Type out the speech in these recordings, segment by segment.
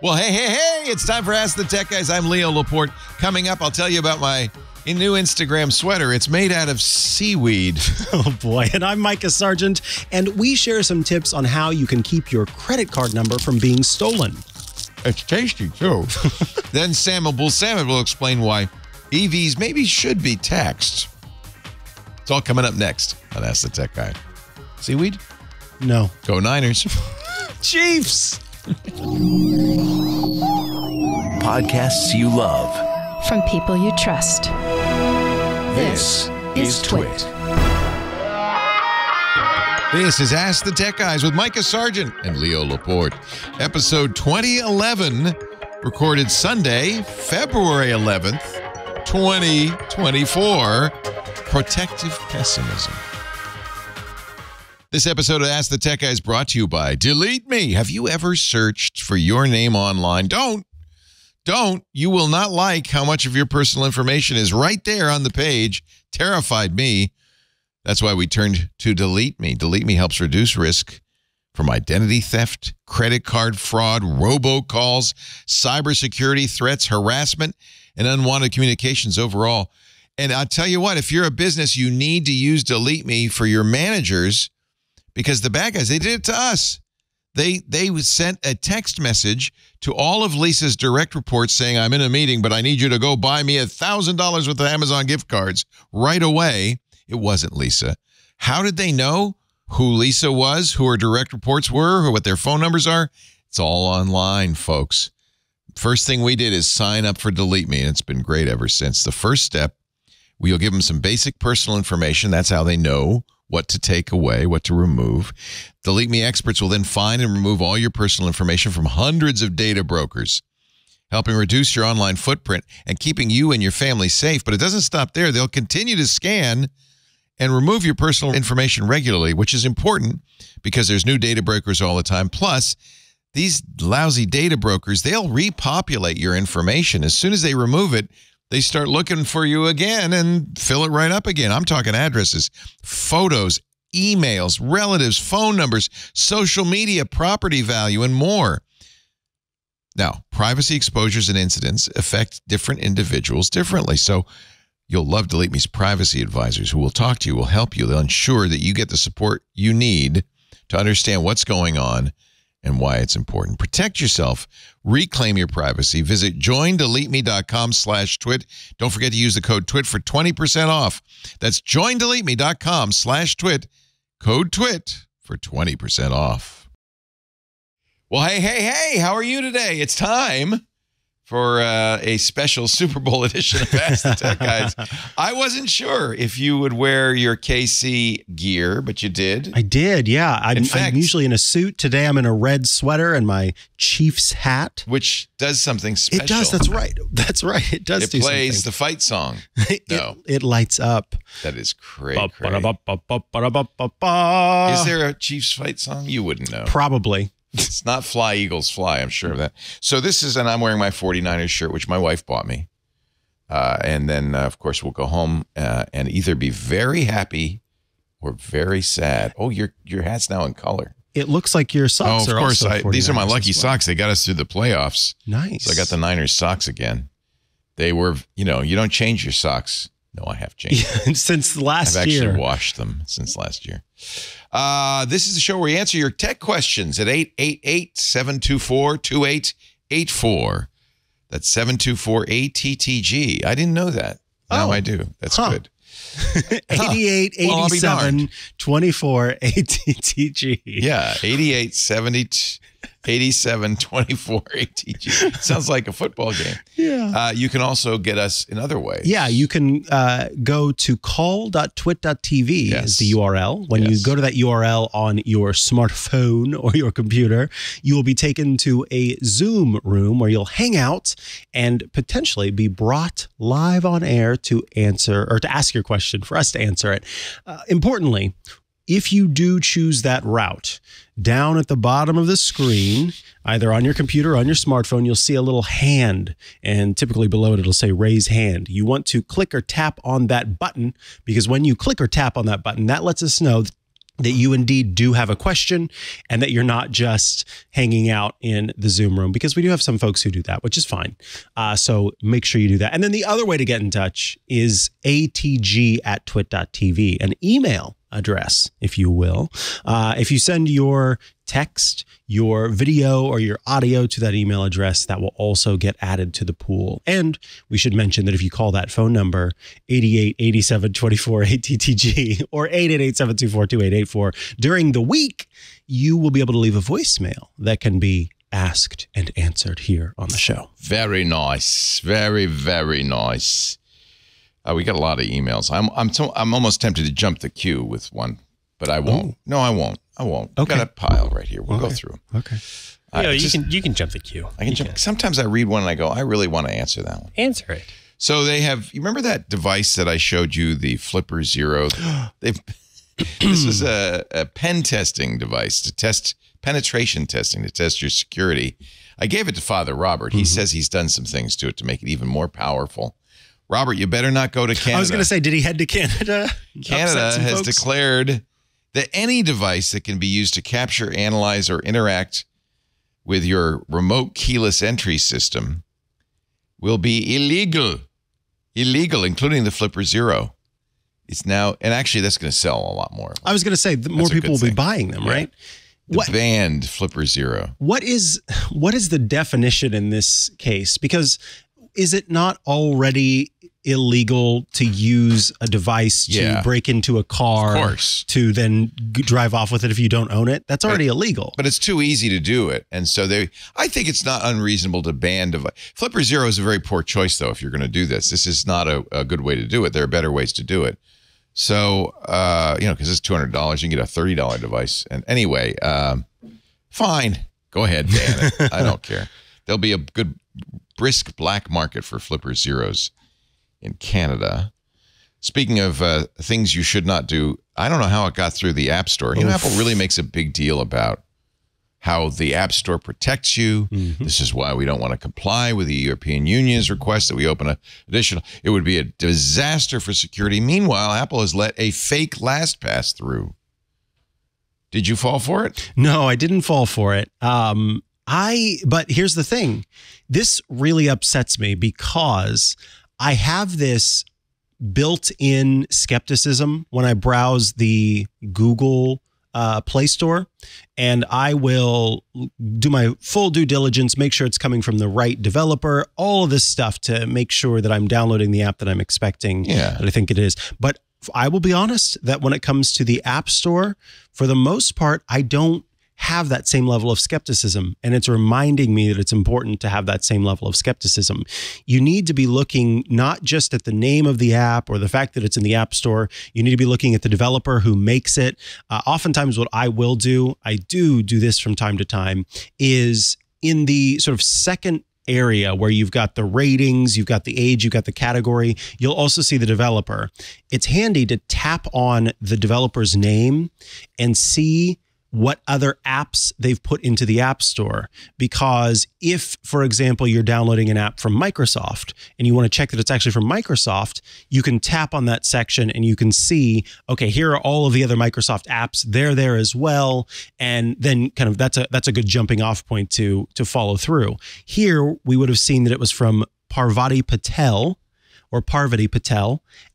Well, hey, it's time for Ask the Tech Guys. I'm Leo Laporte. Coming up, I'll tell you about my new Instagram sweater. It's made out of seaweed. Oh, boy. And I'm Micah Sargent, and we share some tips on how you can keep your credit card number from being stolen. It's tasty, too. Then Abuelsamid will explain why EVs maybe should be taxed. It's all coming up next on Ask the Tech Guy. Seaweed? No. Go Niners. Chiefs! Podcasts you love. From people you trust. This is Twit. This is Ask the Tech Guys with Micah Sargent and Leo Laporte. Episode 2011, recorded Sunday, February 11th, 2024. Protective Pessimism. This episode of Ask the Tech Guy is brought to you by Delete Me. Have you ever searched for your name online? Don't. You will not like how much of your personal information is right there on the page. Terrified me. That's why we turned to Delete Me. Delete Me helps reduce risk from identity theft, credit card fraud, robocalls, cybersecurity threats, harassment, and unwanted communications overall. And I'll tell you what, if you're a business, you need to use Delete Me for your managers. Because the bad guys, they did it to us. They sent a text message to all of Lisa's direct reports saying, I'm in a meeting, but I need you to go buy me $1,000 worth of Amazon gift cards right away. It wasn't Lisa. How did they know who Lisa was, who her direct reports were, or what their phone numbers are? It's all online, folks. First thing we did is sign up for Delete Me, and it's been great ever since. The first step, we'll give them some basic personal information. That's how they know what to take away, what to remove. Delete Me experts will then find and remove all your personal information from hundreds of data brokers, helping reduce your online footprint and keeping you and your family safe. But it doesn't stop there. They'll continue to scan and remove your personal information regularly, which is important because there's new data brokers all the time. Plus, these lousy data brokers, they'll repopulate your information. As soon as they remove it, they start looking for you again and fill it right up again. I'm talking addresses, photos, emails, relatives, phone numbers, social media, property value, and more. Now, privacy exposures and incidents affect different individuals differently. So you'll love Delete Me's privacy advisors who will talk to you, will help you. They'll ensure that you get the support you need to understand what's going on and why it's important. Protect yourself. Reclaim your privacy. Visit joindeleteme.com/twit. Don't forget to use the code TWIT for 20% off. That's joindeleteme.com/twit. Code TWIT for 20% off. Well, hey, how are you today? It's time for a special Super Bowl edition of Ask the Tech Guys. I wasn't sure if you would wear your KC gear, but you did. I did, yeah. I'm usually in a suit. Today I'm in a red sweater and my Chiefs hat. Which does something special. It does, that's right. That's right, it does do something. It plays the fight song. No. It lights up. That is great. Is there a Chiefs fight song? You wouldn't know. Probably. It's not Fly, Eagles, Fly. I'm sure of that. So this is, and I'm wearing my 49ers shirt, which my wife bought me. And then, of course, we'll go home and either be very happy or very sad. Oh, your hat's now in color. It looks like your socks are also 49ers. These are my lucky socks. They got us through the playoffs. Nice. So I got the Niners socks again. They were, you don't change your socks. No, I have changed them. Since last year. I've actually washed them since last year. This is the show where we answer your tech questions at 888-724-2884. That's 724-ATTG. I didn't know that. Now I do. That's good. 88-87-24-ATTG. Yeah, 88-87-24-ATG. Sounds like a football game. Yeah. You can also get us in other ways. Yeah, you can go to call.twit.tv is the URL. When you go to that URL on your smartphone or your computer, you will be taken to a Zoom room where you'll hang out and potentially be brought live on air to answer or to ask your question for us to answer it. Importantly, if you do choose that route, down at the bottom of the screen, either on your computer or on your smartphone, you'll see a little hand, and typically below it, it'll say raise hand. You want to click or tap on that button because when you click or tap on that button, that lets us know that you indeed do have a question and that you're not just hanging out in the Zoom room, because we do have some folks who do that, which is fine. So make sure you do that. And then the other way to get in touch is atg@twit.tv, an email address, if you will. If you send your text, your video, or your audio to that email address, that will also get added to the pool. And we should mention that if you call that phone number, 888724-ATTG or 888-724-2884, during the week, you will be able to leave a voicemail that can be asked and answered here on the show. Very nice. Very, very nice. We got a lot of emails. I'm almost tempted to jump the queue with one, but I won't. No, I won't. Okay. We've got a pile right here. We'll go through them. Okay. You can jump the queue. I can jump. Sometimes I read one and I go, I really want to answer that one. Answer it. So they have, you remember that device that I showed you, the Flipper Zero? This is a pen testing device to test, penetration testing to test your security. I gave it to Father Robert. He says he's done some things to it to make it even more powerful. Robert, you better not go to Canada. I was going to say, did he head to Canada? Canada has declared that any device that can be used to capture, analyze, or interact with your remote keyless entry system will be illegal. Illegal, including the Flipper Zero. It's now, and actually that's going to sell a lot more. I was going to say, more people will be buying them, right? The banned Flipper Zero. What is the definition in this case? Because is it not already illegal to use a device to break into a car to then drive off with it if you don't own it? That's already illegal. But it's too easy to do it. And so I think it's not unreasonable to ban device. Flipper Zero is a very poor choice, though, if you're going to do this. This is not a good way to do it. There are better ways to do it. So, because it's $200, you can get a $30 device. And anyway, fine. Go ahead, ban it. I don't care. There'll be a good brisk black market for Flipper Zeros in Canada. Speaking of things you should not do, I don't know how it got through the App Store. Apple really makes a big deal about how the App Store protects you. This is why we don't want to comply with the European Union's request that we open an additional. It would be a disaster for security. Meanwhile, Apple has let a fake LastPass through. Did you fall for it? No, I didn't fall for it. But here's the thing. This really upsets me because I have this built-in skepticism when I browse the Google Play Store, and I will do my full due diligence, make sure it's coming from the right developer, all of this stuff to make sure that I'm downloading the app that I'm expecting, that I think it is. But I will be honest that when it comes to the App Store, for the most part, I don't have that same level of skepticism. And it's reminding me that it's important to have that same level of skepticism. You need to be looking not just at the name of the app or the fact that it's in the App Store. You need to be looking at the developer who makes it. Oftentimes what I will do, I do this from time to time, is in the sort of second area where you've got the ratings, you've got the age, you've got the category, you'll also see the developer. It's handy to tap on the developer's name and see what other apps they've put into the App Store. Because if, for example, you're downloading an app from Microsoft and you want to check that it's actually from Microsoft, you can tap on that section and you can see, okay, here are all of the other Microsoft apps. They're there as well. And then kind of that's a good jumping off point to follow through. Here, we would have seen that it was from Parvati Patel.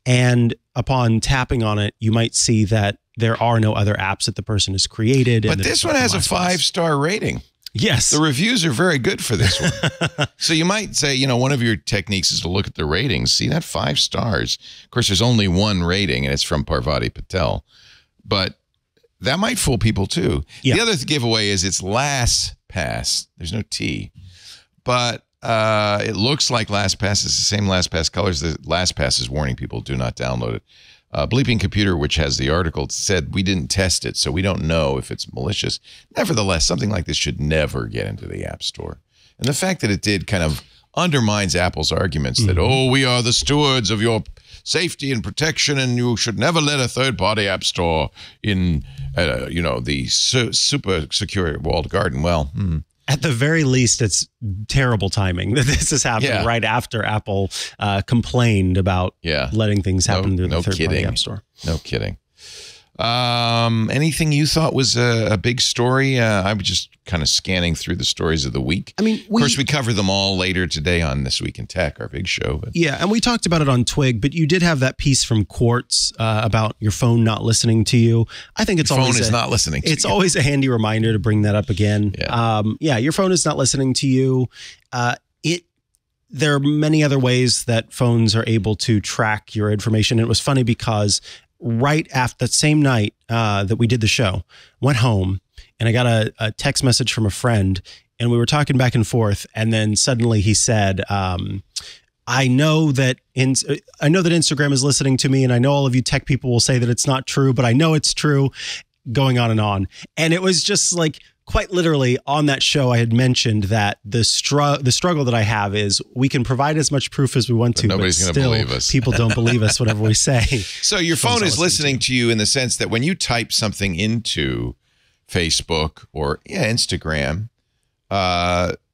And upon tapping on it, you might see that there are no other apps that the person has created. But this one has a 5-star rating. Yes. The reviews are very good for this one. So you might say, one of your techniques is to look at the ratings. See that 5 stars. Of course, there's only one rating, and it's from Parvati Patel. But that might fool people, too. Yeah. The other giveaway is it's LastPass. There's no T. But it looks like LastPass. It's the same LastPass colors. The LastPass is warning people, do not download it. Bleeping Computer, which has the article, said we didn't test it, so we don't know if it's malicious. Nevertheless, something like this should never get into the App Store. And the fact that it did kind of undermines Apple's arguments that, we are the stewards of your safety and protection, and you should never let a third-party app store in, the super secure walled garden. Well, At the very least, it's terrible timing that this is happening right after Apple complained about letting things happen through the third-party app store. No kidding. Anything you thought was a big story? I was just kind of scanning through the stories of the week. I mean, of course, we cover them all later today on This Week in Tech, our big show. But. Yeah, and we talked about it on Twig, but you did have that piece from Quartz about your phone not listening to you. I think it's your always phone is not listening to you. It's always a handy reminder to bring that up again. Yeah, your phone is not listening to you. There are many other ways that phones are able to track your information. It was funny because right after that same night that we did the show, went home and I got a text message from a friend and we were talking back and forth. And then suddenly he said, I know that Instagram is listening to me and I know all of you tech people will say that it's not true, but I know it's true, going on and on. And it was just like, quite literally on that show, I had mentioned that the struggle that I have is we can provide as much proof as we want to, nobody's going to believe us. People don't believe us whatever we say. So your phone is listening to you in the sense that when you type something into Facebook or Instagram,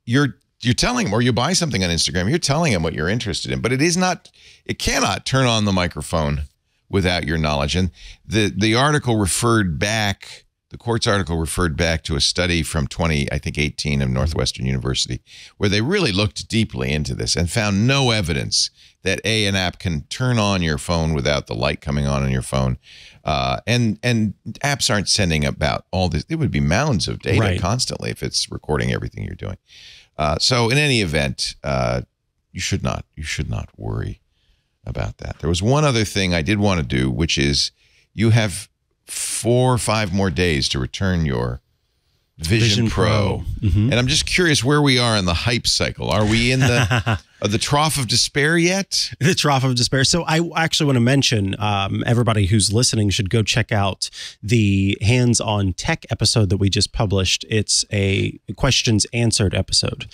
you're telling them, or you buy something on Instagram, you're telling them what you're interested in, but it cannot turn on the microphone without your knowledge. And the article referred back. The Quartz article referred back to a study from 2018 of Northwestern University, where they really looked deeply into this and found no evidence that an app can turn on your phone without the light coming on your phone. And apps aren't sending about all this. It would be mounds of data constantly if it's recording everything you're doing. So in any event, you should not worry about that. There was one other thing I did want to do, which is you have 4 or 5 more days to return your Vision Pro. Mm-hmm. And I'm just curious where we are in the hype cycle. Are we in the trough of despair yet? The trough of despair. So I actually want to mention everybody who's listening should go check out the Hands on Tech episode that we just published. It's a questions answered episode.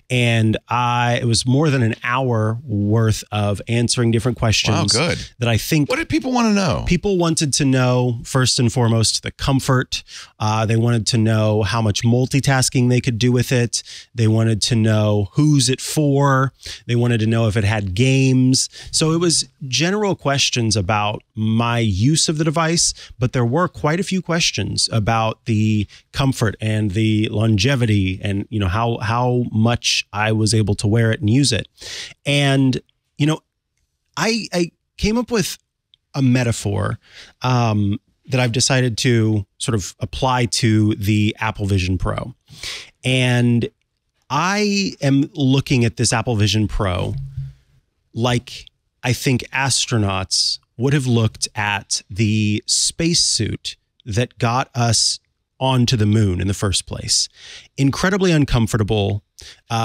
And it was more than an hour worth of answering different questions. Wow, good. That I think. What did people want to know? People wanted to know, first and foremost, the comfort. They wanted to know how much multitasking they could do with it. They wanted to know who's it for. They wanted to know if it had games. So it was general questions about my use of the device, but there were quite a few questions about the comfort and the longevity and, how much I was able to wear it and use it. And, I came up with a metaphor that I've decided to sort of apply to the Apple Vision Pro. And I am looking at this Apple Vision Pro like I think astronauts would have looked at the spacesuit that got us onto the moon in the first place. Incredibly uncomfortable,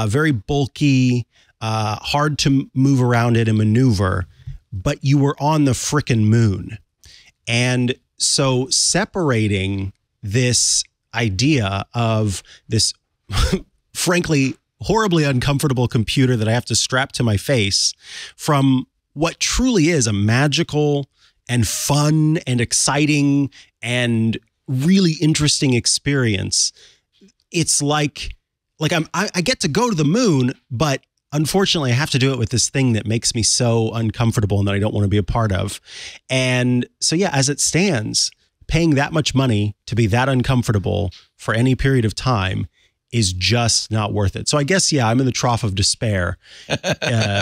very bulky, hard to move around it and maneuver, but you were on the frickin' moon. And so separating this idea of this frankly, horribly uncomfortable computer that I have to strap to my face from what truly is a magical and fun and exciting and really interesting experience. It's like I get to go to the moon, but unfortunately I have to do it with this thing that makes me so uncomfortable and that I don't want to be a part of. And so, yeah, as it stands, paying that much money to be that uncomfortable for any period of time is just not worth it. So I guess, I'm in the trough of despair,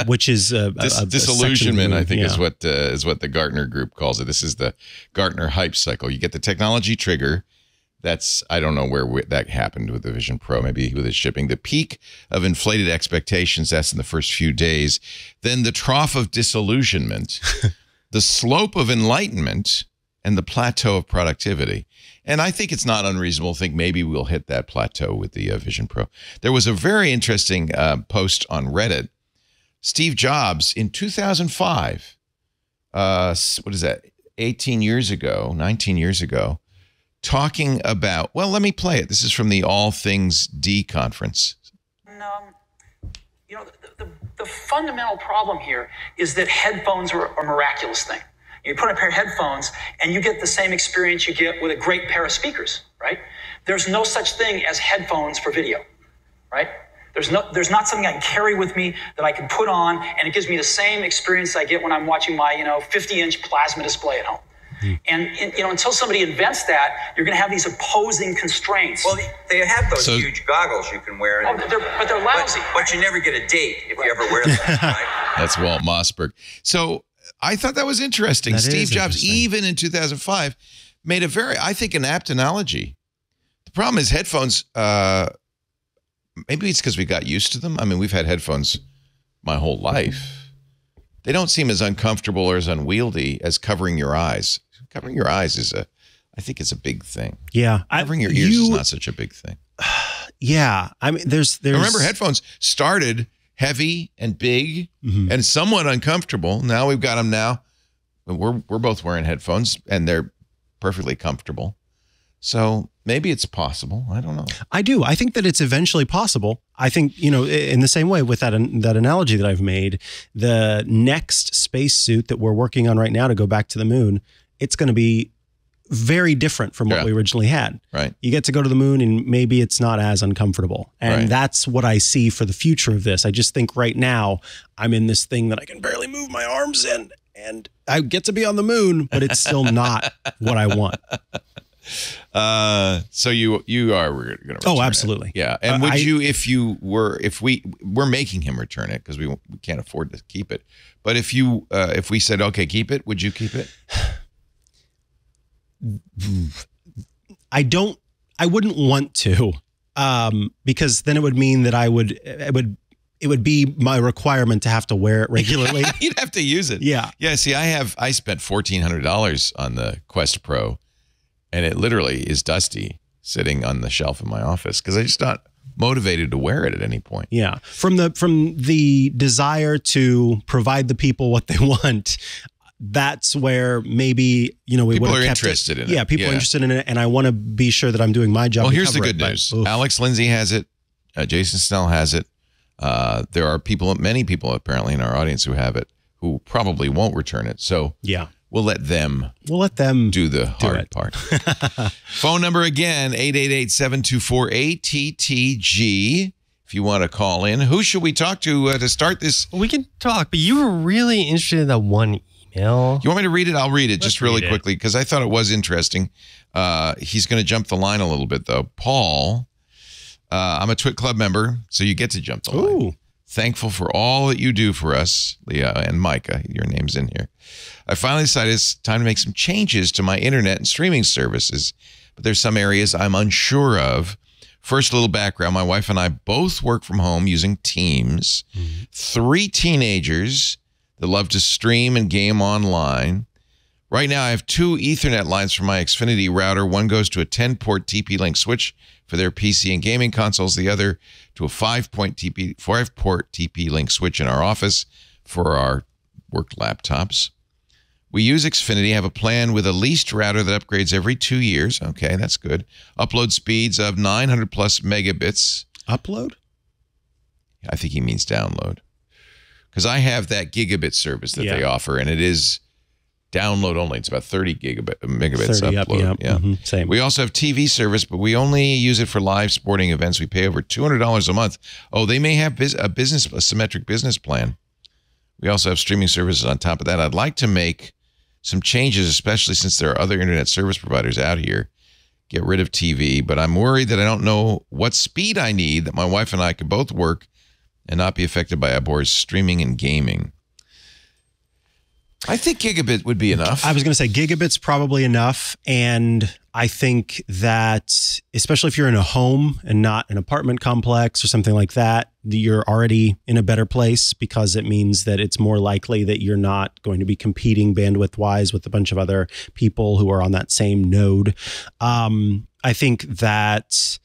which is disillusionment. I think is what the Gartner group calls it. This is the Gartner hype cycle. You get the technology trigger. I don't know where that happened with the Vision Pro, maybe with its shipping. The peak of inflated expectations, that's in the first few days. Then the trough of disillusionment, the slope of enlightenment, and the plateau of productivity. And I think it's not unreasonable to think maybe we'll hit that plateau with the Vision Pro. There was a very interesting post on Reddit. Steve Jobs in 2005, what is that, 19 years ago, talking about, well, let me play it. This is from the All Things D conference. The fundamental problem here is that headphones are a miraculous thing. You put on a pair of headphones and you get the same experience you get with a great pair of speakers, right? There's no such thing as headphones for video, right? There's not something I can carry with me that I can put on and it gives me the same experience I get when I'm watching my 50-inch plasma display at home. And until somebody invents that, you're going to have these opposing constraints. Well, they have those huge goggles you can wear. But they're lousy. But you never get a date if you ever wear them, right? That's Walt Mossberg. So I thought that was interesting. That Steve is Jobs, interesting. even in 2005, made a very, I think, an apt analogy. The problem is headphones, maybe it's because we got used to them. I mean, we've had headphones my whole life. They don't seem as uncomfortable or as unwieldy as covering your eyes. Covering your eyes is I think it's a big thing. Yeah. Covering your ears is not such a big thing. Yeah. I mean, there's Remember, headphones started heavy and big and somewhat uncomfortable. Now we've got them now. We're both wearing headphones and they're perfectly comfortable. So maybe it's possible. I don't know. I do. I think that it's eventually possible. I think, in the same way with that analogy that I've made, the next spacesuit that we're working on right now to go back to the moon, it's going to be very different from what we originally had. Right. You get to go to the moon and maybe it's not as uncomfortable. And that's what I see for the future of this. I just think right now I'm in this thing that I can barely move my arms in and I get to be on the moon, but it's still not what I want. So you are going to return Oh, absolutely. it. Yeah. And would you, if we're making him return it because we can't afford to keep it. But if we said, okay, keep it, would you keep it? I wouldn't want to, because then it would mean that it would be my requirement to have to wear it regularly. You'd have to use it. Yeah. Yeah. See, I spent $1,400 on the Quest Pro and it literally is dusty sitting on the shelf in my office because I'm just not motivated to wear it at any point. Yeah. From the desire to provide the people what they want, that's where maybe, we would have kept people are interested in it. Yeah, people are interested in it, and I want to be sure that I'm doing my job. Well, here's the good news. Alex Lindsay has it. Jason Snell has it. There are many people apparently in our audience who have it, who probably won't return it. So yeah, we'll let them do the hard part. Phone number again, 888-724-ATTG. If you want to call in, who should we talk to start this? We can talk, but you were really interested in that one email. You want me to read it? I'll read it just really quickly because I thought it was interesting. He's going to jump the line a little bit, though. Paul, I'm a Twit Club member, so you get to jump the line. Ooh. Thankful for all that you do for us, Leo and Mikah. Your name's in here. I finally decided it's time to make some changes to my internet and streaming services, but there's some areas I'm unsure of. First, a little background. My wife and I both work from home using Teams. 3 teenagers that love to stream and game online. Right now, I have 2 Ethernet lines for my Xfinity router. One goes to a 10-port TP-Link switch for their PC and gaming consoles. The other to a 5-port TP-Link switch in our office for our work laptops. We use Xfinity, have a plan with a leased router that upgrades every 2 years. Okay, that's good. Upload speeds of 900 plus megabits. Upload? I think he means download. Because I have that gigabit service that they offer, and it is download only. It's about 30 megabits 30 upload. Yeah. Same. We also have TV service, but we only use it for live sporting events. We pay over $200 a month. Oh, they may have a symmetric business plan. We also have streaming services on top of that. I'd like to make some changes, especially since there are other internet service providers out here. Get rid of TV, but I'm worried that I don't know what speed I need that my wife and I could both work and not be affected by Abor's streaming and gaming. I think gigabit would be enough. I was going to say gigabit's probably enough. And I think that, especially if you're in a home and not an apartment complex or something like that, you're already in a better place because it means that it's more likely that you're not going to be competing bandwidth-wise with a bunch of other people who are on that same node. I think that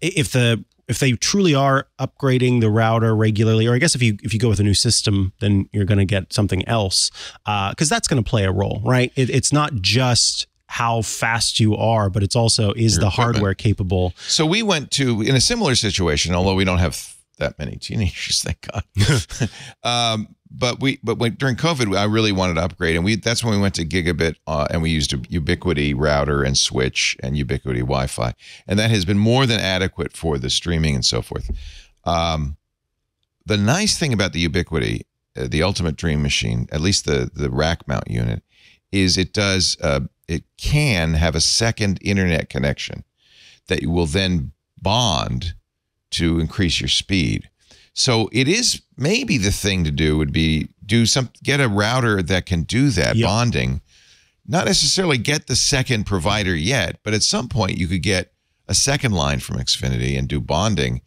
if they truly are upgrading the router regularly, or I guess if you go with a new system, then you're going to get something else, because that's going to play a role, right? It's not just how fast you are, but it's also is the hardware capable. So we went to, in a similar situation, although we don't have that many teenagers, thank God. But during COVID, I really wanted to upgrade, and that's when we went to gigabit, and we used a Ubiquiti router and switch and Ubiquiti Wi-Fi, and that has been more than adequate for the streaming and so forth. The nice thing about the Ubiquiti, the Ultimate Dream Machine, at least the rack mount unit, is it can have a second internet connection that you will then bond to increase your speed. So it is maybe the thing to do would be get a router that can do that bonding. Not necessarily get the second provider yet, but at some point you could get a second line from Xfinity and do bonding.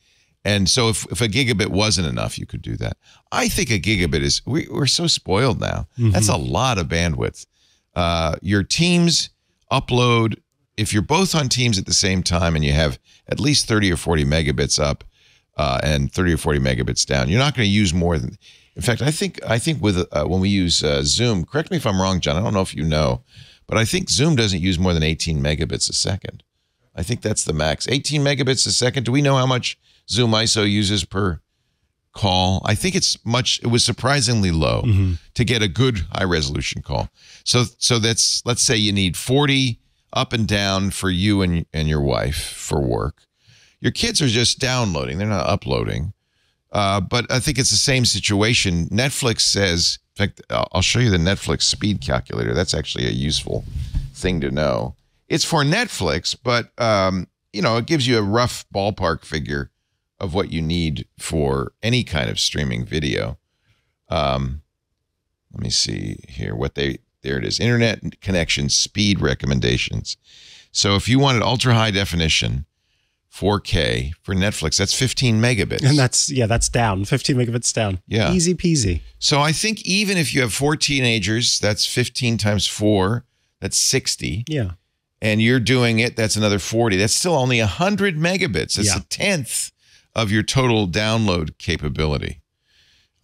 And so if a gigabit wasn't enough, you could do that. I think a gigabit is, we're so spoiled now. That's a lot of bandwidth. Your Teams upload, if you're both on Teams at the same time and you have at least 30 or 40 megabits up and 30 or 40 megabits down, you're not going to use more than, in fact, I think with when we use Zoom, correct me if I'm wrong, John, I don't know if you know, but I think Zoom doesn't use more than 18 megabits a second. I think that's the max. 18 megabits a second. Do we know how much Zoom ISO uses per call? I think it was surprisingly low to get a good high resolution call. So let's say you need 40 up and down for you and your wife for work. Your kids are just downloading. They're not uploading. But I think it's the same situation. Netflix says, in fact, I'll show you the Netflix speed calculator. That's actually a useful thing to know. It's for Netflix, but it gives you a rough ballpark figure of what you need for any kind of streaming video. Let me see here there it is. Internet connection speed recommendations. So if you wanted ultra high definition 4K for Netflix, that's 15 megabits. And that's down. 15 megabits down. Yeah. Easy peasy. So I think even if you have 4 teenagers, that's 15 times 4, that's 60. Yeah. And you're doing it, that's another 40. That's still only 100 megabits. That's a tenth of your total download capability.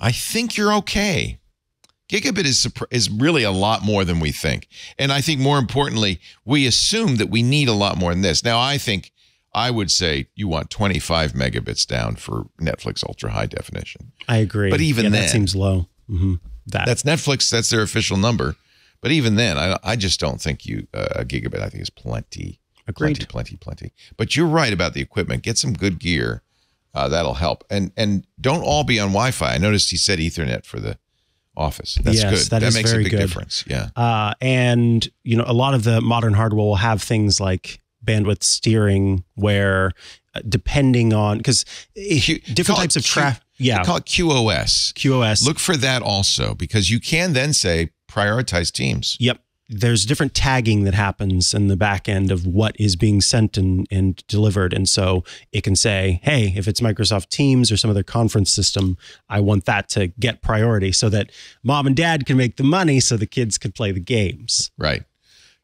I think you're okay. Gigabit is really a lot more than we think. And I think more importantly, we assume that we need a lot more than this. Now, I would say you want 25 megabits down for Netflix ultra high definition. I agree. But even then, that seems low. That's Netflix. That's their official number. But even then, I just don't think a gigabit, I think, is plenty. Agreed. Plenty. But you're right about the equipment. Get some good gear. That'll help. And don't all be on Wi-Fi. I noticed he said Ethernet for the office. That's good. That makes a big difference. Yeah. And, a lot of the modern hardware will have things like bandwidth steering where depending on, because different types of traffic. Yeah. Call it QoS. QoS. Look for that also, because you can then say prioritize teams. Yep. There's different tagging that happens in the back end of what is being sent and delivered. And so it can say, hey, if it's Microsoft Teams or some other conference system, I want that to get priority so that mom and dad can make the money so the kids can play the games. Right.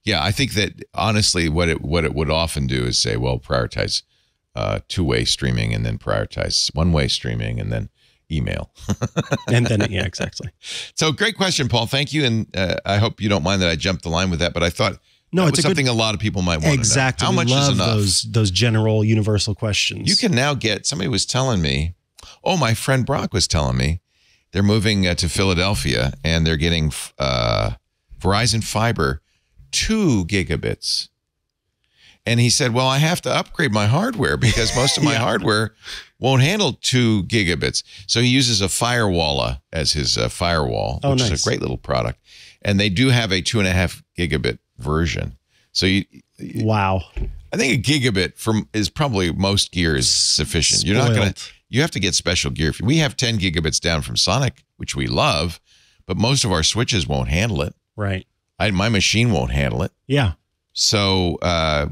Yeah, I think that honestly what it would often do is say, well, prioritize two-way streaming and then prioritize one-way streaming and then email. And then, yeah, exactly. So great question, Paul. Thank you. And I hope you don't mind that I jumped the line with that, but I thought it's something a lot of people might want to know. Exactly. How much is enough? Those general universal questions. You can now somebody was telling me, my friend Brock was telling me, they're moving to Philadelphia and they're getting Verizon Fiber 2 gigabits. And he said, well, I have to upgrade my hardware because most of my hardware won't handle 2 gigabits. So he uses a Firewalla as his firewall, which is a great little product. And they do have a 2.5 gigabit version. So wow. I think a gigabit is probably most gear is sufficient. Spoiled. You're not going to, you have to get special gear. We have 10 gigabits down from Sonic, which we love, but most of our switches won't handle it. Right. My machine won't handle it. Yeah. So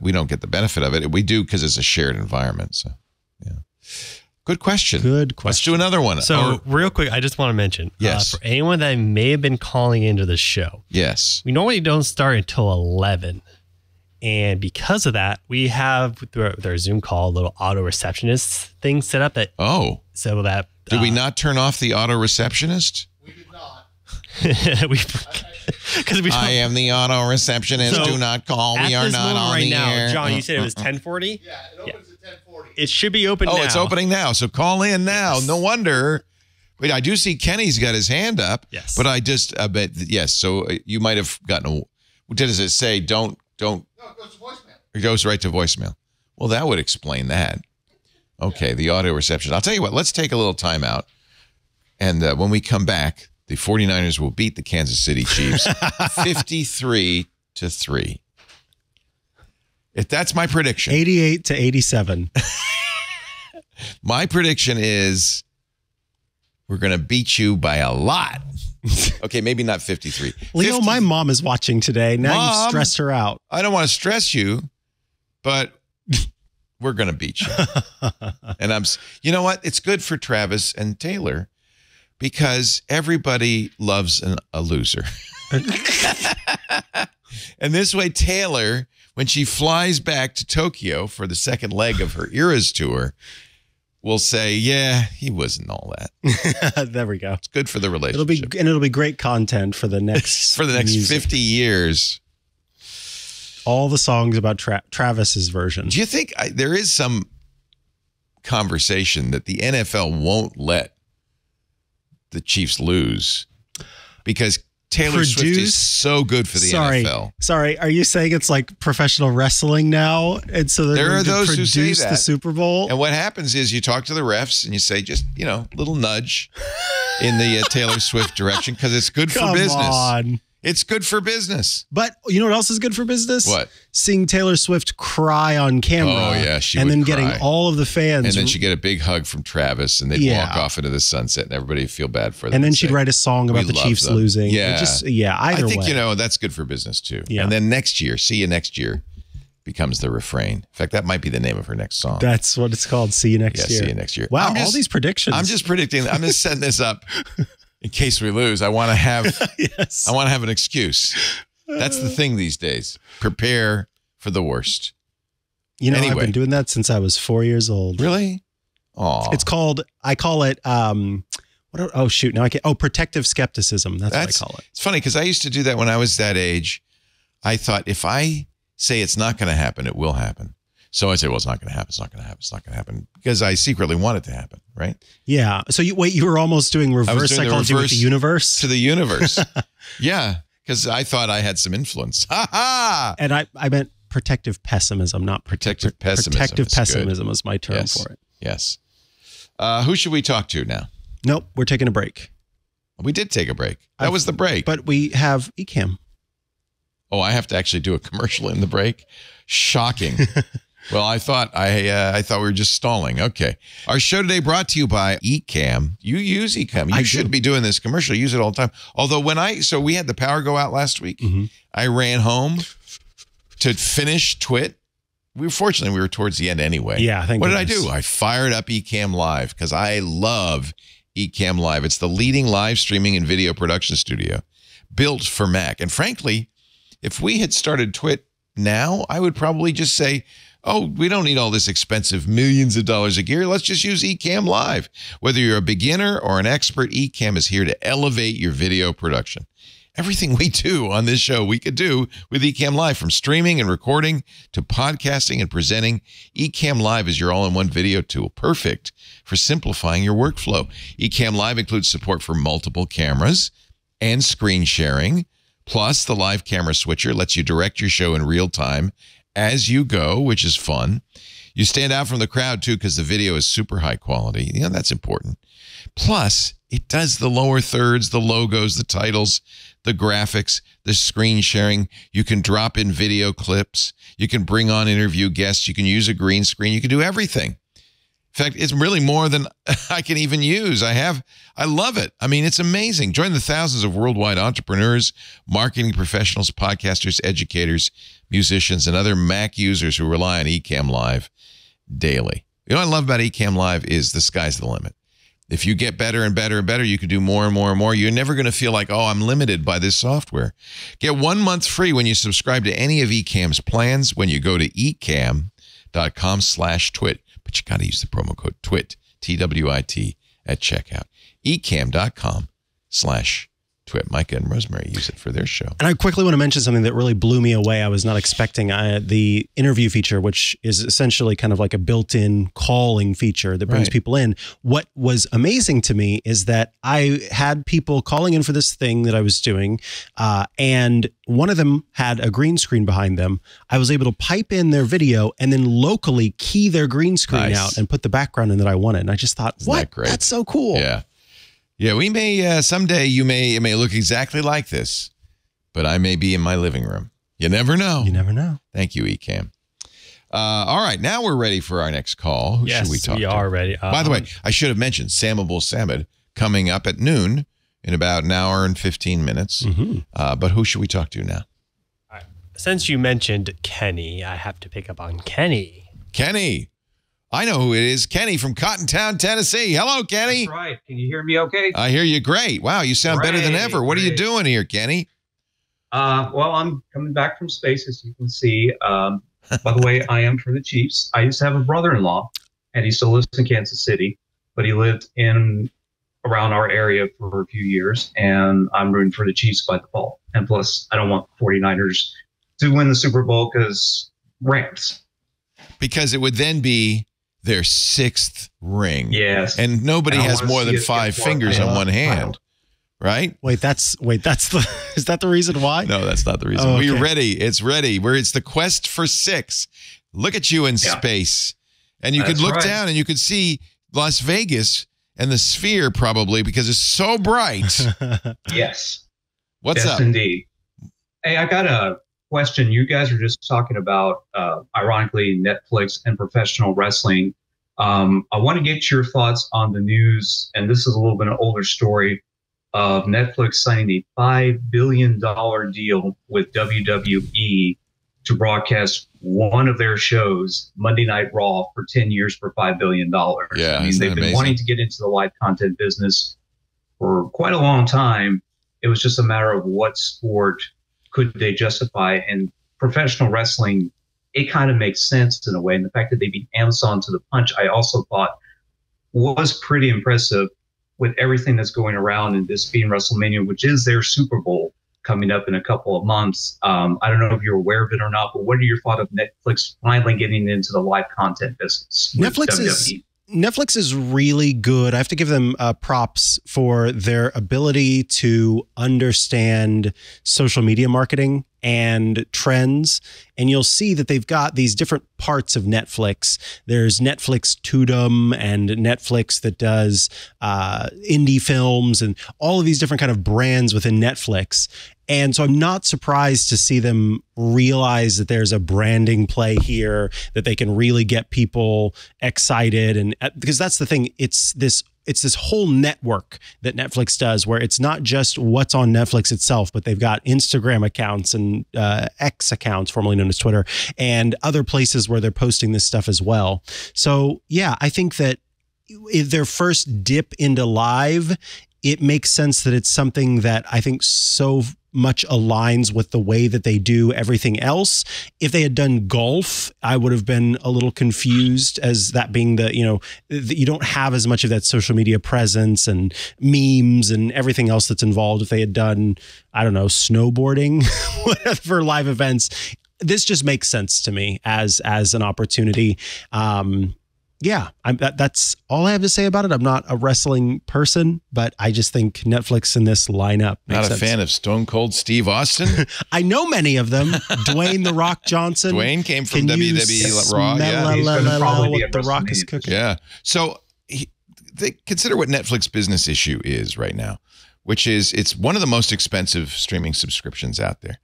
we don't get the benefit of it. We do because it's a shared environment. So, yeah. Good question. Let's do another one. So real quick, I just want to mention, for anyone that may have been calling into the show, yes, we normally don't start until 11. And because of that, we have through our Zoom call a little auto receptionist thing set up that. Oh. So that. Did we not turn off the auto receptionist? We did not. I am the auto receptionist. Do not call. We are not on the air. John, you said it was 10:40? Yeah, it opens at 10:40. It should be open now. Oh, it's opening now. So call in now. Yes. No wonder. Wait, I do see Kenny's got his hand up. Yes. But I bet, yes. So you might have gotten what does it say? Don't. No, it goes to voicemail. It goes right to voicemail. Well, that would explain that. Okay, the auto reception. I'll tell you what, let's take a little time out. And when we come back, the 49ers will beat the Kansas City Chiefs 53-3. If that's my prediction. 88-87. My prediction is we're going to beat you by a lot. Okay, maybe not 53. Leo, my mom is watching today. Now you've stressed her out. I don't want to stress you, but we're going to beat you. And you know what? It's good for Travis and Taylor because everybody loves a loser. And this way, Taylor, when she flies back to Tokyo for the second leg of her Eras tour, will say, yeah, he wasn't all that. There we go. It's good for the relationship. It'll be great content for the next for the next 50 years. All the songs about Travis's version. Do you think there is some conversation that the NFL won't let the Chiefs lose because Taylor Swift is so good for the NFL? Sorry, are you saying it's like professional wrestling now? And so there are those who say that. The Super Bowl? And what happens is you talk to the refs and you say, just, little nudge in the Taylor Swift direction because it's good for business. Come on. It's good for business. But you know what else is good for business? What? Seeing Taylor Swift cry on camera. Oh, yeah, and then getting all of the fans. And then she'd get a big hug from Travis, and they'd walk off into the sunset, and everybody would feel bad for them. And then she'd write a song about the Chiefs losing. Yeah. Either way. I think, that's good for business, too. Yeah. And then next year, see you next year, becomes the refrain. In fact, that might be the name of her next song. That's what it's called, See You Next Year. See you next year. Wow, all these predictions. I'm just predicting. I'm just setting this up. In case we lose, I want to have I want to have an excuse. That's the thing these days. Prepare for the worst. I've been doing that since I was 4 years old. Really? Oh. I call it protective skepticism. That's what I call it. It's funny because I used to do that when I was that age. I thought if I say it's not going to happen, it will happen. So I say, well, it's not going to happen. It's not going to happen. It's not going to happen because I secretly want it to happen, right? Yeah. So you were almost doing reverse psychology with the universe? To the universe. Yeah, because I thought I had some influence. Ha ha! And I meant protective pessimism, not protective pessimism. Protective pessimism is my term for it. Yes. Who should we talk to now? Nope, we're taking a break. We did take a break. That was the break. But we have Ecamm. Oh, I have to actually do a commercial in the break? Shocking. Well, I thought we were just stalling. Okay. Our show today brought to you by Ecamm. You use Ecamm. You should be doing this commercial. Use it all the time. Although we had the power go out last week. Mm-hmm. I ran home to finish Twit. Fortunately, we were towards the end anyway. Yeah, What did I do? I fired up Ecamm Live because I love Ecamm Live. It's the leading live streaming and video production studio built for Mac. And frankly, if we had started Twit now, I would probably just say, oh, we don't need all this expensive millions of dollars of gear. Let's just use Ecamm Live. Whether you're a beginner or an expert, Ecamm is here to elevate your video production. Everything we do on this show, we could do with Ecamm Live, from streaming and recording to podcasting and presenting. Ecamm Live is your all-in-one video tool, perfect for simplifying your workflow. Ecamm Live includes support for multiple cameras and screen sharing. Plus, the live camera switcher lets you direct your show in real time as you go, which is fun. You stand out from the crowd, too, because the video is super high quality. That's important. Plus, it does the lower thirds, the logos, the titles, the graphics, the screen sharing. You can drop in video clips. You can bring on interview guests. You can use a green screen. You can do everything. In fact, it's really more than I can even use. I love it. I mean, it's amazing. Join the thousands of worldwide entrepreneurs, marketing professionals, podcasters, educators, musicians, and other Mac users who rely on Ecamm Live daily. You know what I love about Ecamm Live is the sky's the limit. If you get better and better and better, you can do more and more and more. You're never going to feel like, oh, I'm limited by this software. Get 1 month free when you subscribe to any of Ecamm's plans when you go to ecamm.com/twit. But you got to use the promo code TWIT, TWIT, at checkout. ecamm.com/twit. Micah and Rosemary use it for their show. And I quickly want to mention something that really blew me away. I was not expecting the interview feature, which is essentially kind of like a built-in calling feature that brings people in. What was amazing to me is that I had people calling in for this thing that I was doing, and one of them had a green screen behind them. I was able to pipe in their video and then locally key their green screen out and put the background in that I wanted. And I just thought, what? That's so cool. Yeah. Yeah, we may someday. It may look exactly like this, but I may be in my living room. You never know. You never know. Thank you, Ecamm. All right, now we're ready for our next call. Who should we talk to? Yes, we are ready. By the way, I should have mentioned Sam Abuelsamid coming up at noon in about an hour and 15 minutes. But who should we talk to now? All right. Since you mentioned Kenny, I have to pick up on Kenny. Kenny. I know who it is. Kenny from Cottontown, Tennessee. Hello, Kenny. That's right. Can you hear me okay? I hear you great. Wow, you sound better than ever. What are you doing here, Kenny? Well, I'm coming back from space, as you can see. By the way, I am for the Chiefs. I used to have a brother-in-law, and he still lives in Kansas City, but he lived in around our area for a few years, and I'm rooting for the Chiefs by default. And plus, I don't want 49ers to win the Super Bowl because Rams. Because it would then be their 6th ring. Yes. And nobody has more than 5 fingers on one hand. Right? Wait, is that the reason why? No, that's not the reason. Oh, okay. We're ready. It's ready. It's the quest for 6. Look at you in space. And you could look down and you could see Las Vegas and the sphere probably because it's so bright. Yes. What's up? Yes, indeed. Hey, I got a question. You guys were just talking about, ironically, Netflix and professional wrestling. I want to get your thoughts on the news, and this is a little bit an older story, of Netflix signing a $5 billion deal with WWE to broadcast one of their shows, Monday Night Raw, for 10 years for $5 billion. Yeah, I mean, they've been wanting to get into the live content business for quite a long time. It was just a matter of what sport could they justify. And professional wrestling, it kind of makes sense in a way. And the fact that they beat Amazon to the punch, I also thought was pretty impressive with everything that's going around and this being WrestleMania, which is their Super Bowl coming up in a couple of months. I don't know if you're aware of it or not, but what are your thoughts of Netflix finally getting into the live content business? Netflix is really good. I have to give them props for their ability to understand social media marketing and trends. And you'll see that they've got these different parts of Netflix. There's Netflix Tudum and Netflix that does indie films and all of these different kind of brands within Netflix. And so I'm not surprised to see them realize that there's a branding play here, that they can really get people excited. And because that's the thing, it's this whole network that Netflix does where it's not just what's on Netflix itself, but they've got Instagram accounts and X accounts, formerly known as Twitter, and other places where they're posting this stuff as well. So yeah, I think that if their first dip into live, it makes sense that it's something that I think so much aligns with the way that they do everything else. If they had done golf, I would have been a little confused as that being you don't have as much of that social media presence and memes and everything else that's involved. If they had done, I don't know, snowboarding for live events, this just makes sense to me as an opportunity. Yeah, that's all I have to say about it. I'm not a wrestling person, but I just think Netflix in this lineup makes Not a sense. fan of Stone Cold Steve Austin? I know many of them. Dwayne The Rock Johnson. Dwayne came from WWE Raw. Yeah, what The Rock is cooking. Yeah. So consider what Netflix business issue is right now, which is it's one of the most expensive streaming subscriptions out there.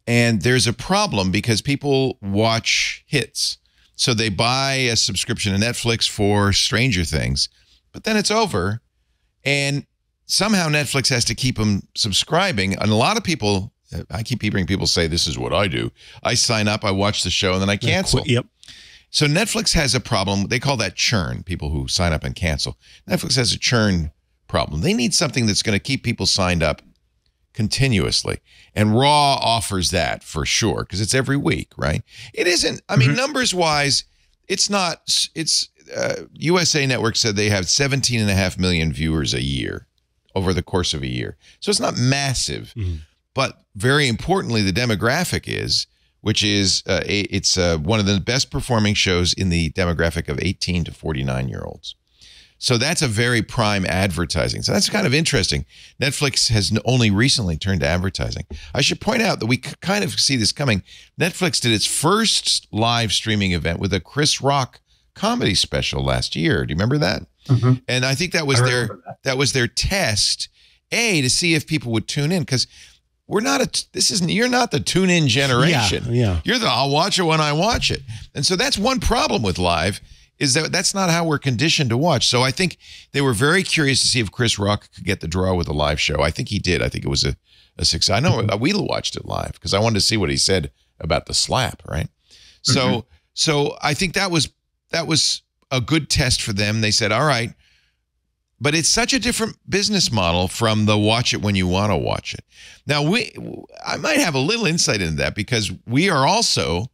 And there's a problem because people watch hits. So they buy a subscription to Netflix for Stranger Things, but then it's over. And somehow Netflix has to keep them subscribing. And a lot of people, I keep hearing people say, this is what I do. I sign up, I watch the show, and then I cancel. Yep. So Netflix has a problem. They call that churn, people who sign up and cancel. Netflix has a churn problem. They need something that's going to keep people signed up continuously. And Raw offers that for sure, because it's every week, right? It isn't, I mean, numbers wise, it's not, USA Network said they have 17.5 million viewers a year over the course of a year. So it's not massive, but very importantly, the demographic is, which is, it's one of the best performing shows in the demographic of 18 to 49-year-olds. So that's a very prime advertising. So that's kind of interesting. Netflix has only recently turned to advertising. I should point out that we kind of see this coming. Netflix did its first live streaming event with a Chris Rock comedy special last year. Do you remember that? And I think that was their test, to see if people would tune in, because you're not the tune in generation. Yeah. You're I'll watch it when I watch it. And so that's one problem with live, is that's not how we're conditioned to watch. So I think they were very curious to see if Chris Rock could get the draw with a live show. I think he did. I think it was a success. I know we watched it live because I wanted to see what he said about the slap, right? So I think that was a good test for them. They said, all right, but it's such a different business model from the watch it when you want to watch it. Now, I might have a little insight into that because we are also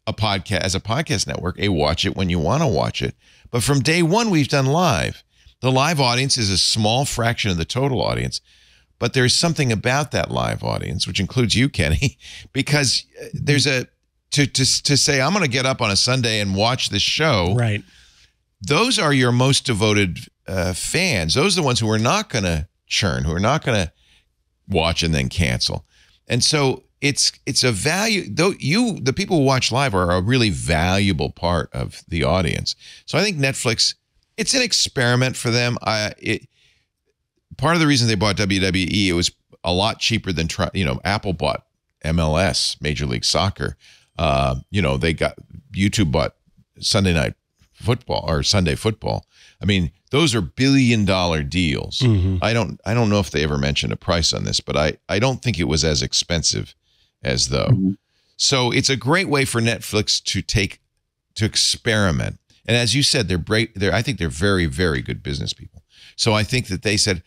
a podcast network, a watch it when you want to watch it. But from day one, we've done live. The live audience is a small fraction of the total audience, but there's something about that live audience, which includes you, Kenny, because there's to say, I'm going to get up on a Sunday and watch this show. Right. Those are your most devoted fans. Those are the ones who are not going to churn, who are not going to watch and then cancel. And so it's a value. The people who watch live are a really valuable part of the audience. So I think Netflix, it's an experiment for them. Part of the reason they bought WWE, it was a lot cheaper than Apple bought MLS, Major League Soccer. They got YouTube bought Sunday Night Football or Sunday Football. I mean, those are billion-dollar deals. I don't know if they ever mentioned a price on this, but I don't think it was as expensive as though. So it's a great way for Netflix to experiment. And as you said, I think they're very, very good business people. So I think that they said,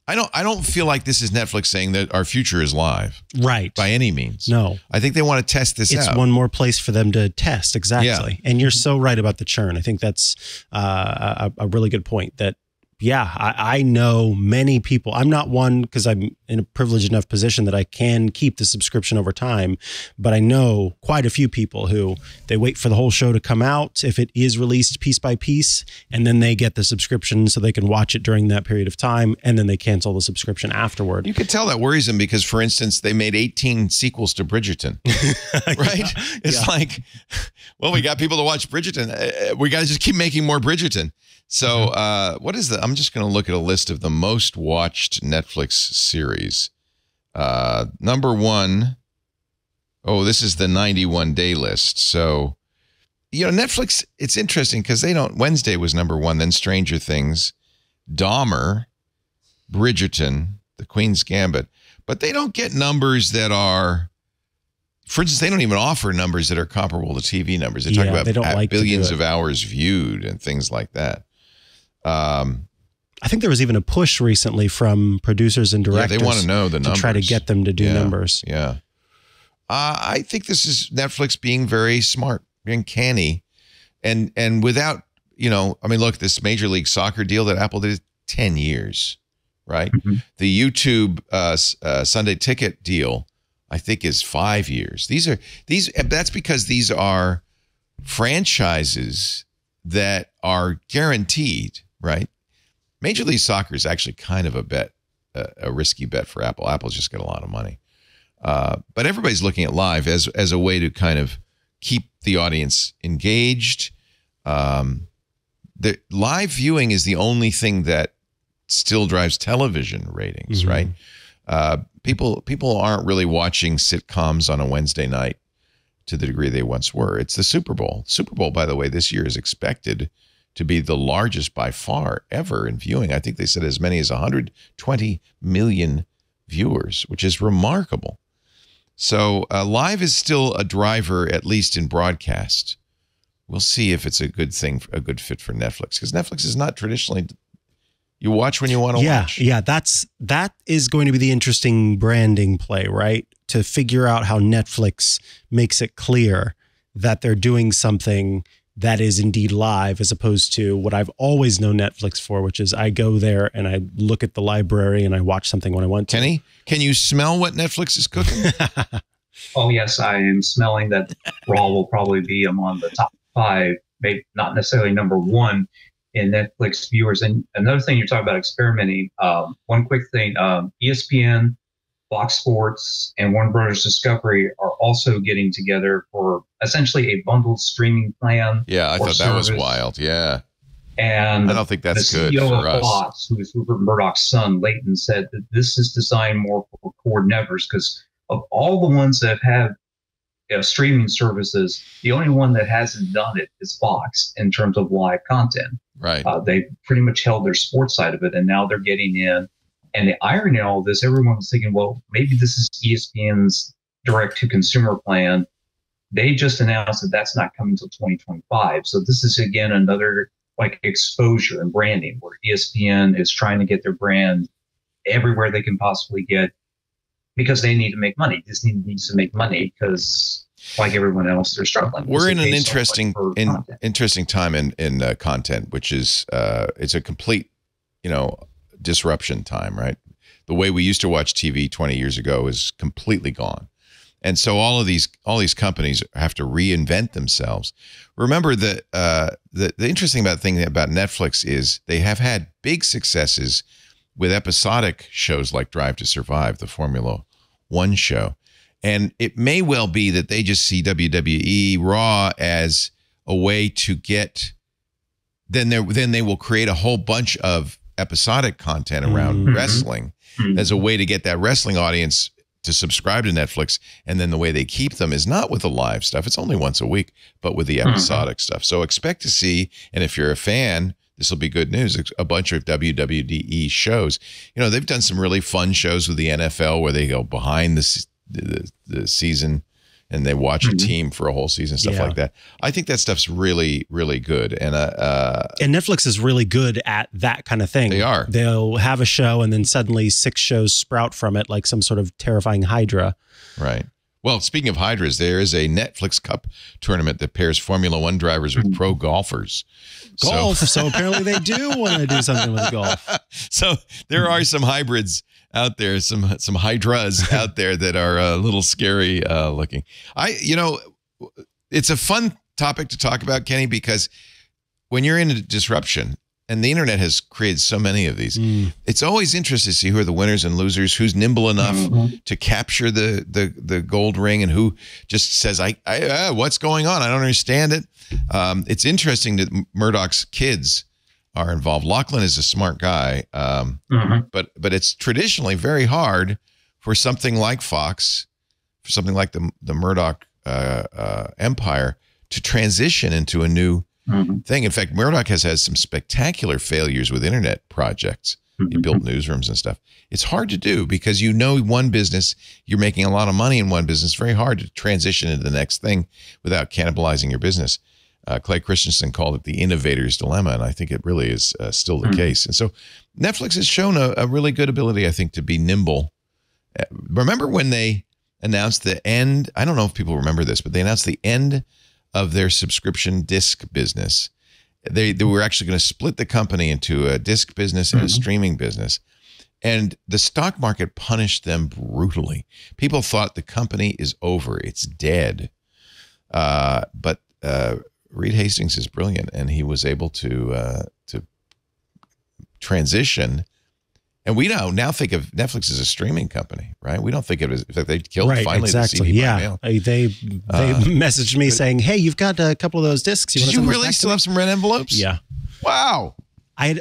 I don't feel like this is Netflix saying that our future is live. Right. By any means. No. I think they want to test this out. It's one more place for them to test. Exactly. Yeah. And you're so right about the churn. I think that's a really good point that, I know many people. I'm not one because I'm in a privileged enough position that I can keep the subscription over time, but I know quite a few people who they wait for the whole show to come out if it is released piece by piece, and then they get the subscription so they can watch it during that period of time, and then they cancel the subscription afterward. You could tell that worries them because, for instance, they made 18 sequels to Bridgerton, right? It's like, well, we got people to watch Bridgerton. We got to just keep making more Bridgerton. So I'm just going to look at a list of the most watched Netflix series. Number one, this is the 91-day list. So, Netflix, it's interesting because Wednesday was number one, then Stranger Things, Dahmer, Bridgerton, The Queen's Gambit. But they don't get numbers that are, for instance, they don't even offer numbers that are comparable to TV numbers. They talk about billions of hours viewed and things like that. I think there was even a push recently from producers and directors. They want to know the numbers. To try to get them to do numbers. Yeah. I think this is Netflix being very smart, being canny. And without, look, this Major League Soccer deal that Apple did, 10 years, right? The YouTube Sunday Ticket deal, I think, is 5 years. That's because these are franchises that are guaranteed, right? Major League Soccer is actually kind of a risky bet for Apple. Apple's just got a lot of money. But everybody's looking at live as a way to kind of keep the audience engaged. The live viewing is the only thing that still drives television ratings, right? People aren't really watching sitcoms on a Wednesday night to the degree they once were. It's the Super Bowl. Super Bowl, by the way, this year is expected to be the largest by far ever in viewing. I think they said as many as 120 million viewers, which is remarkable. So live is still a driver, at least in broadcast. We'll see if it's a good fit for Netflix, because Netflix is not traditionally, you watch when you want to watch. Yeah, that is going to be the interesting branding play, right? To figure out how Netflix makes it clear that they're doing something that is indeed live, as opposed to what I've always known Netflix for, which is I go there and I look at the library and I watch something when I want to. Kenny, can you smell what Netflix is cooking? Oh, yes, I am smelling that Raw will probably be among the top 5, maybe not necessarily number 1 in Netflix viewers. And another thing, you're talking about experimenting. One quick thing, ESPN, Fox Sports, and Warner Brothers Discovery are also getting together for essentially a bundled streaming plan. Yeah, I thought that was wild. Yeah. And I don't think that's the good CEO for of us. Fox, who is Rupert Murdoch's son, Leighton, said that this is designed more for cord nevers, because of all the ones that have streaming services, the only one that hasn't done it is Fox in terms of live content. Right. They pretty much held their sports side of it, and now they're getting in. And the irony in all this, everyone was thinking, well, maybe this is ESPN's direct-to-consumer plan. They just announced that that's not coming until 2025. So this is, again, another like exposure and branding where ESPN is trying to get their brand everywhere they can possibly get, because they need to make money. Disney needs to make money because, like everyone else, they're struggling. We're in an interesting time in content, which is it's a complete, disruption time, right? The way we used to watch TV 20 years ago is completely gone. And so all these companies have to reinvent themselves. Remember that the interesting thing about Netflix is they have had big successes with episodic shows like Drive to Survive, the Formula One show. And it may well be that they just see WWE Raw as a way to get, then they will create a whole bunch of episodic content around wrestling as a way to get that wrestling audience to subscribe to Netflix. And then the way they keep them is not with the live stuff. It's only once a week, but with the episodic stuff. So expect to see, and if you're a fan, this will be good news, a bunch of WWE shows. They've done some really fun shows with the NFL where they go behind the season and they watch a team for a whole season, stuff like that. I think that stuff's really, really good. And Netflix is really good at that kind of thing. They are. They'll have a show and then suddenly 6 shows sprout from it, like some sort of terrifying Hydra. Right. Well, speaking of Hydras, there is a Netflix Cup tournament that pairs Formula One drivers with pro golfers. Golf. So apparently they do want to do something with golf. So there are some hybrids out there, some hydras out there that are a little scary looking. It's a fun topic to talk about, Kenny, because when you're in a disruption, and the internet has created so many of these, it's always interesting to see who are the winners and losers, who's nimble enough to capture the gold ring, and who just says, what's going on? I don't understand it. It's interesting that Murdoch's kids are involved. Lachlan is a smart guy, but it's traditionally very hard for something like Fox, for something like the Murdoch empire, to transition into a new thing. In fact, Murdoch has had some spectacular failures with internet projects. He built newsrooms and stuff. It's hard to do because one business, you're making a lot of money in one business. Very hard to transition into the next thing without cannibalizing your business. Clay Christensen called it the innovator's dilemma, and I think it really is still the case. And so Netflix has shown a really good ability, I think, to be nimble. Remember when they announced the end? I don't know if people remember this, but they announced the end of their subscription disc business. They were actually going to split the company into a disc business and a streaming business. And the stock market punished them brutally. People thought the company is over. It's dead. But Reed Hastings is brilliant, and he was able to transition. And we now think of Netflix as a streaming company, right? We don't think of it as, in fact, they killed finally the CD by mail. They messaged me saying, "Hey, you've got a couple of those discs. Did you really still have some red envelopes?" Yeah. Wow.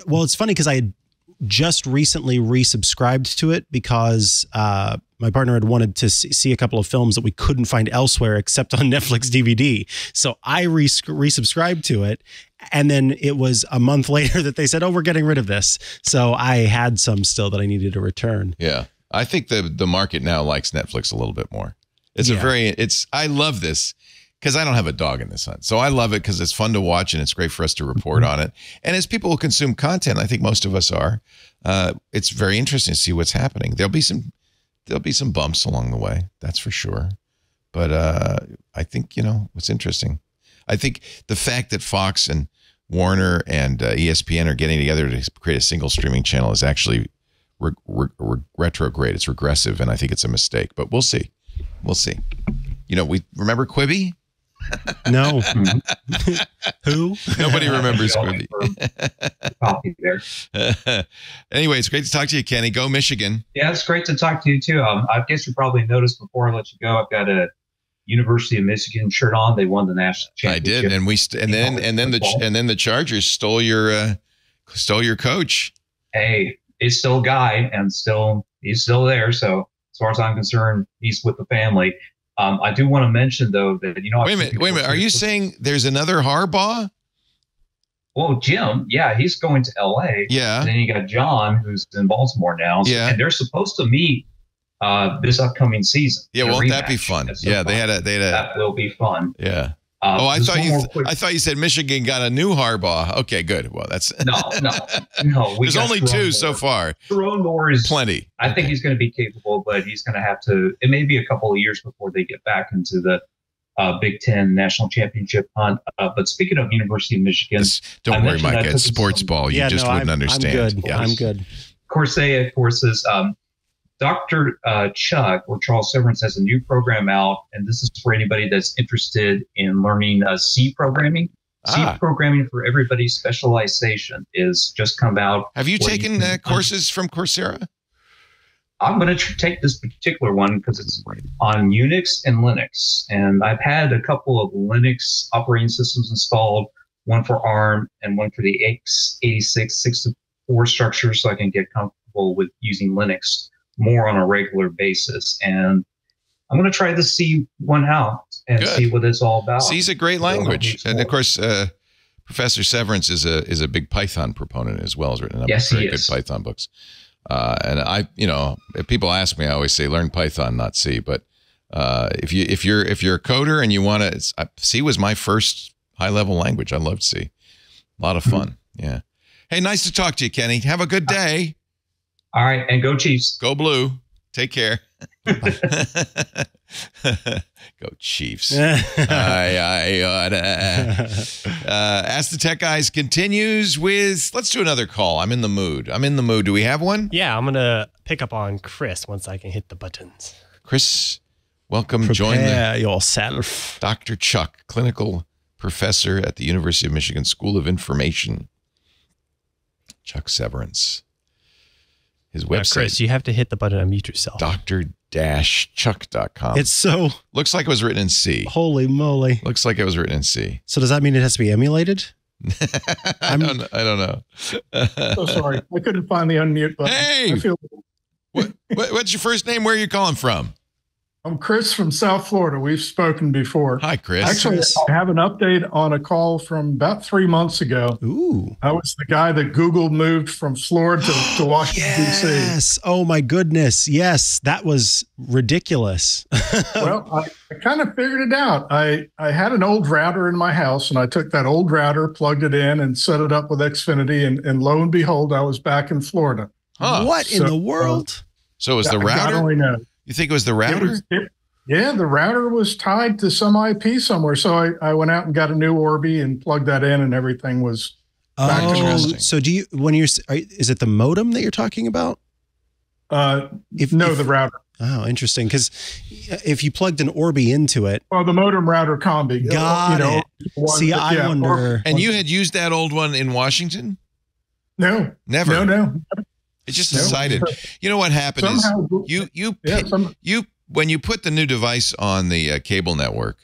Well, it's funny because I had just recently resubscribed to it because my partner had wanted to see a couple of films that we couldn't find elsewhere except on Netflix DVD. So I resubscribed to it. And then it was a month later that they said, "Oh, we're getting rid of this." So I had some still that I needed to return. Yeah. I think the market now likes Netflix a little bit more. I love this because I don't have a dog in this hunt. So I love it because it's fun to watch and it's great for us to report on it. And as people consume content, I think most of us are, it's very interesting to see what's happening. There'll be some bumps along the way. That's for sure. But I think, what's interesting, I think the fact that Fox and Warner and ESPN are getting together to create a single streaming channel is actually retrograde. It's regressive, and I think it's a mistake. But we'll see. We'll see. We remember Quibi? No. Who? Nobody remembers Quibi. Anyway, it's great to talk to you, Kenny. Go Michigan. Yeah, it's great to talk to you too. I guess you probably noticed before I let you go, I've got a University of Michigan shirt on. They won the national championship. I did, and then the Chargers stole your coach. Hey, he's still a guy, and he's still there. So as far as I'm concerned, he's with the family. I do want to mention though that wait a minute. Are you saying there's another Harbaugh? Well, Jim, yeah, he's going to L.A. Yeah. And then you got John, who's in Baltimore now. Yeah. And they're supposed to meet this upcoming season. Yeah, won't that be fun? Yeah, they had a. That will be fun. Yeah. I thought you said Michigan got a new Harbaugh. Okay, good. Well, that's no. There's only two so far. Tyrone Moore is plenty. I think he's going to be capable, but he's going to have to. It may be a couple of years before they get back into the Big Ten national championship hunt. But speaking of University of Michigan, don't worry, Micah. It's sports ball. You just wouldn't understand. I'm good. Yeah. I'm good. Coursea, of course, is Dr. Chuck or Charles Severance has a new program out, and this is for anybody that's interested in learning C programming. C programming for everybody's specialization is just come out. Have you taken courses from Coursera? I'm going to take this particular one because it's on Unix and Linux. And I've had a couple of Linux operating systems installed, one for ARM and one for the x86 64 structure, so I can get comfortable with using Linux more on a regular basis. And I'm going to try the C one out and see what it's all about. C is a great language. And of course, Professor Severance is a big Python proponent as well. He's written a very good Python books. And if people ask me, I always say learn Python, not C. But if you're a coder and you want to, C was my first high level language. I loved C. A lot of fun. Yeah. Hey, nice to talk to you, Kenny. Have a good day. All right, and go Chiefs. Go Blue. Take care. Go Chiefs. Ask the Tech Guys continues with, let's do another call. I'm in the mood. Do we have one? Yeah, I'm going to pick up on Chris once I can hit the buttons. Chris, welcome. Prepare yourself. Dr. Chuck, clinical professor at the University of Michigan School of Information. Chuck Severance. His website. Chris, you have to hit the button and mute yourself. Dr-Chuck.com. It's so... Looks like it was written in C. Holy moly. Looks like it was written in C. So does that mean it has to be emulated? I don't know. So sorry. I couldn't find the unmute button. Hey! What's your first name? Where are you calling from? I'm Chris from South Florida. We've spoken before. Hi, Chris. Actually, I have an update on a call from about 3 months ago. Ooh. I was the guy that Google moved from Florida to Washington, D.C. Yes. Oh, my goodness. Yes. That was ridiculous. Well, I kind of figured it out. I had an old router in my house, and I took that old router, plugged it in, and set it up with Xfinity, and lo and behold, I was back in Florida. Huh. What in the world? So it was the router? God only knows. You think it was the router? Yeah, the router was tied to some IP somewhere. So I went out and got a new Orbi and plugged that in, and everything was back to normal. So is it the modem that you're talking about? The router. Oh, interesting. Because if you plugged an Orbi into it. Well, the modem router combi. Got it. See, I wonder. And you had used that old one in Washington? No. Never? No. It just decided. You know what happened is when you put the new device on the cable network,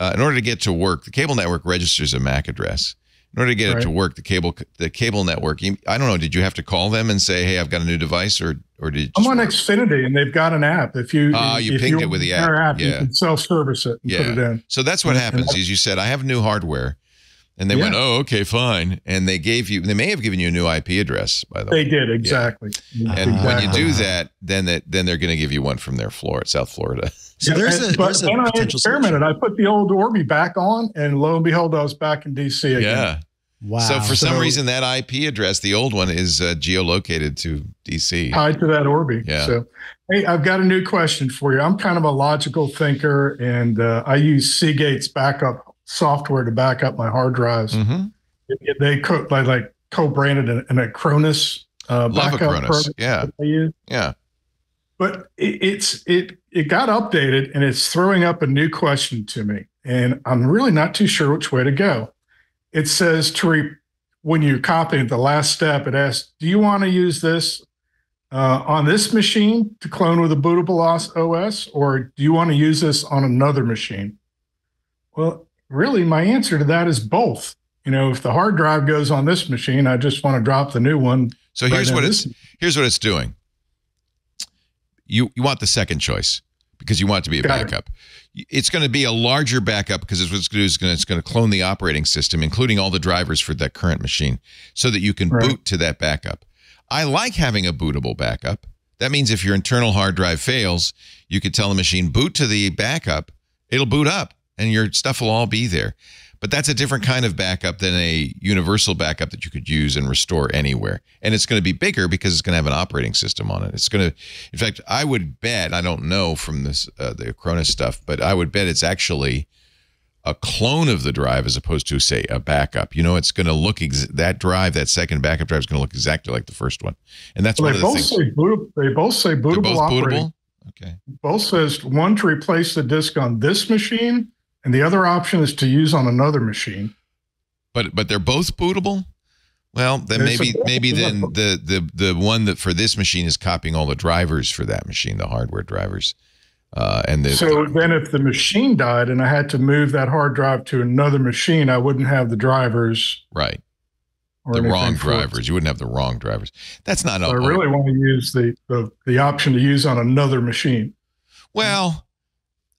in order to get to work, the cable network registers a MAC address. In order to get it to work, the cable network, I don't know, did you have to call them and say, hey, I've got a new device, or did you I'm on Xfinity, and they've got an app. If you pinged it with the app. You can self-service it and put it in. So that's what happens is you said, I have new hardware. And they went, oh, okay, fine. And they may have given you a new IP address, by the way. They did, exactly. Yeah. And when you do that, then they're going to give you one from their floor at South Florida. So there's a potential experimented. I put the old Orbi back on, and lo and behold, I was back in DC again. Yeah. Wow. So for some reason, that IP address, the old one, is geolocated to DC. Tied to that Orbi. Yeah. So, hey, I've got a new question for you. I'm kind of a logical thinker, and I use Seagate's backup software to back up my hard drives. Mm-hmm. They co-branded an Acronis backup program. Yeah. That they use. Yeah. But it got updated, and it's throwing up a new question to me, and I'm really not too sure which way to go. It says when you copy it, the last step, it asks, do you want to use this on this machine to clone with a bootable OS, or do you want to use this on another machine? Well, really, my answer to that is both. If the hard drive goes on this machine, I just want to drop the new one. So here's what it's doing. You want the second choice because you want it to be a backup. It's going to be a larger backup because it's what's going to do is it's going to clone the operating system, including all the drivers for that current machine, so that you can boot to that backup. I like having a bootable backup. That means if your internal hard drive fails, you could tell the machine, boot to the backup. It'll boot up, and your stuff will all be there. But that's a different kind of backup than a universal backup that you could use and restore anywhere. And it's going to be bigger because it's going to have an operating system on it. It's going to, in fact, I would bet, I don't know from this the Acronis stuff, but I would bet it's actually a clone of the drive as opposed to, say, a backup. It's going to look, that drive, that second backup drive is going to look exactly like the first one. And that's one of the things. They both say bootable. They're both operating. bootable? Okay. Both says one to replace the disk on this machine, and the other option is to use on another machine. But they're both bootable? Well, then maybe then the one that for this machine is copying all the drivers for that machine, the hardware drivers. Then if the machine died and I had to move that hard drive to another machine, I wouldn't have the drivers. Right. The wrong drivers. You wouldn't have the wrong drivers. That's not. I really want to use the option to use on another machine. Well,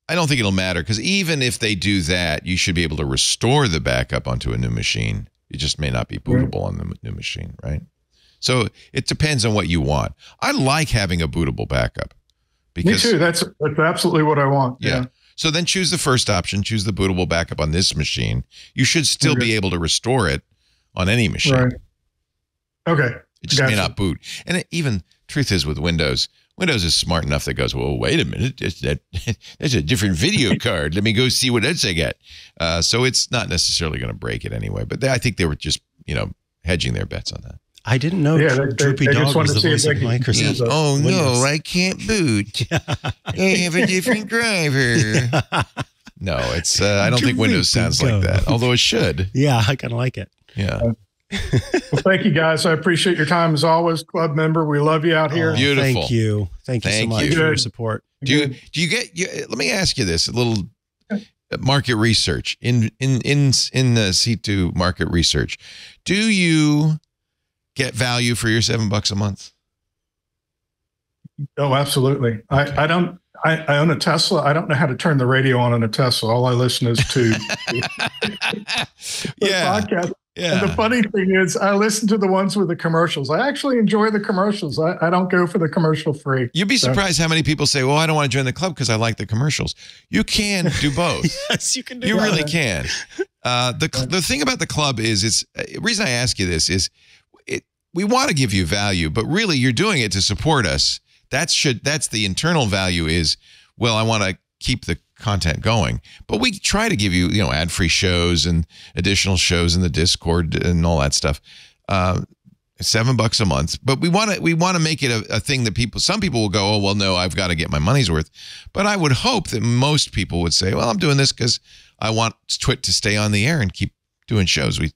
I don't think it'll matter because even if they do that, you should be able to restore the backup onto a new machine. It just may not be bootable on the new machine, right? So it depends on what you want. I like having a bootable backup. Me too. That's absolutely what I want. Yeah. So then choose the first option. Choose the bootable backup on this machine. You should still be able to restore it on any machine. Right. Okay. It just may not boot. And truth is with Windows is smart enough that goes, well, wait a minute. That's a different video card. Let me go see what else I got. So it's not necessarily going to break it anyway. But I think they were just, hedging their bets on that. I didn't know Droopy Dog was the voice of Microsoft. Oh, no, I can't boot. I have a different driver. No, it's. I don't think Windows sounds like that, although it should. Yeah, I kind of like it. Yeah. Well, thank you, guys. I appreciate your time as always, club member. We love you out here. Beautiful. Thank you. Thank you so much for your support. Do you get? Let me ask you this: a little market research in the C2 market research. Do you get value for your $7 a month? Oh, absolutely. Okay. I don't. I own a Tesla. I don't know how to turn the radio on in a Tesla. All I listen is to podcast. Yeah. And the funny thing is, I listen to the ones with the commercials. I actually enjoy the commercials. I don't go for the commercial free. You'd be surprised how many people say, well, I don't want to join the club because I like the commercials. You can do both. Yes, you can do both. You really can. The thing about the club is, the reason I ask you this is we want to give you value, but really you're doing it to support us. That's the internal value is, well, I want to keep the content going, but we try to give you, ad-free shows and additional shows in the Discord and all that stuff. $7 a month, but we want to make it a thing that some people will go, oh, well, no, I've got to get my money's worth. But I would hope that most people would say, well, I'm doing this because I want Twit to stay on the air and keep doing shows. We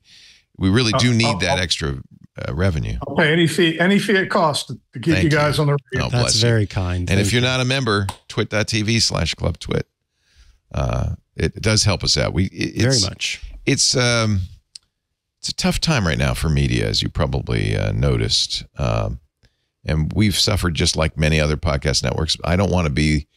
really do need that extra revenue. I'll pay any fee it costs to keep you guys on the radio. Oh, that's very kind. And if you're not a member, twit.tv/clubtwit. It does help us out. Very much. It's a tough time right now for media, as you probably noticed. And we've suffered just like many other podcast networks. I don't want to be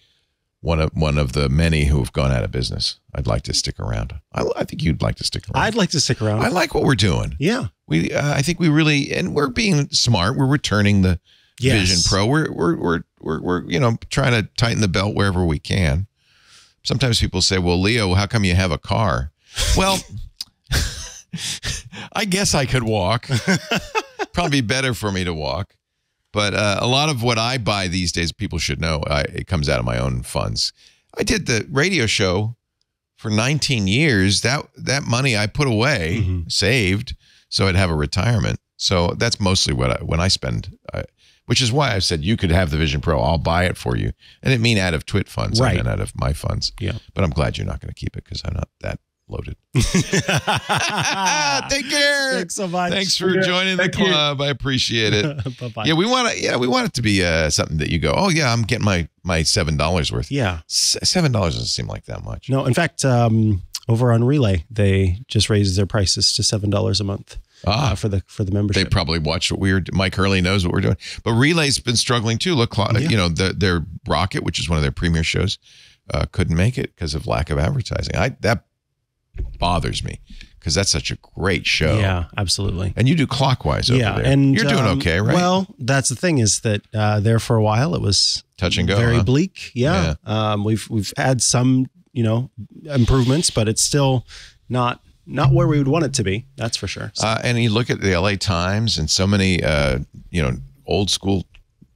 one of the many who have gone out of business. I'd like to stick around. I think you'd like to stick around. I'd like to stick around. I like what we're doing. Yeah. I think we really, and we're being smart. We're returning the Vision Pro. We're trying to tighten the belt wherever we can. Sometimes people say, well, Leo, how come you have a car? Well, I guess I could walk. Probably better for me to walk. But a lot of what I buy these days, people should know, it comes out of my own funds. I did the radio show for 19 years. That money I put away, saved, so I'd have a retirement. So that's mostly when I spend, which is why I said you could have the Vision Pro. I'll buy it for you. And it mean out of Twit funds, right? And out of my funds. Yeah. But I'm glad you're not going to keep it because I'm not that loaded. Take care. Thanks so much. Thanks for joining the club. I appreciate it. Bye-bye. Yeah, we want it to be something that you go, oh yeah, I'm getting my $7 worth. Yeah. $7 doesn't seem like that much. No, in fact, over on Relay, they just raised their prices to $7 a month. For the membership. They probably watched what we were. Mike Hurley knows what we're doing, but Relay's been struggling too. Look, you know, their Rocket, which is one of their premier shows, couldn't make it because of lack of advertising. That bothers me because that's such a great show. Yeah, absolutely. And you do Clockwise over there. And you're doing okay, right? Well, that's the thing is that there for a while it was touch and go, very bleak. Yeah. We've had some, you know, improvements, but it's still not where we would want it to be. That's for sure. So. And you look at the LA Times and so many, you know, old school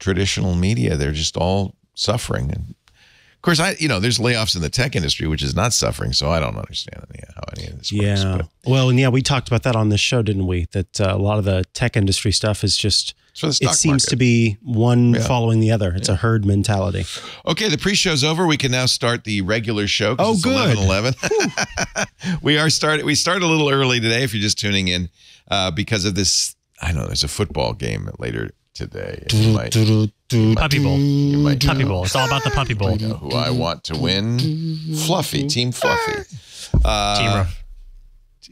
traditional media, they're just all suffering. And of course, there's layoffs in the tech industry, which is not suffering. So I don't understand how any of this works. Yeah. Well, and we talked about that on this show, didn't we? That a lot of the tech industry stuff is just, it seems to be one following the other. It's a herd mentality. Okay, the pre-show's over. We can now start the regular show. Oh, it's good. 11:11. We started a little early today if you're just tuning in because of this. I know there's a football game later today. Puppy Bowl. Puppy Bowl. It's all about the Puppy Bowl. You know who I want to win? Fluffy. Team Fluffy. Team Rough.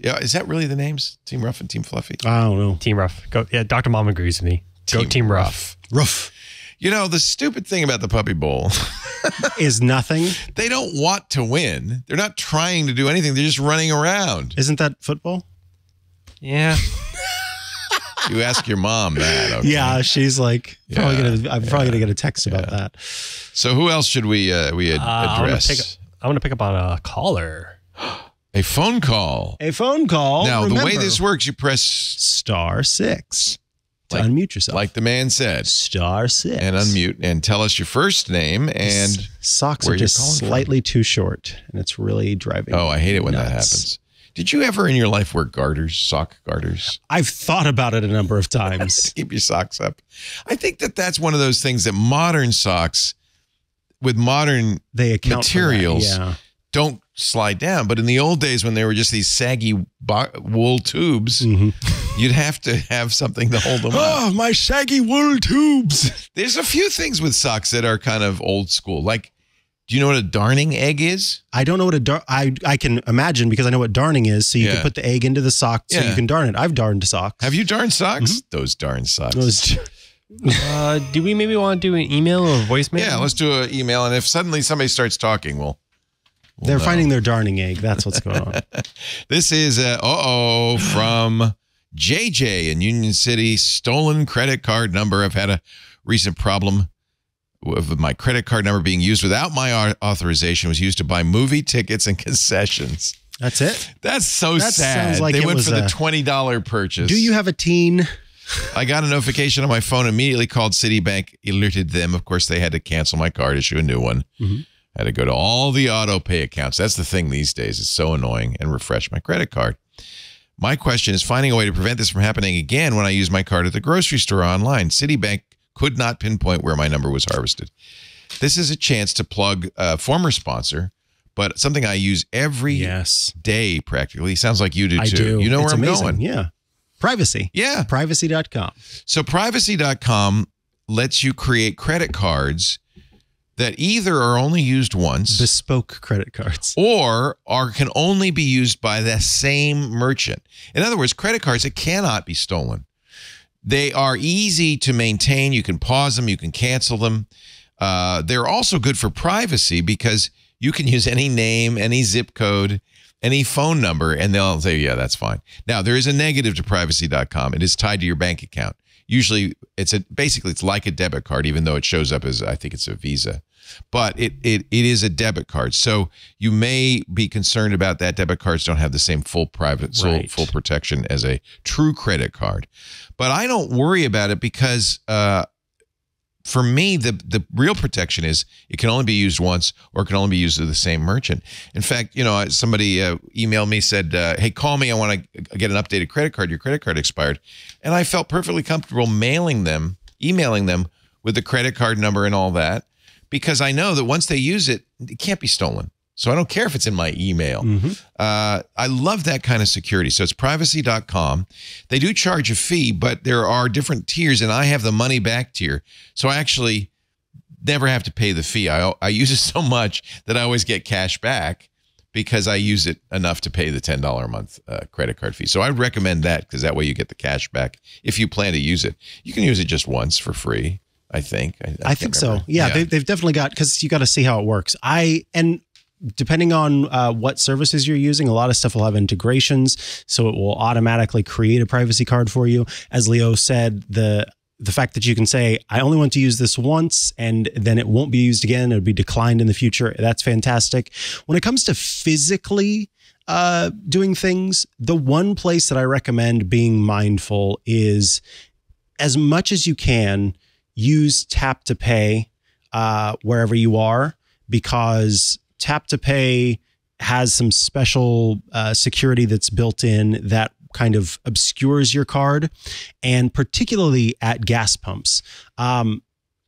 Yeah, is that really the names? Team Rough and Team Fluffy? I don't know. Team Rough. Go. Yeah, Dr. Mom agrees with me. Go Team Rough. Rough. You know, the stupid thing about the Puppy Bowl is nothing. They don't want to win. They're not trying to do anything. They're just running around. Isn't that football? Yeah. You ask your mom that. Okay? Yeah, she's like, I'm probably gonna get a text about that. So who else should we address? I want to pick up on a caller. A phone call. A phone call. Now, the way this works, you press *6 to unmute yourself. Like the man said. *6. And unmute and tell us your first name and socks where are just slightly too short, and it's really driving me I hate it when nuts. That happens. Did you ever in your life wear garters, sock garters? I've thought about it a number of times. Keep your socks up. I think that's one of those things that modern socks with modern materials don't slide down. But in the old days when they were just these saggy wool tubes, you'd have to have something to hold them up. Oh, my saggy wool tubes. There's a few things with socks that are kind of old school. Like, do you know what a darning egg is? I don't know what I can imagine because I know what darning is. So you can put the egg into the sock so you can darn it. I've darned socks. Have you darned socks? Those darn socks. Do we maybe want to do an email or a voicemail? Yeah, let's do an email. And if suddenly somebody starts talking, they're finding their darning egg. That's what's going on. This is from JJ in Union City. Stolen credit card number. I've had a recent problem with my credit card number being used without my authorization. It was used to buy movie tickets and concessions. That's it? That's so sad. Sounds like they went for the $20 purchase. Do you have a teen? I got a notification on my phone, immediately called Citibank, alerted them. Of course, they had to cancel my card, issue a new one. Had to go to all the auto pay accounts. That's the thing these days. It's so annoying, and refresh my credit card. My question is finding a way to prevent this from happening again when I use my card at the grocery store or online. Citibank could not pinpoint where my number was harvested. This is a chance to plug a former sponsor, but something I use every day practically. Sounds like you do too. I do. You know it's where amazing. I'm going. Yeah. Privacy. Yeah. Privacy.com. So privacy.com lets you create credit cards that either are only used once. Bespoke credit cards. Or can only be used by the same merchant. In other words, credit cards that cannot be stolen. They are easy to maintain. You can pause them. You can cancel them. They're also good for privacy because you can use any name, any zip code, any phone number, and they'll say, yeah, that's fine. Now, there is a negative to privacy.com. It is tied to your bank account. Usually, basically it's like a debit card, even though it shows up as, I think it's a Visa. But it is a debit card. So you may be concerned about that. Debit cards don't have the same full protection as a true credit card. But I don't worry about it because for me, the real protection is it can only be used once or it can only be used to the same merchant. In fact, somebody emailed me, said, hey, call me. I want to get an updated credit card. Your credit card expired. And I felt perfectly comfortable emailing them with the credit card number and all that, because I know that once they use it, it can't be stolen. So I don't care if it's in my email. I love that kind of security. So it's privacy.com. They do charge a fee, but there are different tiers, and I have the money back tier. So I actually never have to pay the fee. I use it so much that I always get cash back because I use it enough to pay the $10 a month credit card fee. So I recommend that because that way you get the cash back if you plan to use it. You can use it just once for free, I think. I think so. Yeah, they've definitely got, because you got to see how it works. And depending on what services you're using, a lot of stuff will have integrations, so it will automatically create a privacy card for you. As Leo said, the fact that you can say, I only want to use this once, and then it won't be used again, it'll be declined in the future. That's fantastic. When it comes to physically doing things, the one place that I recommend being mindful is, as much as you can, use tap to pay wherever you are, because tap to pay has some special security that's built in that kind of obscures your card, and particularly at gas pumps.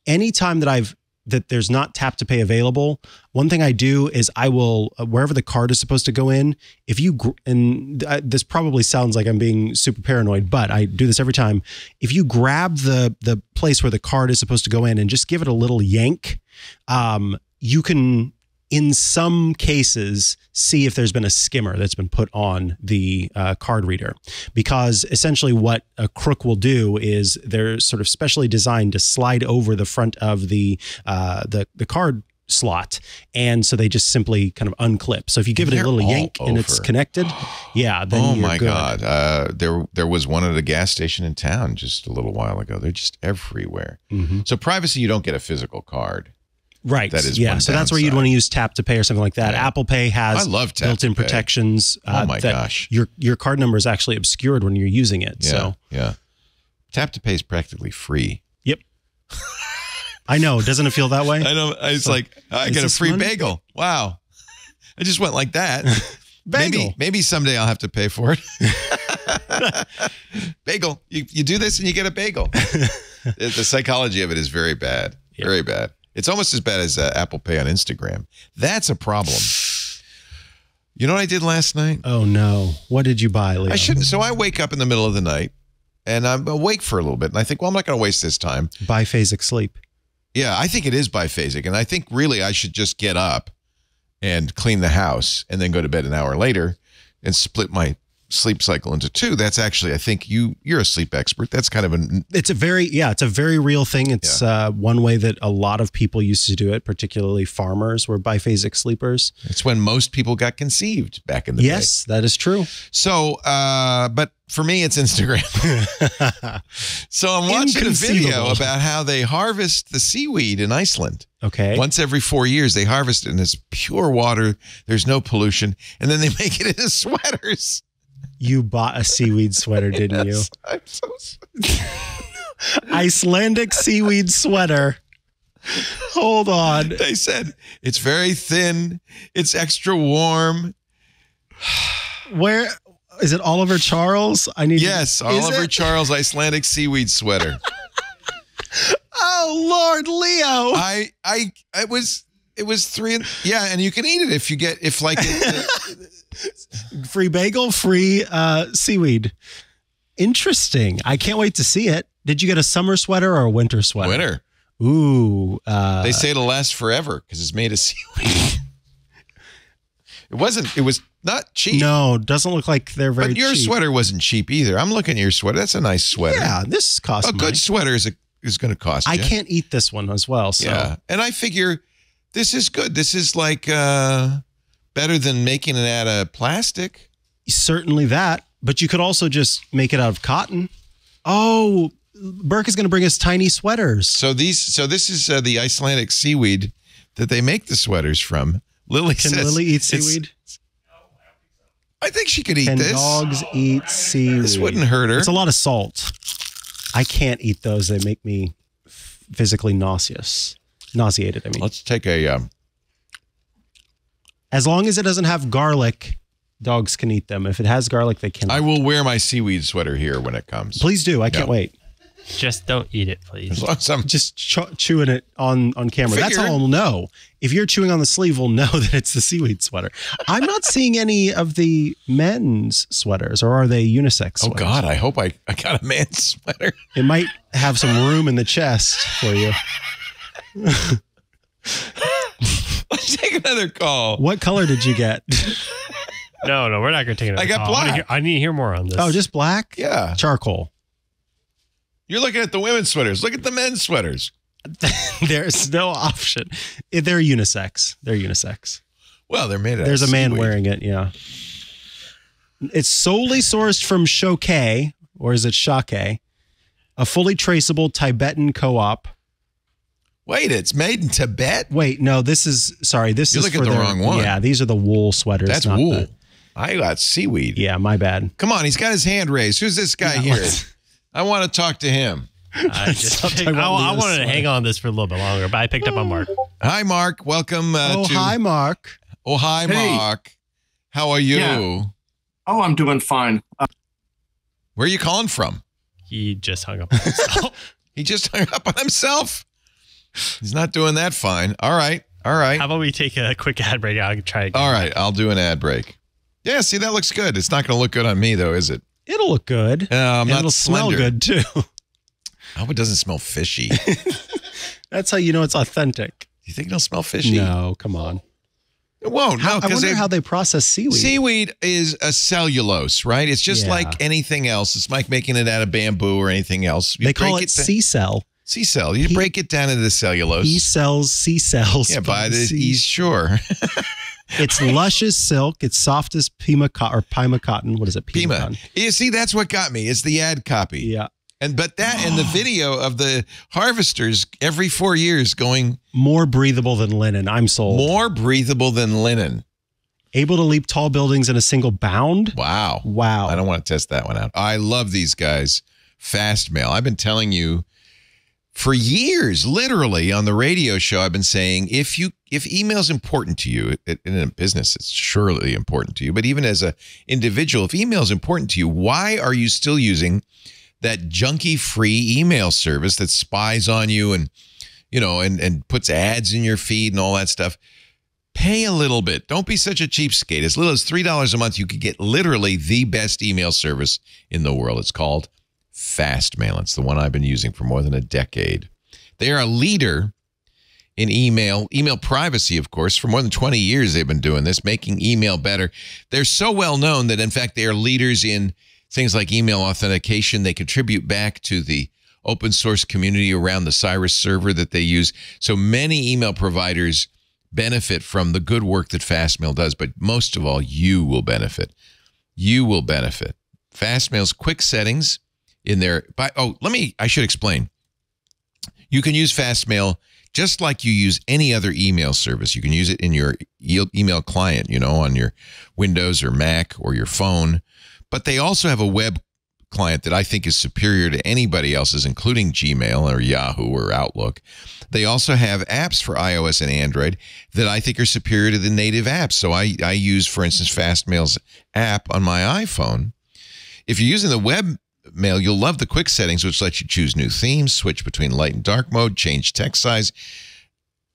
Anytime that there's not tap to pay available, one thing I do is I will, wherever the card is supposed to go in, this probably sounds like I'm being super paranoid, but I do this every time. If you grab the place where the card is supposed to go in and just give it a little yank, you can, in some cases, see if there's been a skimmer that's been put on the card reader, because essentially what a crook will do is they're sort of specially designed to slide over the front of the card slot, and so they just simply kind of unclip. So if you give it a little yank and it's connected, then you're my good. God, there was one at a gas station in town just a little while ago. They're just everywhere. So privacy, you don't get a physical card. Right. That is so that's where you'd want to use tap to pay or something like that. Yeah. Apple Pay has built-in protections. Oh my gosh. Your card number is actually obscured when you're using it. Yeah. Tap to pay is practically free. Yep. I know. Doesn't it feel that way? I know. It's like I get a free bagel. Wow. I just went like that. Bagel. Maybe someday I'll have to pay for it. Bagel. You do this and you get a bagel. The psychology of it is very bad. Yep. Very bad. It's almost as bad as Apple Pay on Instagram. That's a problem. You know what I did last night? Oh, no. What did you buy, Leo? I shouldn't. So I wake up in the middle of the night, and I'm awake for a little bit, and I think, well, I'm not going to waste this time. Biphasic sleep. Yeah, I think it is biphasic, and I think really I should just get up and clean the house and then go to bed an hour later and split my sleep cycle into two. That's actually, I think you're a sleep expert. That's kind of it's a very real thing. It's one way that a lot of people used to do it, particularly farmers were biphasic sleepers. It's when most people got conceived back in the day. Yes, that is true. So, but for me, it's Instagram. So I'm watching a video about how they harvest the seaweed in Iceland. Okay. Once every 4 years, they harvest it, and it's pure water. There's no pollution. And then they make it into sweaters. You bought a seaweed sweater, didn't you? I'm so sorry. Icelandic seaweed sweater. Hold on. They said it's very thin. It's extra warm. Where is it? Oliver Charles? Yes, Oliver Charles Icelandic seaweed sweater. Oh Lord, Leo! It was three. Yeah, and you can eat it if like. Free bagel, free seaweed. Interesting. I can't wait to see it. Did you get a summer sweater or a winter sweater? Winter. Ooh. They say it'll last forever because it's made of seaweed. It was not cheap. No, doesn't look like they're very cheap. But your sweater wasn't cheap either. I'm looking at your sweater. That's a nice sweater. Yeah, this costs money. A good sweater is going to cost you. I can't eat this one as well. So. Yeah, and I figure this is good. This is like better than making it out of plastic. Certainly that, but you could also just make it out of cotton. Oh, Burke is going to bring us tiny sweaters. So this is the Icelandic seaweed that they make the sweaters from. Lily Can says, Lily eat seaweed? I think she could eat Can this. Dogs eat seaweed? This wouldn't hurt her. It's a lot of salt. I can't eat those. They make me physically nauseated. I mean, let's take a. As long as it doesn't have garlic, dogs can eat them. If it has garlic, they cannot. I will wear my seaweed sweater here when it comes. Please do. I can't wait. Just don't eat it, please. As long as I'm just chewing it on camera. That's how I'll know. If you're chewing on the sleeve, we'll know that it's the Seaweed sweater. I'm not seeing any of the men's sweaters, or are they unisex sweaters? Oh, God, I hope I got a man's sweater. It might have some room in the chest for you. Let's take another call. What color did you get? No, we're not going to take another call. Black. I need to hear more on this. Oh, just black? Yeah. Charcoal. You're looking at the women's sweaters. Look at the men's sweaters. There's no option. They're unisex. Well, they're made of There's a man Seaweed. wearing it, yeah. It's solely sourced from Shokei, or is it Shake? A fully traceable Tibetan co-op. Wait, it's made in Tibet? Wait, no, this is You're for looking at the wrong one. Yeah, these are the wool sweaters. That's not wool. I got Seaweed. Yeah, my bad. Come on, he's got his hand raised. Who's this guy here? I want to talk to him. I wanted to hang on this for a little bit longer, but I picked up on Mark. Hi, Mark. Welcome hi, Mark. Oh, hi, Hey. Mark. How are you? Yeah. Oh, I'm doing fine. Where are you calling from? He just hung up on himself. He just hung up on himself? He's not doing that fine. All right. How about we take a quick ad break? I'll try again. All right. I'll do an ad break. Yeah, see, that looks good. It's not going to look good on me, though, is it? It'll look good. I'm not it'll slender. smell good, too. I hope it doesn't smell fishy. That's how you know it's authentic. Do you think it'll smell fishy? No, come on. It won't. No, I because wonder how they process seaweed. Seaweed is a cellulose, right? It's just like anything else. It's like making it out of bamboo or anything else. They call it sea cell. Sea cell. You break it down into the cellulose. He sells sea cells. Yeah, by the East Shore. It's lush as silk. It's soft as Pima cotton. What is it? Pima. Cotton. You see, that's what got me. It's the ad copy. Yeah. But that and the video of the harvesters every 4 years going more breathable than linen. I'm sold. More breathable than linen. Able to leap tall buildings in a single bound. Wow. I don't want to test that one out. I love these guys. Fast mail. I've been telling you for years, literally on the radio show, I've been saying if email is important to you, in a business, it's surely important to you. But even as an individual, if email is important to you, why are you still using that junky free email service that spies on you and, and puts ads in your feed and all that stuff? Pay a little bit. Don't be such a cheapskate. As little as $3 a month, you could get literally the best email service in the world. It's called Fastmail. It's the one I've been using for more than a decade. They are a leader in email privacy, of course. For more than 20 years, they've been doing this, making email better. They're so well known that, in fact, they are leaders in things like email authentication. They contribute back to the open source community around the Cyrus server that they use. So many email providers benefit from the good work that Fastmail does, but most of all, you will benefit. You will benefit. Fastmail's quick settings in there. I should explain. You can use Fastmail just like you use any other email service. You can use it in your email client, on your Windows or Mac or your phone. But they also have a web client that I think is superior to anybody else's, including Gmail or Yahoo or Outlook. They also have apps for iOS and Android that I think are superior to the native apps. So I use, for instance, Fastmail's app on my iPhone. If you're using the web mail, you'll love the quick settings, which let you choose new themes, switch between light and dark mode, change text size,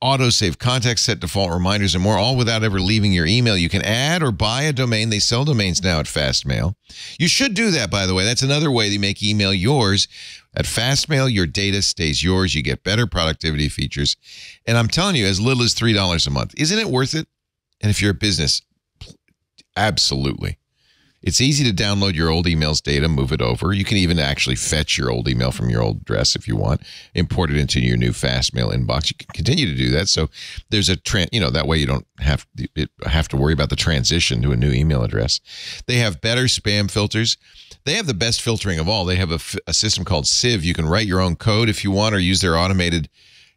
auto-save contacts, set default reminders, and more, all without ever leaving your email. You can add or buy a domain. They sell domains now at Fastmail. You should do that, by the way. That's another way they make email yours. At Fastmail, your data stays yours. You get better productivity features. And I'm telling you, as little as $3 a month. Isn't it worth it? And if you're a business, absolutely. It's easy to download your old email's data, move it over. You can even actually fetch your old email from your old address if you want, import it into your new Fastmail inbox. You can continue to do that. So there's a that way you don't have to worry about the transition to a new email address. They have better spam filters. They have the best filtering of all. They have a system called Sieve. You can write your own code if you want or use their automated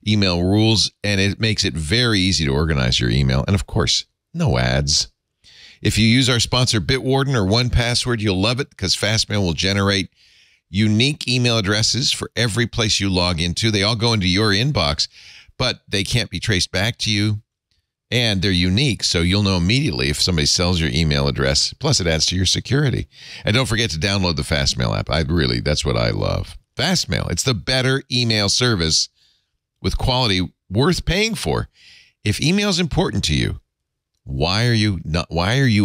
email rules, and it makes it very easy to organize your email. And of course, no ads. If you use our sponsor Bitwarden or 1Password, you'll love it because Fastmail will generate unique email addresses for every place you log into. They all go into your inbox, but they can't be traced back to you, and they're unique, so you'll know immediately if somebody sells your email address. Plus, it adds to your security. And don't forget to download the Fastmail app. That's what I love. Fastmail. It's the better email service with quality worth paying for. If email is important to you, why are you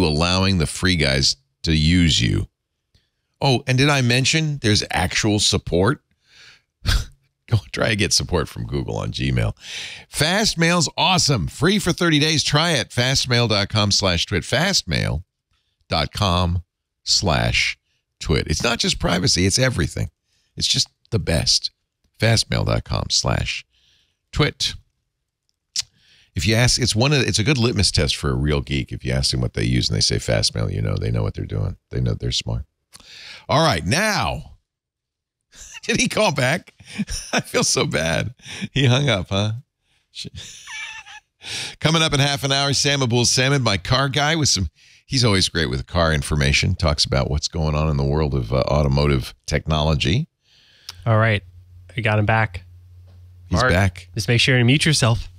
allowing the free guys to use you? Oh, and did I mention there's actual support? Go try to get support from Google on Gmail. Fastmail's awesome. Free for 30 days. Try it. Fastmail.com/twit. Fastmail.com/twit. It's not just privacy. It's everything. It's just the best. Fastmail.com/twit. If you ask, it's a good litmus test for a real geek. If you ask them what they use and they say Fastmail, they know what they're doing. They know they're smart. All right, now. Did he call back? I feel so bad. He hung up, huh? Coming up in half an hour, Sam Abuelsamid, my car guy, he's always great with car information, talks about what's going on in the world of automotive technology. All right. I got him back. He's back. Just make sure you mute yourself.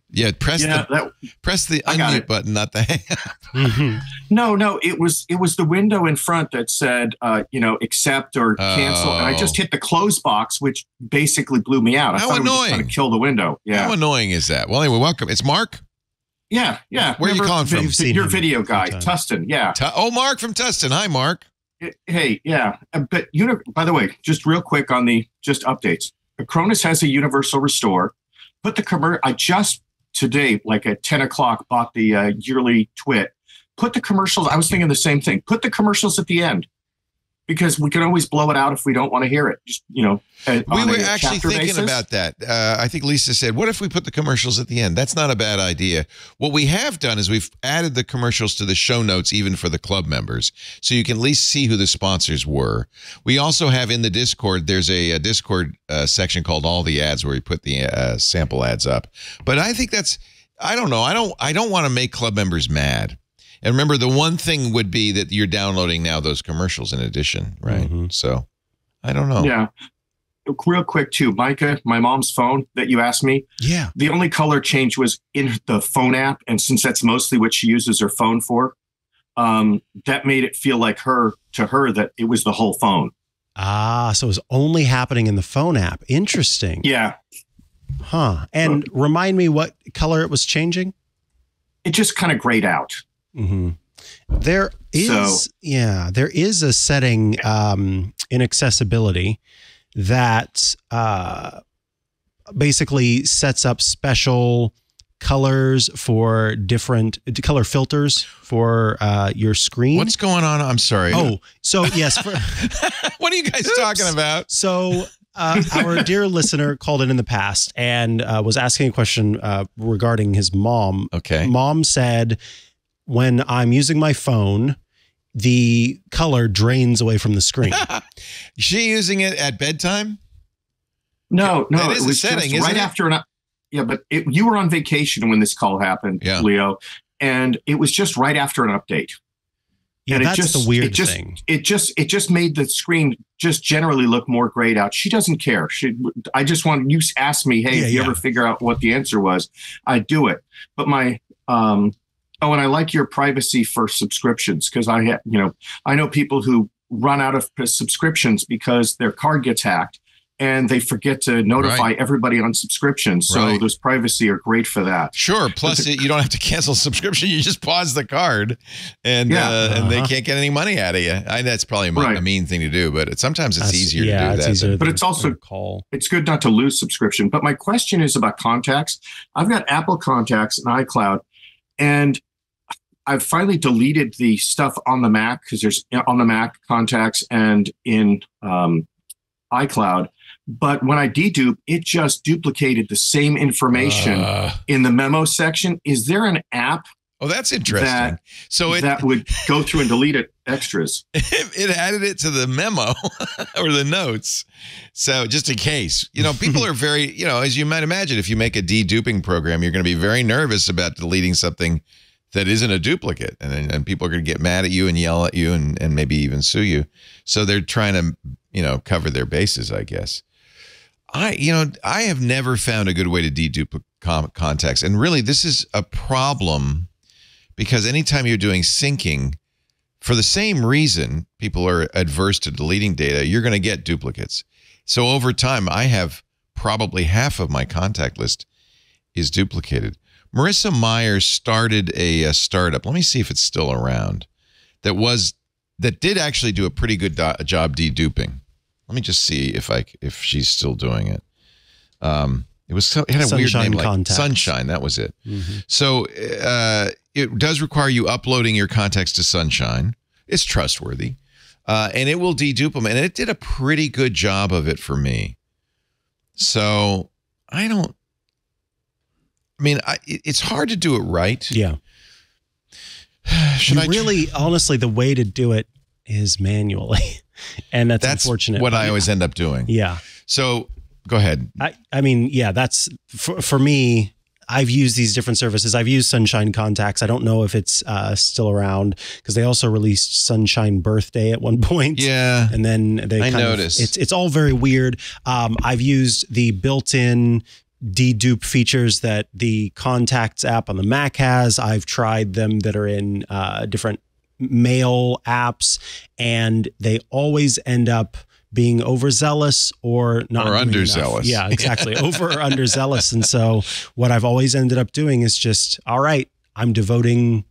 Yeah, press the unmute button, not the hang up. Mm-hmm. No, it was the window in front that said, accept or cancel. And I just hit the close box, which basically blew me out. How annoying. I was trying to kill the window. Yeah. How annoying is that? Well, anyway, welcome. It's Mark? Yeah. Where are you calling from? Your video guy, Tustin. Yeah. Mark from Tustin. Hi, Mark. Hey, yeah. But, by the way, just real quick on the updates. Acronis has a universal restore. Put the I just today, like at 10 o'clock, bought the yearly twit. Put the commercials. I was thinking the same thing. Put the commercials at the end, because we can always blow it out if we don't want to hear it. Just, we were actually thinking about that. I think Lisa said, what if we put the commercials at the end? That's not a bad idea. What we have done is we've added the commercials to the show notes, even for the club members, so you can at least see who the sponsors were. We also have in the Discord, there's a Discord section called All the Ads, where we put the sample ads up. But I think I don't know. I don't want to make club members mad. And remember, the one thing would be that you're downloading now those commercials in addition, right? Mm-hmm. So, I don't know. Yeah. Real quick, too, Mikah, my mom's phone that you asked me. Yeah. The only color change was in the phone app. And since that's mostly what she uses her phone for, that made it feel like to her that it was the whole phone. Ah, so it was only happening in the phone app. Interesting. Yeah. Huh. And remind me what color it was changing? It just kind of grayed out. Mm-hmm. There is a setting in accessibility that basically sets up special colors for different color filters for your screen. What's going on? I'm sorry. Oh, so yes. What are you guys talking about? So our dear listener called in the past and was asking a question regarding his mom. Okay. Mom said, when I'm using my phone, the color drains away from the screen. Is she using it at bedtime? No, that is it was a setting, just right after but you were on vacation when this call happened, Leo, and it was just right after an update. Yeah, and that's the weird thing. It just made the screen just generally look more grayed out. She doesn't care. I just want you asked me, hey, if you ever figure out what the answer was, I'd do it. But my oh, and I like your privacy for subscriptions, because I know people who run out of subscriptions because their card gets hacked and they forget to notify everybody on subscriptions. So those privacy are great for that. Sure. Plus, you don't have to cancel subscription. You just pause the card and they can't get any money out of you. That's probably a mean thing to do, but sometimes it's easier to do that. Easier but it's also it's good not to lose subscription. But my question is about contacts. I've got Apple Contacts and iCloud, and I've finally deleted the stuff on the Mac, because there's on the Mac contacts and in iCloud. But when I dedupe, it just duplicated the same information in the memo section. Is there an app? Oh, that's interesting. That would go through and delete extras. It added it to the memo or the notes. So just in case, people are very, as you might imagine, if you make a deduping program, you're going to be very nervous about deleting something that isn't a duplicate, and people are going to get mad at you and yell at you and maybe even sue you. So they're trying to, cover their bases, I guess. I have never found a good way to dedupe contacts. And really, this is a problem, because anytime you're doing syncing, for the same reason people are adverse to deleting data, you're going to get duplicates. So over time, I have probably half of my contact list is duplicated. Marissa Myers started a startup. Let me see if it's still around. That did actually do a pretty good job deduping. Let me just see if she's still doing it. It had a weird name like Sunshine. That was it. Mm-hmm. So it does require you uploading your contacts to Sunshine. It's trustworthy, and it will dedupe them. And it did a pretty good job of it for me. So it's hard to do it right. Yeah. Honestly, the way to do it is manually. And that's unfortunate. What I always end up doing. Yeah. So go ahead. That's for me. I've used these different services. I've used Sunshine Contacts. I don't know if it's still around because they also released Sunshine Birthday at one point. Yeah. And then I noticed. It's all very weird. I've used the built-in dedupe features that the Contacts app on the Mac has. I've tried them that are in different mail apps, and they always end up being overzealous or not, or underzealous. Yeah, exactly. Over or underzealous. And so what I've always ended up doing is just, all right, I'm devoting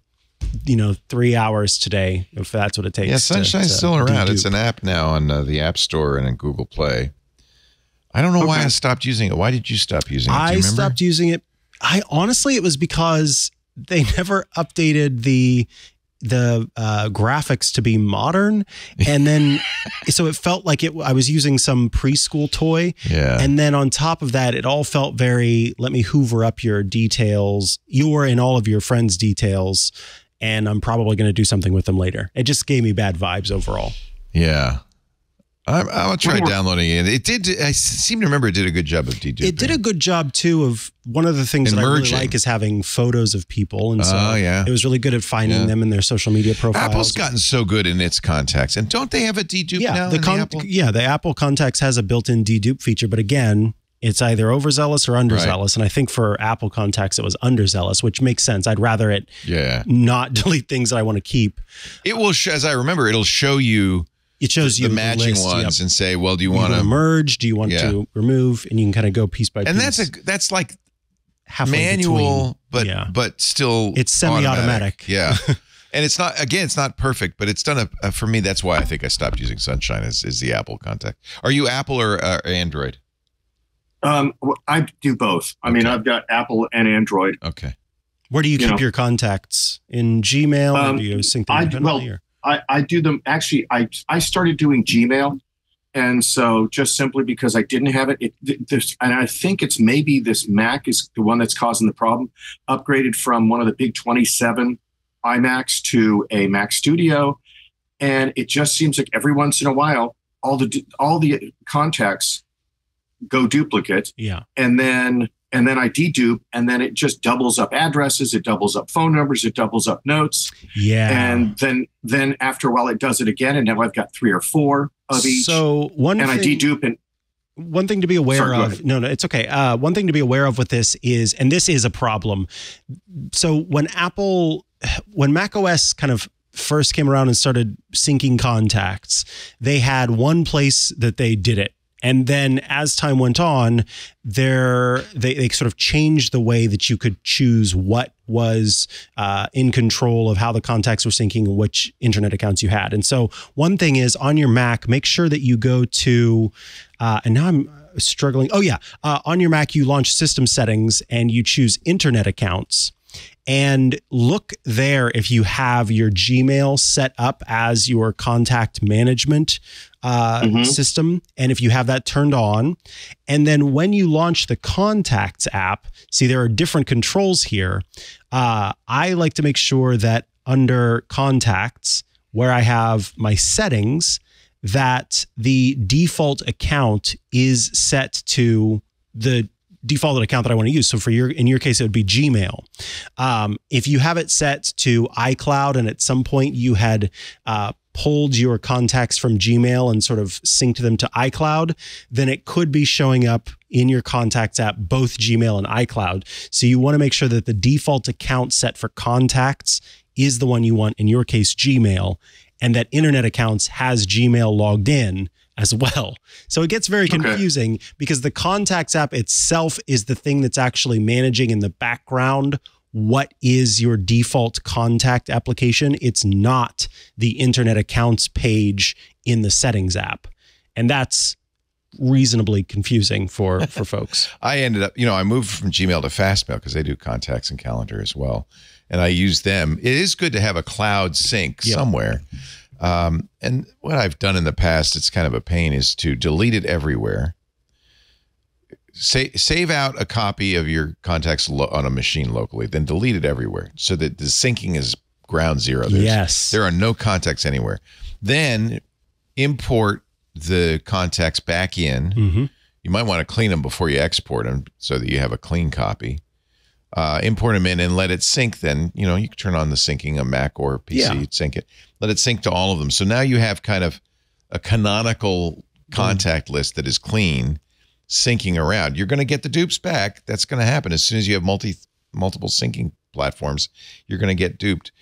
3 hours today, if that's what it takes. Yeah, Sunshine's still around. It's an app now on the App Store and in Google Play. I don't know why I stopped using it. Why did you stop using it? I stopped using it. It was because they never updated the graphics to be modern, and then so it felt like I was using some preschool toy. Yeah. And then on top of that, it all felt very, let me hoover up your details, your and all of your friends' details, and I'm probably going to do something with them later. It just gave me bad vibes overall. Yeah. I'll try downloading it. It did. I seem to remember it did a good job of deduping. It did a good job too of one of the things that I really like is having photos of people, and so it was really good at finding them in their social media profiles. Apple's gotten so good in its contacts, and don't they have a dedupe now? The Apple Contacts has a built-in dedupe feature, but again, it's either overzealous or underzealous. And I think for Apple Contacts, it was underzealous, which makes sense. I'd rather it not delete things that I want to keep. It will, as I remember, it'll show you. It shows you the matching ones and say, well, do you want to merge? Do you want to remove? And you can kind of go piece by piece. And that's like manual, but still it's semi-automatic. Yeah. And it's not perfect, but it's done for me. That's why I think I stopped using Sunshine is the Apple Contact. Are you Apple or Android? I do both. I mean, I've got Apple and Android. Okay. Where do you keep your contacts? In Gmail? Or do you sync them independently? I do them. Actually, I started doing Gmail. And so just simply because I didn't have it, and I think it's maybe this Mac is the one that's causing the problem, upgraded from one of the big 27 iMacs to a Mac Studio. And it just seems like every once in a while, all the contacts go duplicate. Yeah. And then I dedupe, and then it just doubles up addresses, it doubles up phone numbers, it doubles up notes. Yeah. And then after a while it does it again, and now I've got 3 or 4 of each. So I dedupe, and one thing to be aware of. No, it's okay. One thing to be aware of with this is, and this is a problem. So when macOS kind of first came around and started syncing contacts, they had one place that they did it. And then as time went on, they sort of changed the way that you could choose what was in control of how the contacts were syncing, which internet accounts you had. And so one thing is on your Mac, make sure that you go to, and now I'm struggling. Oh yeah. On your Mac, you launch system settings and you choose internet accounts. And look there if you have your Gmail set up as your contact management system, and if you have that turned on. And then when you launch the Contacts app, see there are different controls here. I like to make sure that under Contacts, where I have my settings, that the default account is set to the default account that I want to use. So in your case, it would be Gmail. If you have it set to iCloud and at some point you had pulled your contacts from Gmail and sort of synced them to iCloud, then it could be showing up in your contacts app, both Gmail and iCloud. So you want to make sure that the default account set for contacts is the one you want, in your case, Gmail, and that internet accounts has Gmail logged in as well. So it gets very confusing because the Contacts app itself is the thing that's actually managing in the background what is your default contact application. It's not the internet accounts page in the settings app. And that's reasonably confusing for folks. I ended up, I moved from Gmail to Fastmail because they do contacts and calendar as well. And I use them. It is good to have a cloud sync somewhere. And what I've done in the past, it's kind of a pain, is to delete it everywhere. Save out a copy of your contacts on a machine locally, then delete it everywhere so that the syncing is ground zero. There are no contacts anywhere. Then import the contacts back in. Mm-hmm. You might want to clean them before you export them so that you have a clean copy. Import them in and let it sync. Then, you can turn on the syncing, a Mac or PC, sync it. Let it sync to all of them. So now you have kind of a canonical contact list that is clean, syncing around. You're going to get the dupes back. That's going to happen. As soon as you have multiple syncing platforms, you're going to get duped.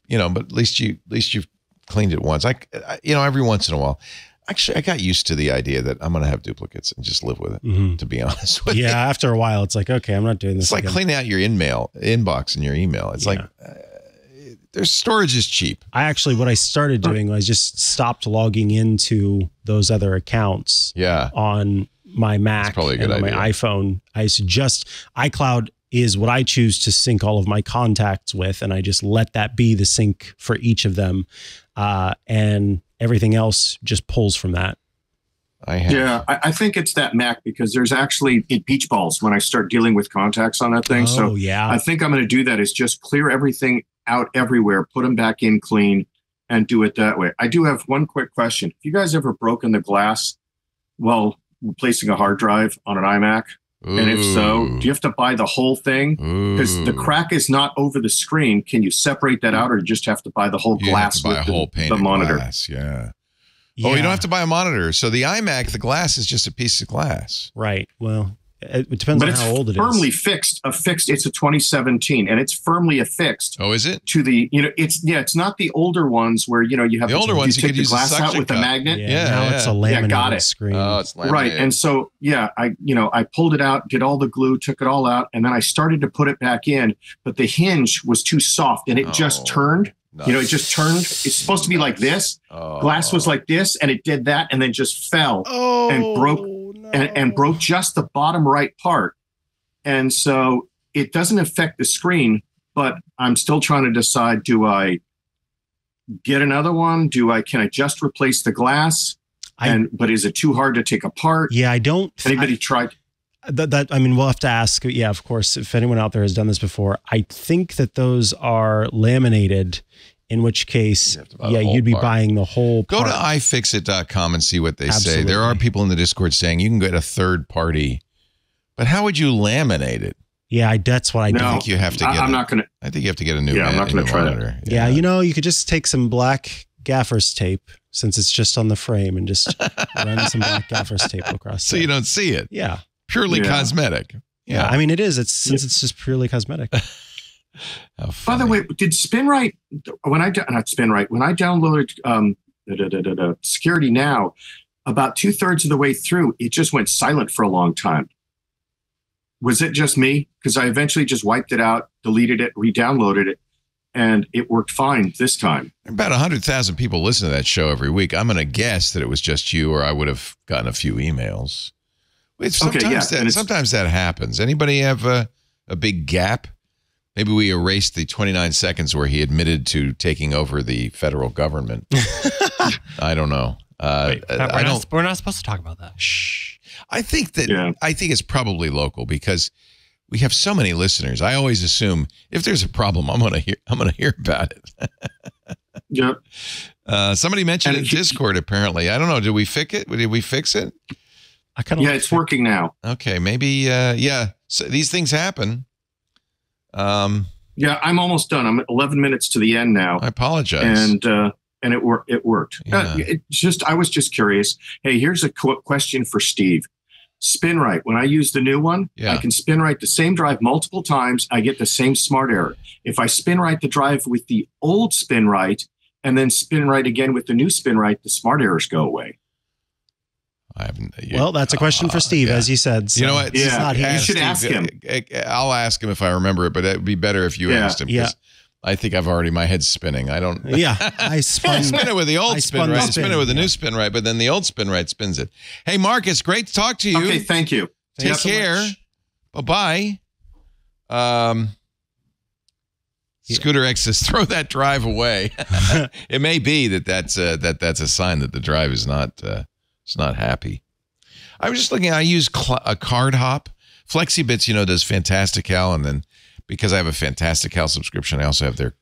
But at least you've cleaned it once. Every once in a while. Actually, I got used to the idea that I'm going to have duplicates and just live with it, to be honest with you. Yeah, after a while, it's like, okay, I'm not doing this. It's like cleaning out your inbox and your email. It's like, their storage is cheap. What I started doing was just stopped logging into those other accounts on my Mac and on my iPhone. I suggest iCloud is what I choose to sync all of my contacts with, and I just let that be the sync for each of them. And everything else just pulls from that. I think it's that Mac because there's actually peach balls when I start dealing with contacts on that thing. I think I'm going to do that is just clear everything out everywhere, put them back in clean, and do it that way. I do have one quick question. Have you guys ever broken the glass while replacing a hard drive on an iMac? Ooh. And if so, do you have to buy the whole thing? Because the crack is not over the screen. Can you separate that out, or you just have to buy the whole glass with the monitor? Glass, Oh, you don't have to buy a monitor. So the iMac, the glass is just a piece of glass. Right. Well, it depends on how old it is. But it's firmly affixed. It's a 2017, and it's firmly affixed. Oh, is it? To the, it's not the older ones where, you have the older ones, you take the glass out with the magnet. Now it's a laminated screen. Oh, it's laminated. Right. And so, I pulled it out, did all the glue, took it all out, and then I started to put it back in, but the hinge was too soft and it just turned. Nice. It just turned. It's supposed to be like this. Glass was like this, and it did that, and then just fell and broke. And broke just the bottom right part. And so it doesn't affect the screen, but I'm still trying to decide, do I get another one? Can I just replace the glass? But is it too hard to take apart? Yeah, I don't. Anybody tried? We'll have to ask. Yeah, of course, if anyone out there has done this before. I think that those are laminated, in which case, you'd be buying the whole part. Go to iFixit.com and see what they say. There are people in the Discord saying you can get a third party, but how would you laminate it? Yeah, that's what I do. I think you have to get I'm not going to. I think you have to get a new I'm not going to try monitor. that. Yeah, you could just take some black gaffer's tape, since it's just on the frame, and just run some black gaffer's tape across. So you don't see it. Yeah. Purely cosmetic. Yeah. I mean, it is. Since it's just purely cosmetic. By the way, did SpinRite, when I downloaded Security Now, about 2/3 of the way through, it just went silent for a long time. Was it just me? Because I eventually just wiped it out, deleted it, re-downloaded it, and it worked fine this time. About 100,000 people listen to that show every week. I'm going to guess that it was just you, or I would have gotten a few emails. Sometimes that happens. Anybody have a big gap? Maybe we erased the 29 seconds where he admitted to taking over the federal government. I don't know. We're not supposed to talk about that. Shh. I think it's probably local because we have so many listeners. I always assume if there's a problem, I'm gonna hear about it. Yep. Somebody mentioned in Discord. Apparently, I don't know. Did we fix it? Did we fix it? It's working now. Okay, maybe. So these things happen. I'm almost done. I'm 11 minutes to the end now. I apologize. And it worked. Yeah. I was just curious. Hey, here's a question for Steve. SpinRite. When I use the new one, I can SpinRite the same drive multiple times. I get the same smart error. If I SpinRite the drive with the old SpinRite and then SpinRite again with the new SpinRite, the smart errors go away. I haven't. Well, that's a question for Steve, as you said. So you know what? Yeah, not here. you should ask him. I'll ask him if I remember it, but it would be better if you asked him. Yeah. I think my head's spinning. I don't. Yeah, I spin it with the old spin right. Spin it with the new spin right, but then the old spin right spins it. Hey, Mark, it's great to talk to you. Okay, thank you. Take care. Bye bye. Scooter X says, "Throw that drive away." It may be that's a sign that the drive is not happy. I was just looking. I use a card hop. FlexiBits, does Fantastical, and then because I have a Fantastical subscription, I also have their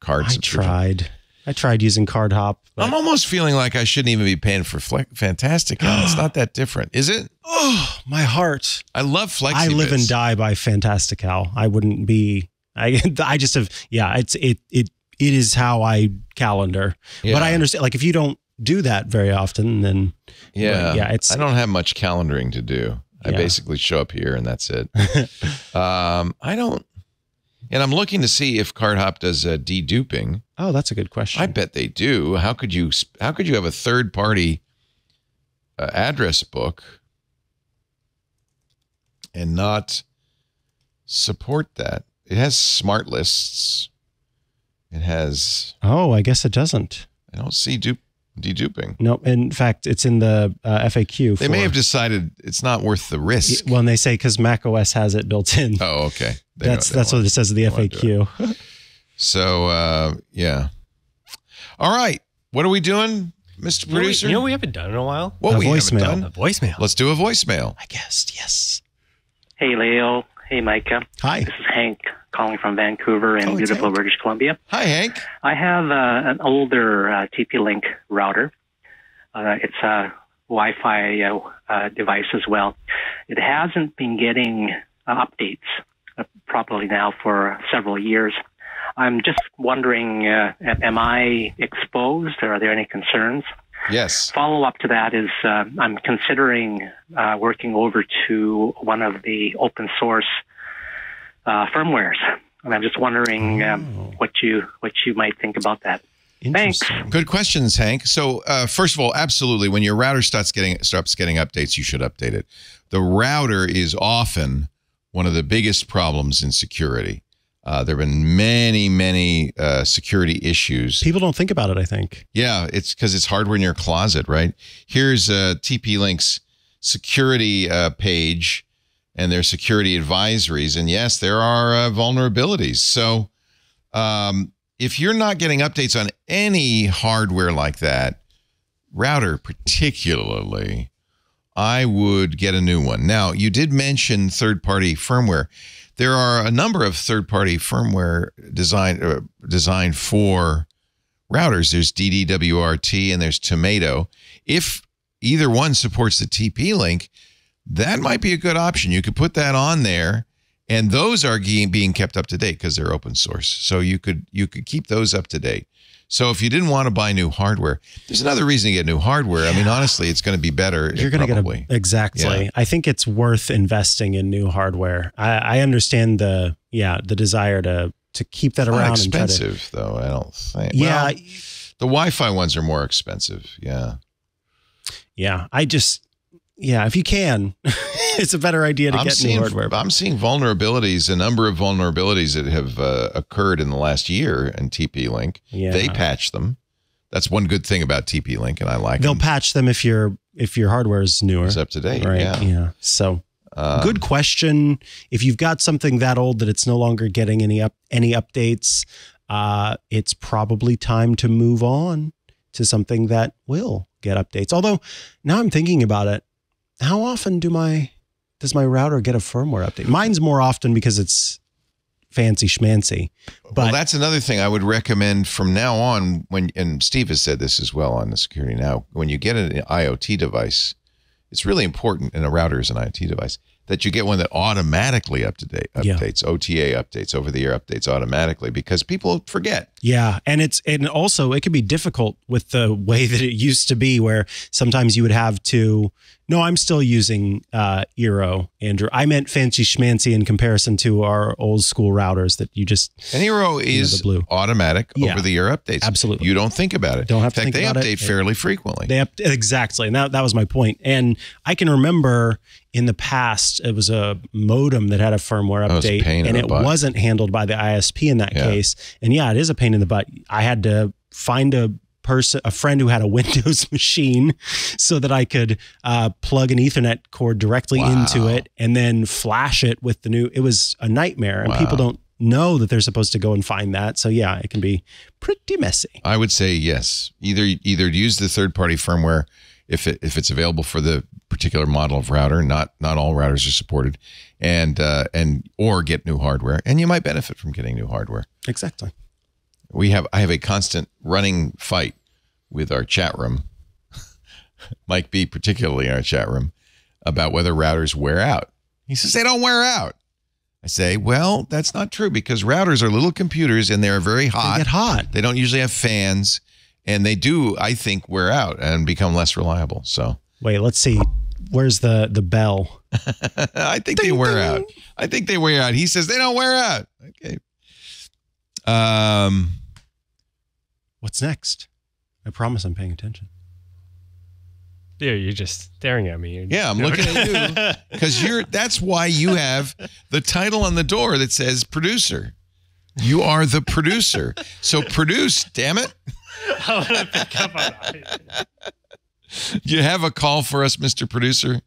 card subscription. I tried using card hop. I'm almost feeling like I shouldn't even be paying for Fantastical. It's not that different, is it? Oh, my heart! I love FlexiBits. I live and die by Fantastical. I wouldn't be. I just have. Yeah, it is how I calendar. Yeah. But I understand. Like if you don't do that very often, then I don't have much calendaring to do. I basically show up here and that's it. I don't, and I'm looking to see if CardHop does deduping. Oh, that's a good question. I bet they do. How could you have a third party address book and not support that? It has smart lists. It has. Oh, I guess it doesn't. I don't see deduping. No, in fact, it's in the FAQ. They may have decided it's not worth the risk. Well, and they say because Mac OS has it built in. Oh, okay. That's what it says in the FAQ. So, yeah. All right. What are we doing, Mr. Producer? You know we haven't done in a while? What we haven't done? A voicemail. Let's do a voicemail. I guess, yes. Hey, Leo. Hey, Micah. Hi. This is Hank calling from Vancouver in beautiful British Columbia. Hi, Hank. I have an older TP-Link router. It's a Wi-Fi device as well. It hasn't been getting updates properly now for several years. I'm just wondering, am I exposed or are there any concerns? Yes. Follow-up to that is I'm considering working over to one of the open source firmwares. And I'm just wondering what you might think about that. Thanks. Good questions, Hank. So first of all, absolutely, when your router starts getting updates, you should update it. The router is often one of the biggest problems in security. There have been many security issues. People don't think about it, I think. Yeah, it's because it's hardware in your closet, right? Here's TP-Link's security page and their security advisories. And yes, there are vulnerabilities. So if you're not getting updates on any hardware like that, router particularly, I would get a new one. Now, you did mention third-party firmware. There are a number of third-party firmware designed for routers. There's DDWRT and there's Tomato. If either one supports the TP-Link, that might be a good option. You could put that on there, and those are being kept up to date because they're open source. So you could keep those up to date. So if you didn't want to buy new hardware, there's another reason to get new hardware. I mean, honestly, it's going to be better. You're going to get exactly. Yeah. I think it's worth investing in new hardware. I understand the desire to keep that around. Expensive though, I don't think. Yeah, well, the Wi-Fi ones are more expensive. Yeah. Yeah, if you can, it's a better idea to get new hardware. I'm seeing vulnerabilities, a number of vulnerabilities that have occurred in the last year in TP-Link. Yeah. They patch them. That's one good thing about TP-Link, and I like They'll patch them if your hardware is newer. It's up to date, right? Yeah. So, good question. If you've got something that old that it's no longer getting any updates, it's probably time to move on to something that will get updates. Although, now I'm thinking about it, how often does my router get a firmware update? Mine's more often because it's fancy schmancy. But well, that's another thing I would recommend from now on, and Steve has said this as well on the Security Now, when you get an IoT device, it's really important, and a router is an IoT device, that you get one that automatically updates, OTA updates, over-the-air updates automatically, because people forget. Yeah, and also it can be difficult with the way that it used to be, where sometimes you would have to No, I'm still using Eero, Andrew. I meant fancy schmancy in comparison to our old school routers that you just... And Eero is automatic over-the-air updates. Absolutely. You don't think about it. Don't have to think about it. In fact, they update fairly frequently. Exactly. And that was my point. And I can remember in the past, it was a modem that had a firmware update, and it wasn't handled by the ISP in that case. And yeah, it is a pain in the butt. I had to find a friend who had a Windows machine so that I could plug an Ethernet cord directly into it and then flash it with the new. It was a nightmare, and people don't know that they're supposed to go and find that. So yeah, it can be pretty messy. I would say yes. Either use the third-party firmware if it's available for the particular model of router. Not all routers are supported, or get new hardware, and you might benefit from getting new hardware. Exactly. I have a constant running fight with our chat room, Mike B, particularly in our chat room, about whether routers wear out. He says they don't wear out. I say, well, that's not true, because routers are little computers and they're very hot. They get hot. They don't usually have fans, and they do, I think, wear out and become less reliable. So wait, let's see. Where's the bell? I think they wear out. I think they wear out. He says they don't wear out. Okay. What's next? I promise I'm paying attention. Yeah, you're just staring at me. Yeah, I'm looking at you because that's why you have the title on the door that says producer. You are the producer. So produce, damn it. I want to pick up on that. You have a call for us, Mr. Producer?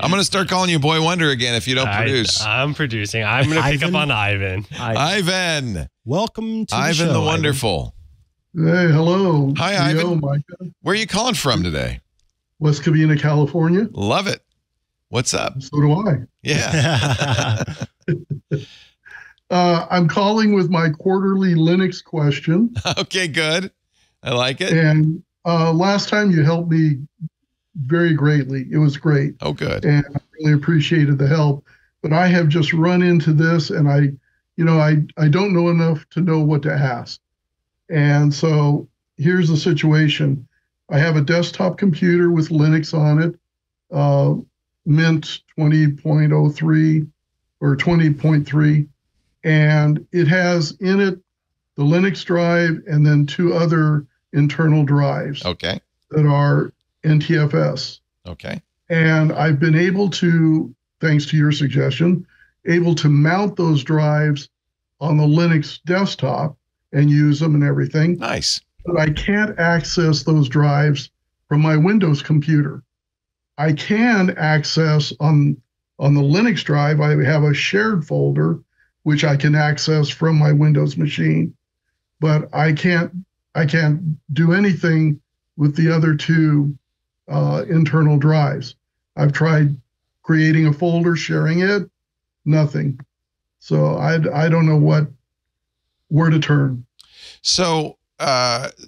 I'm going to start calling you Boy Wonder again if you don't produce. I'm producing. I'm going to pick up on Ivan. Ivan. Welcome to Ivan the show, the Wonderful. Hey, hello. Hi, Leo, Ivan. Mikah. Where are you calling from today? West Covina, California. Love it. What's up? So do I. Yeah. I'm calling with my quarterly Linux question. Okay, good. I like it. And last time you helped me very greatly. It was great. Oh, good. And I really appreciated the help. But I have just run into this, and I don't know enough to know what to ask. And so here's the situation. I have a desktop computer with Linux on it, Mint 20.03 or 20.3, and it has in it the Linux drive and then two other internal drives. Okay. That are NTFS. Okay. And I've been able to, thanks to your suggestion, able to mount those drives on the Linux desktop and use them and everything. Nice. But I can't access those drives from my Windows computer. I can access on the Linux drive. I have a shared folder which I can access from my Windows machine, but I can't do anything with the other two internal drives. I've tried creating a folder, sharing it, nothing. So I don't know where to turn. So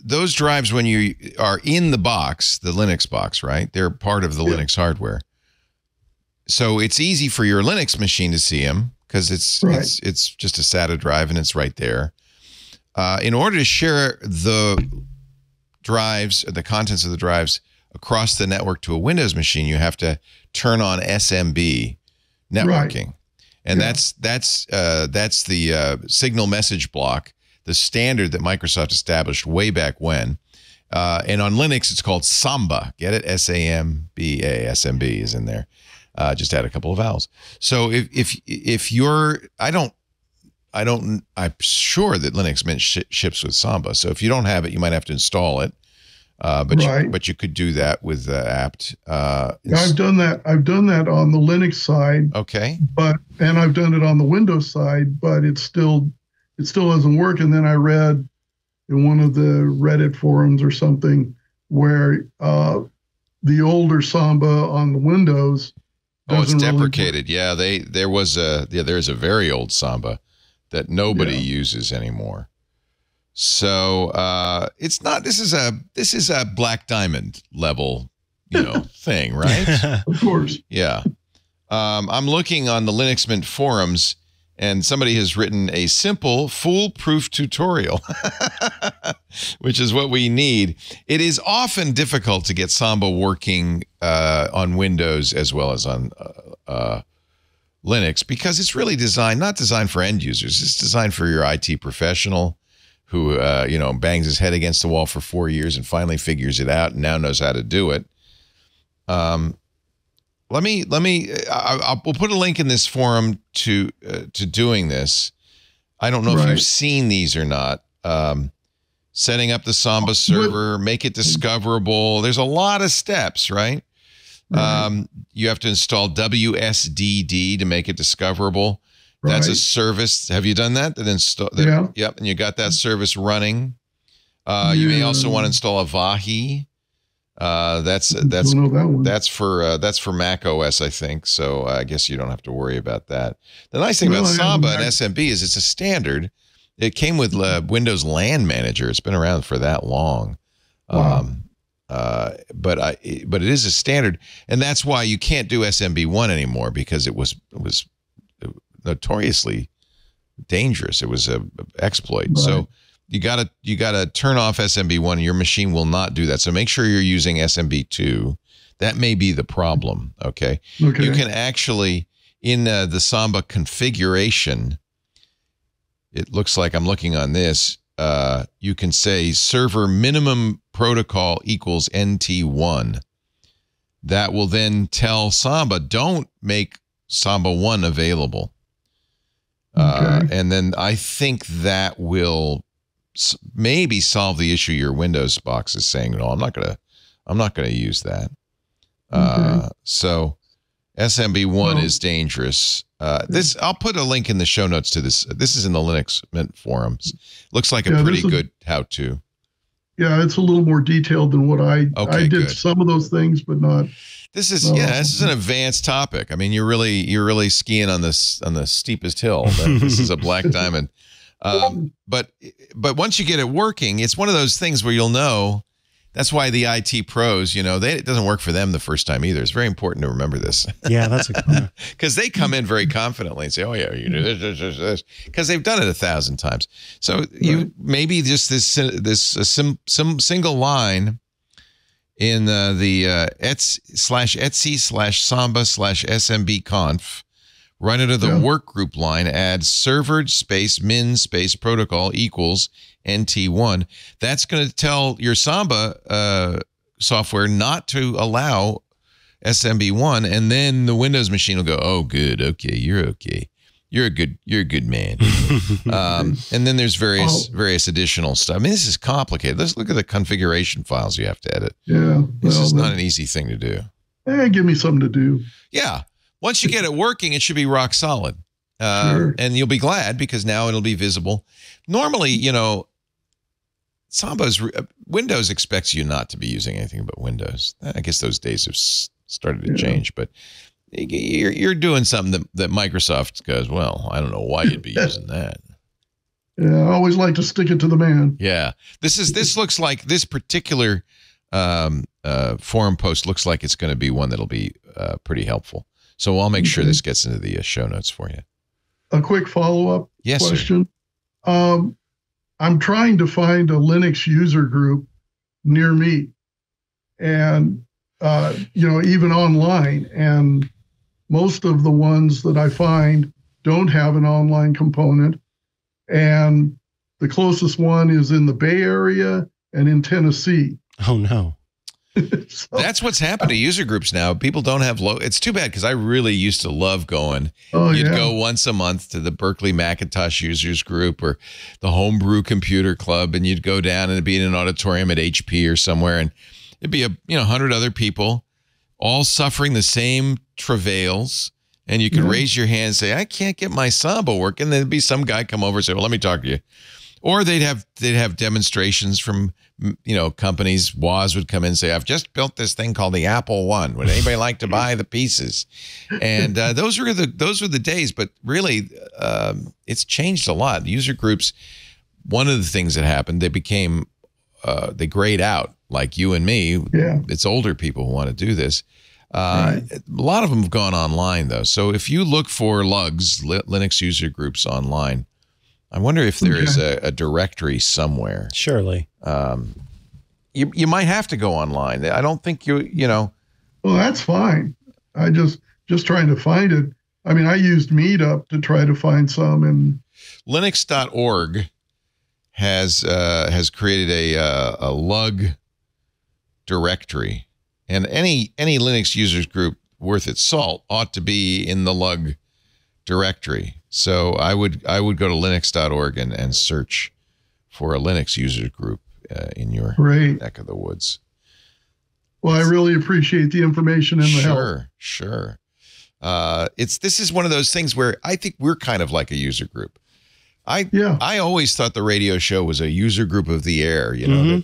those drives, when you are in the box, the Linux box, right? They're part of the Linux hardware. So it's easy for your Linux machine to see them because it's just a SATA drive and it's right there. In order to share the drives, the contents of the drives across the network to a Windows machine, you have to turn on SMB networking. Right. And that's the signal message block, the standard that Microsoft established way back when. And on Linux, it's called Samba. Get it? S-A-M-B-A. SMB is in there. Just add a couple of vowels. So if you're, I'm sure that Linux Mint ships with Samba. So if you don't have it, you might have to install it. But you could do that with apt. I've done that. I've done that on the Linux side. Okay. And I've done it on the Windows side, but it still doesn't work. And then I read in one of the Reddit forums or something where the older Samba on the Windows. It's deprecated. Yeah, there's a very old Samba that nobody uses anymore. So it's not. This is a Black Diamond level, thing, right? Of course. Yeah. I'm looking on the Linux Mint forums, And somebody has written a simple, foolproof tutorial, which is what we need. It is often difficult to get Samba working on Windows as well as on Linux, because it's really not designed for end users. It's designed for your IT professional who, bangs his head against the wall for 4 years and finally figures it out and now knows how to do it. We'll put a link in this forum to doing this. I don't know if you've seen these or not. Setting up the Samba server, make it discoverable. There's a lot of steps, right? You have to install WSDD to make it discoverable. That's a service. Have you done that? Yeah. Yep. And you got that service running. You may also want to install Avahi. That's for Mac OS, I think. So I guess you don't have to worry about that. The nice thing about Samba and SMB is it's a standard. It came with Windows LAN Manager. It's been around for that long. Wow. But it is a standard, and that's why you can't do SMB1 anymore, because it was notoriously dangerous. It was an exploit. Right. So you gotta turn off SMB1, and your machine will not do that. So make sure you're using SMB2. That may be the problem. Okay. You can actually, in the Samba configuration, it looks like I'm looking on this. You can say server minimum protocol equals NT1. That will then tell Samba, don't make Samba 1 available. And then I think that will maybe solve the issue your Windows box is saying, no, I'm not gonna use that. So SMB1 is dangerous. I'll put a link in the show notes to this. This is in the Linux Mint forums. Looks like a pretty good how-to. Yeah, it's a little more detailed than what I did. Some of those things, but not. This is this is an advanced topic. I mean, you're really skiing on the steepest hill. This is a black diamond. But once you get it working, it's one of those things where you'll know. That's why the IT pros, it doesn't work for them the first time either. It's very important to remember this. Yeah, that's because they come in very confidently and say, "Oh yeah, you do this," because they've done it 1,000 times. So you maybe just this single line in the /etsy/samba/smb-conf. Run it to the work group line, add server space min space protocol equals NT1. That's going to tell your Samba software not to allow SMB1, and then the Windows machine will go, oh, good, okay, you're okay. You're a good man. And then there's various additional stuff. I mean, this is complicated. Let's look at the configuration files you have to edit. Yeah. This is not an easy thing to do. Give me something to do. Yeah. Once you get it working, it should be rock solid. And you'll be glad, because now it'll be visible. Normally, Windows expects you not to be using anything but Windows. I guess those days have started to change, but you're doing something that Microsoft goes, well, I don't know why you'd be using that. Yeah, I always like to stick it to the man. Yeah. This looks like this particular forum post looks like it's going to be one that'll be pretty helpful. So I'll make sure this gets into the show notes for you. A quick follow-up question. Sir. I'm trying to find a Linux user group near me, and even online, and most of the ones that I find don't have an online component, and the closest one is in the Bay Area and in Tennessee. Oh no. So, that's what's happened to user groups now. People don't have it's too bad, because I really used to love going. You'd go once a month to the Berkeley Macintosh users group or the Homebrew Computer Club, and you'd go down and it'd be in an auditorium at HP or somewhere, and it'd be 100 other people all suffering the same travails, and you could raise your hand and say, I can't get my Samba working. And there'd be some guy come over and say, well, let me talk to you. Or they'd have demonstrations from companies. Woz would come in and say, I've just built this thing called the Apple I. Would anybody like to buy the pieces? And those were the days. But really, it's changed a lot. User groups. One of the things that happened, they became they grayed out, like you and me. Yeah. It's older people who want to do this. A lot of them have gone online, though. So if you look for LUGs, Linux user groups online, I wonder if there is a directory somewhere. Surely. You might have to go online. I don't think you know. Well, that's fine. I just trying to find it. I mean, I used Meetup to try to find some, and Linux.org has created a LUG directory, and any Linux users group worth its salt ought to be in the LUG directory. So I would go to Linux.org and search for a Linux user group in your neck of the woods. Well, I really appreciate the information and the help. Sure. This is one of those things where I think we're kind of like a user group. I always thought the radio show was a user group of the air, you know,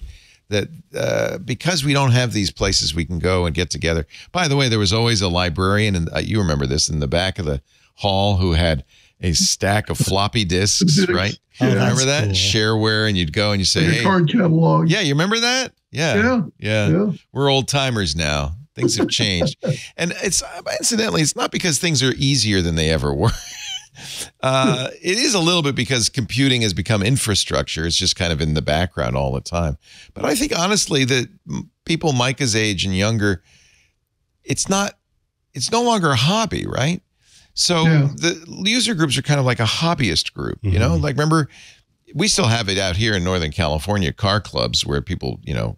that because we don't have these places we can go and get together. By the way, there was always a librarian, and you remember this, in the back of the hall who had a stack of floppy disks, right? Oh, remember that? Cool. Shareware, and you'd go and you say, like a card catalog. Yeah, you remember that? Yeah. We're old timers now. Things have changed. And incidentally, it's not because things are easier than they ever were. It is a little bit because computing has become infrastructure. It's just kind of in the background all the time. But I think honestly that people Micah's age and younger, it's no longer a hobby, right? So the user groups are kind of like a hobbyist group, you know, like remember, we still have it out here in Northern California, car clubs where people, you know,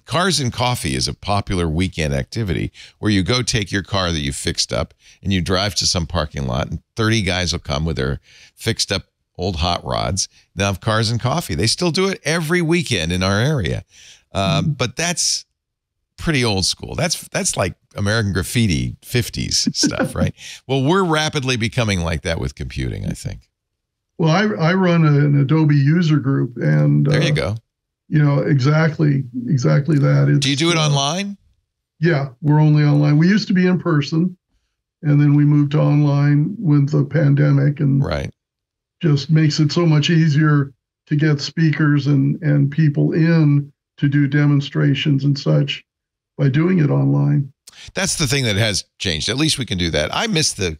cars and coffee is a popular weekend activity where you go take your car that you fixed up and you drive to some parking lot and 30 guys will come with their fixed up old hot rods. They'll have cars and coffee. They still do it every weekend in our area. But that's pretty old school. That's like American Graffiti 50s stuff, right? Well, we're rapidly becoming like that with computing, I think. Well, I run an Adobe user group, and there you go. You know, exactly that. Do you do it online? Yeah, we're only online. We used to be in person, and then we moved to online with the pandemic, and just makes it so much easier to get speakers and people in to do demonstrations and such by doing it online. That's the thing that has changed. At least we can do that. I miss the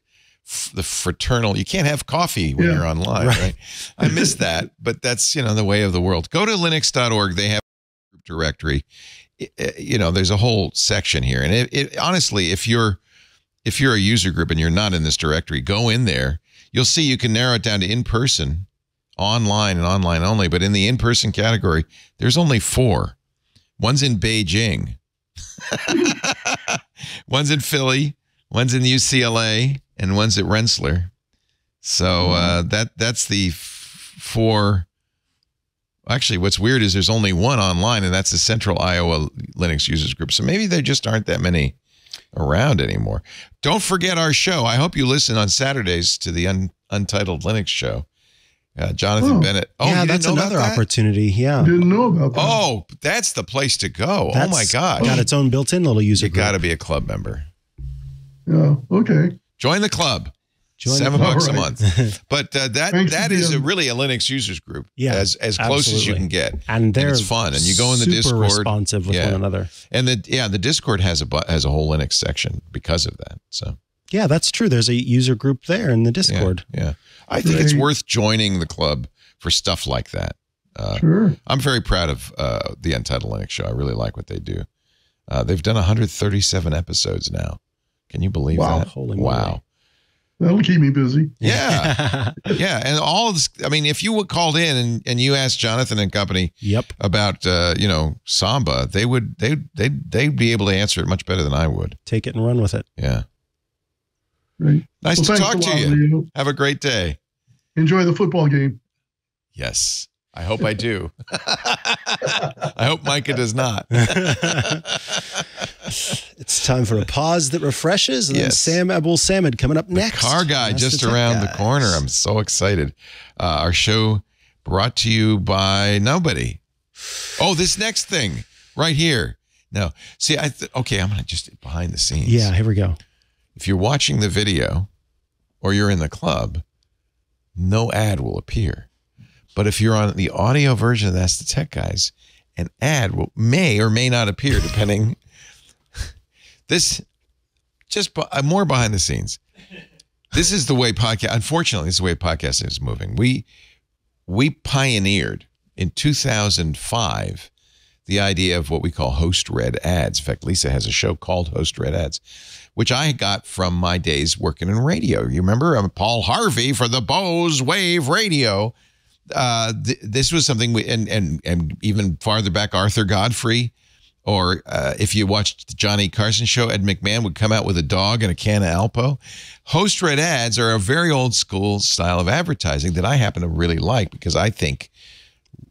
fraternal. You can't have coffee when you're online, right? I miss that, but that's, you know, the way of the world. Go to linux.org. They have a group directory. You know, there's a whole section here. And honestly, if you're a user group and you're not in this directory, go in there. You'll see you can narrow it down to in-person, online, and online only. But in the in-person category, there's only 4. One's in Beijing. One's in Philly. One's in UCLA. And one's at Rensselaer. So that's the 4. Actually, what's weird is there's only one online, and that's the Central Iowa Linux Users Group. So maybe there just aren't that many around anymore. Don't forget our show. I hope you listen on Saturdays to the Untitled Linux Show. Jonathan Bennett. Oh, yeah, that's another opportunity. Yeah. Didn't know about that. Oh, that's the place to go. That's my gosh. Got its own built-in little user group. You got to be a club member. Yeah, okay. Join the club. $7 a month. But that is really a Linux users group. Yeah, as close as you can get. And it's fun. And you go in the Discord. Responsive with one another. And the Discord has a whole Linux section because of that. So yeah, that's true. There's a user group there in the Discord. Yeah. I think it's worth joining the club for stuff like that. Sure. I'm very proud of the Untitled Linux Show. I really like what they do. They've done 137 episodes now. Can you believe that? Holy moly. That'll keep me busy. Yeah. Yeah. And all of this, I mean, if you called in and you asked Jonathan and company about, Samba, they'd be able to answer it much better than I would. Take it and run with it. Yeah. Great. Nice to talk to you. Leo. Have a great day. Enjoy the football game. Yes. I hope I do. I hope Micah does not. It's time for a pause that refreshes, and then Sam Abuelsamid coming up next. The car guy just around the corner. I'm so excited. Our show brought to you by nobody. Oh, this next thing right here. No, see, okay, I'm going to just behind the scenes. Yeah, here we go. If you're watching the video or you're in the club, no ad will appear. But if you're on the audio version of That's the Tech Guys, an ad may or may not appear depending. This just more behind the scenes. This is the way podcast. Unfortunately, this is the way podcasting is moving. We pioneered in 2005 the idea of what we call host-read ads. In fact, Lisa has a show called Host-Read Ads, which I got from my days working in radio. You remember? I'm Paul Harvey for the Bose Wave Radio. This was something we and even farther back, Arthur Godfrey, or if you watched the Johnny Carson show, Ed McMahon would come out with a dog and a can of Alpo. Host-read ads are a very old school style of advertising that I happen to really like because I think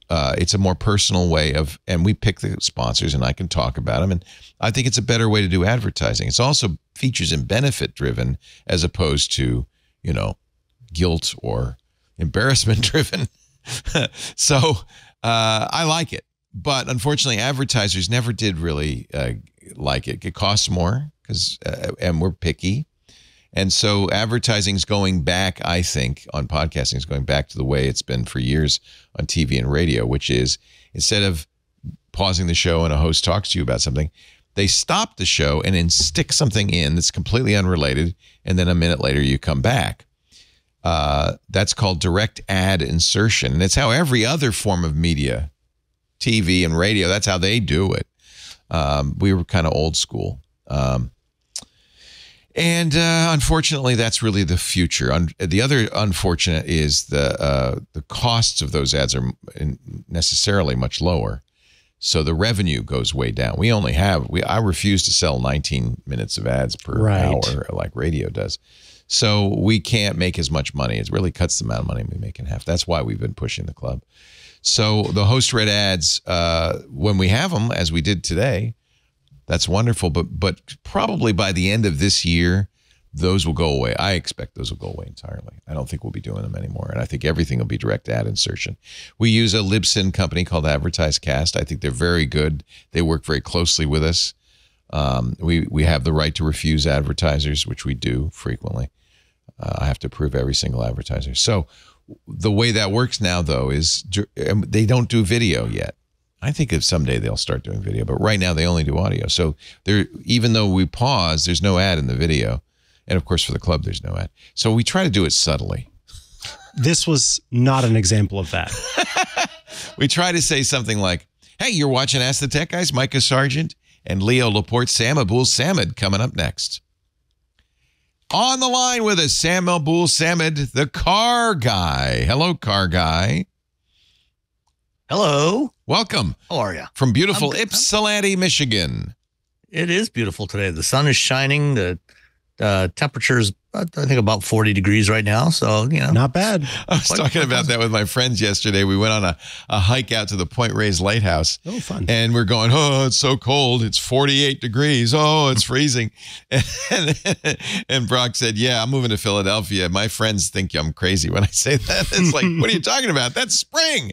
it's a more personal way of, and we pick the sponsors and I can talk about them. And I think it's a better way to do advertising. It's also features and benefit driven as opposed to, guilt or embarrassment driven. So I like it. But unfortunately, advertisers never did really like it. It costs more and we're picky. And so advertising is going back, I think, on podcasting is going back to the way it's been for years on TV and radio, which is instead of pausing the show and a host talks to you about something, they stop the show and then stick something in that's completely unrelated, and then a minute later you come back. That's called direct ad insertion. And it's how every other form of media, TV and radio, that's how they do it. We were kind of old school. And unfortunately, that's really the future. The other unfortunate is the costs of those ads are necessarily much lower. So the revenue goes way down. I refuse to sell 19 minutes of ads per hour like radio does. So we can't make as much money. It really cuts the amount of money we make in half. That's why we've been pushing the club. So the host-read ads, when we have them, as we did today, that's wonderful. But probably by the end of this year, those will go away. I expect those will go away entirely. I don't think we'll be doing them anymore. And I think everything will be direct ad insertion. We use a Libsyn company called AdvertiseCast. I think they're very good. They work very closely with us. We have the right to refuse advertisers, which we do frequently. I have to approve every single advertiser. So the way that works now, though, is they don't do video yet. I think if someday they'll start doing video, but right now they only do audio. So even though we pause, there's no ad in the video. And of course, for the club, there's no ad. So we try to do it subtly. This was not an example of that. We try to say something like, hey, you're watching Ask the Tech Guys, Micah Sargent and Leo Laporte, Sam Abuelsamid coming up next. On the line with us, Sam Abuelsamid, the car guy. Hello, car guy. Hello. Welcome. How are you? From beautiful Ypsilanti, Michigan. It is beautiful today. The sun is shining. The temperature's, I think, about 40 degrees right now. So, not bad. I was talking about that with my friends yesterday. We went on a hike out to the Point Reyes Lighthouse. Oh, fun. And we're going, oh, it's so cold. It's 48 degrees. Oh, it's freezing. And Brock said, yeah, I'm moving to Philadelphia. My friends think I'm crazy when I say that. It's like, what are you talking about? That's spring.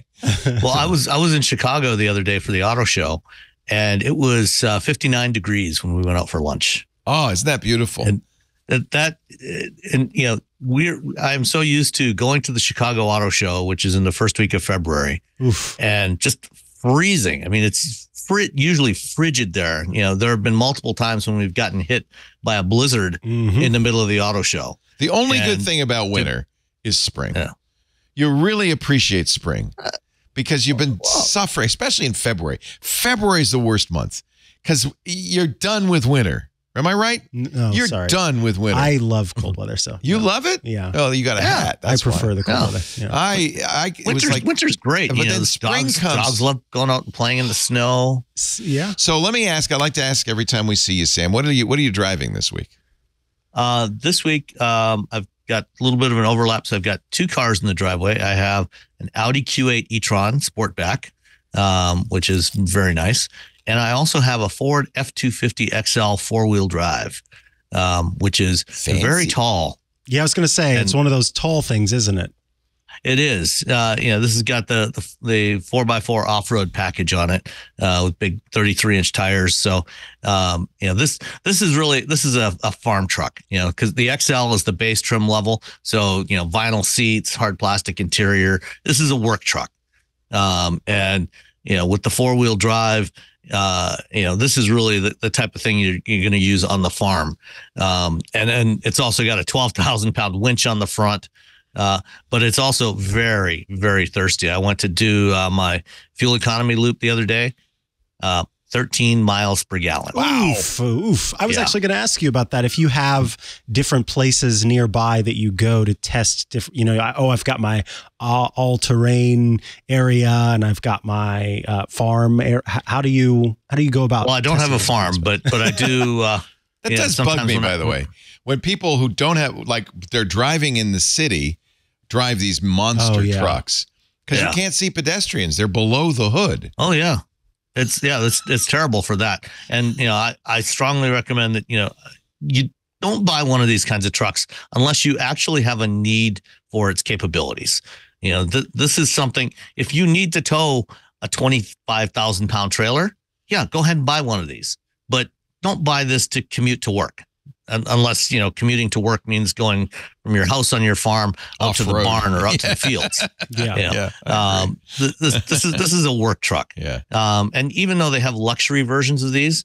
Well, I was in Chicago the other day for the auto show, and it was 59 degrees when we went out for lunch. Oh, isn't that beautiful? And I'm so used to going to the Chicago Auto Show, which is in the first week of February, and just freezing. I mean, it's usually frigid there. There have been multiple times when we've gotten hit by a blizzard in the middle of the auto show. The only good thing about winter is spring. Yeah. You really appreciate spring because you've been suffering, especially in February. February is the worst month because you're done with winter. Am I right? No, You're sorry. done with winter. I love cold weather. So you love it? Yeah. Oh, you got a hat. That's I prefer the cold weather. Yeah. Winter's great. But then spring comes. Dogs love going out and playing in the snow. Yeah. So let me ask. I like to ask every time we see you, Sam. What are you driving this week? This week, I've got a little bit of an overlap. So I've got two cars in the driveway. I have an Audi Q8 e-tron Sportback, which is very nice. And I also have a Ford F-250 XL four-wheel drive, which is very tall. Yeah, I was going to say, it's one of those tall things, isn't it? It is. This has got the 4x4 off-road package on it with big 33-inch tires. So, this is a farm truck, because the XL is the base trim level. So, vinyl seats, hard plastic interior. This is a work truck. With the four-wheel drive, this is really the type of thing you're going to use on the farm. And then it's also got a 12,000 pound winch on the front. But it's also very, very thirsty. I went to do my fuel economy loop the other day. 13 miles per gallon. Wow. Oof. I was actually going to ask you about that. If you have different places nearby that you go to test different, I've got my all-terrain area and I've got my farm. How do you go about? Well, I don't have a farm, but I do. That does bug me, by the way. When people who don't have, like, they're driving in the city, drive these monster trucks because you can't see pedestrians. They're below the hood. Oh, yeah. It's terrible for that. And, I strongly recommend that, you don't buy one of these kinds of trucks unless you actually have a need for its capabilities. This is something, if you need to tow a 25,000 pound trailer, go ahead and buy one of these, but don't buy this to commute to work. Unless, commuting to work means going from your house on your farm up to the barn or up to the fields. This is a work truck. And even though they have luxury versions of these,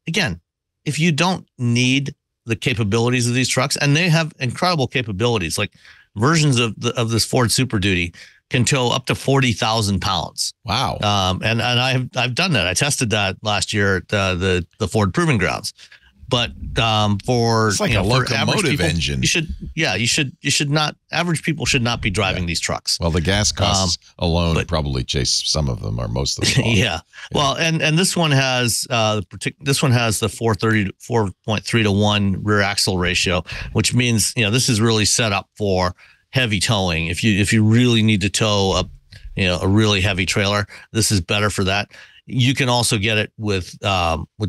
again, if you don't need the capabilities of these trucks, and they have incredible capabilities, like versions of this Ford Super Duty can tow up to 40,000 pounds. Wow. And I've done that. I tested that last year at the Ford Proving Grounds. But for it's like a locomotive engine, average people should not be driving these trucks. Well, the gas costs alone probably chase some of them or most of them. Well, and this one has the 4.3 to 1 rear axle ratio, which means this is really set up for heavy towing. If you really need to tow a really heavy trailer, this is better for that. You can also get it with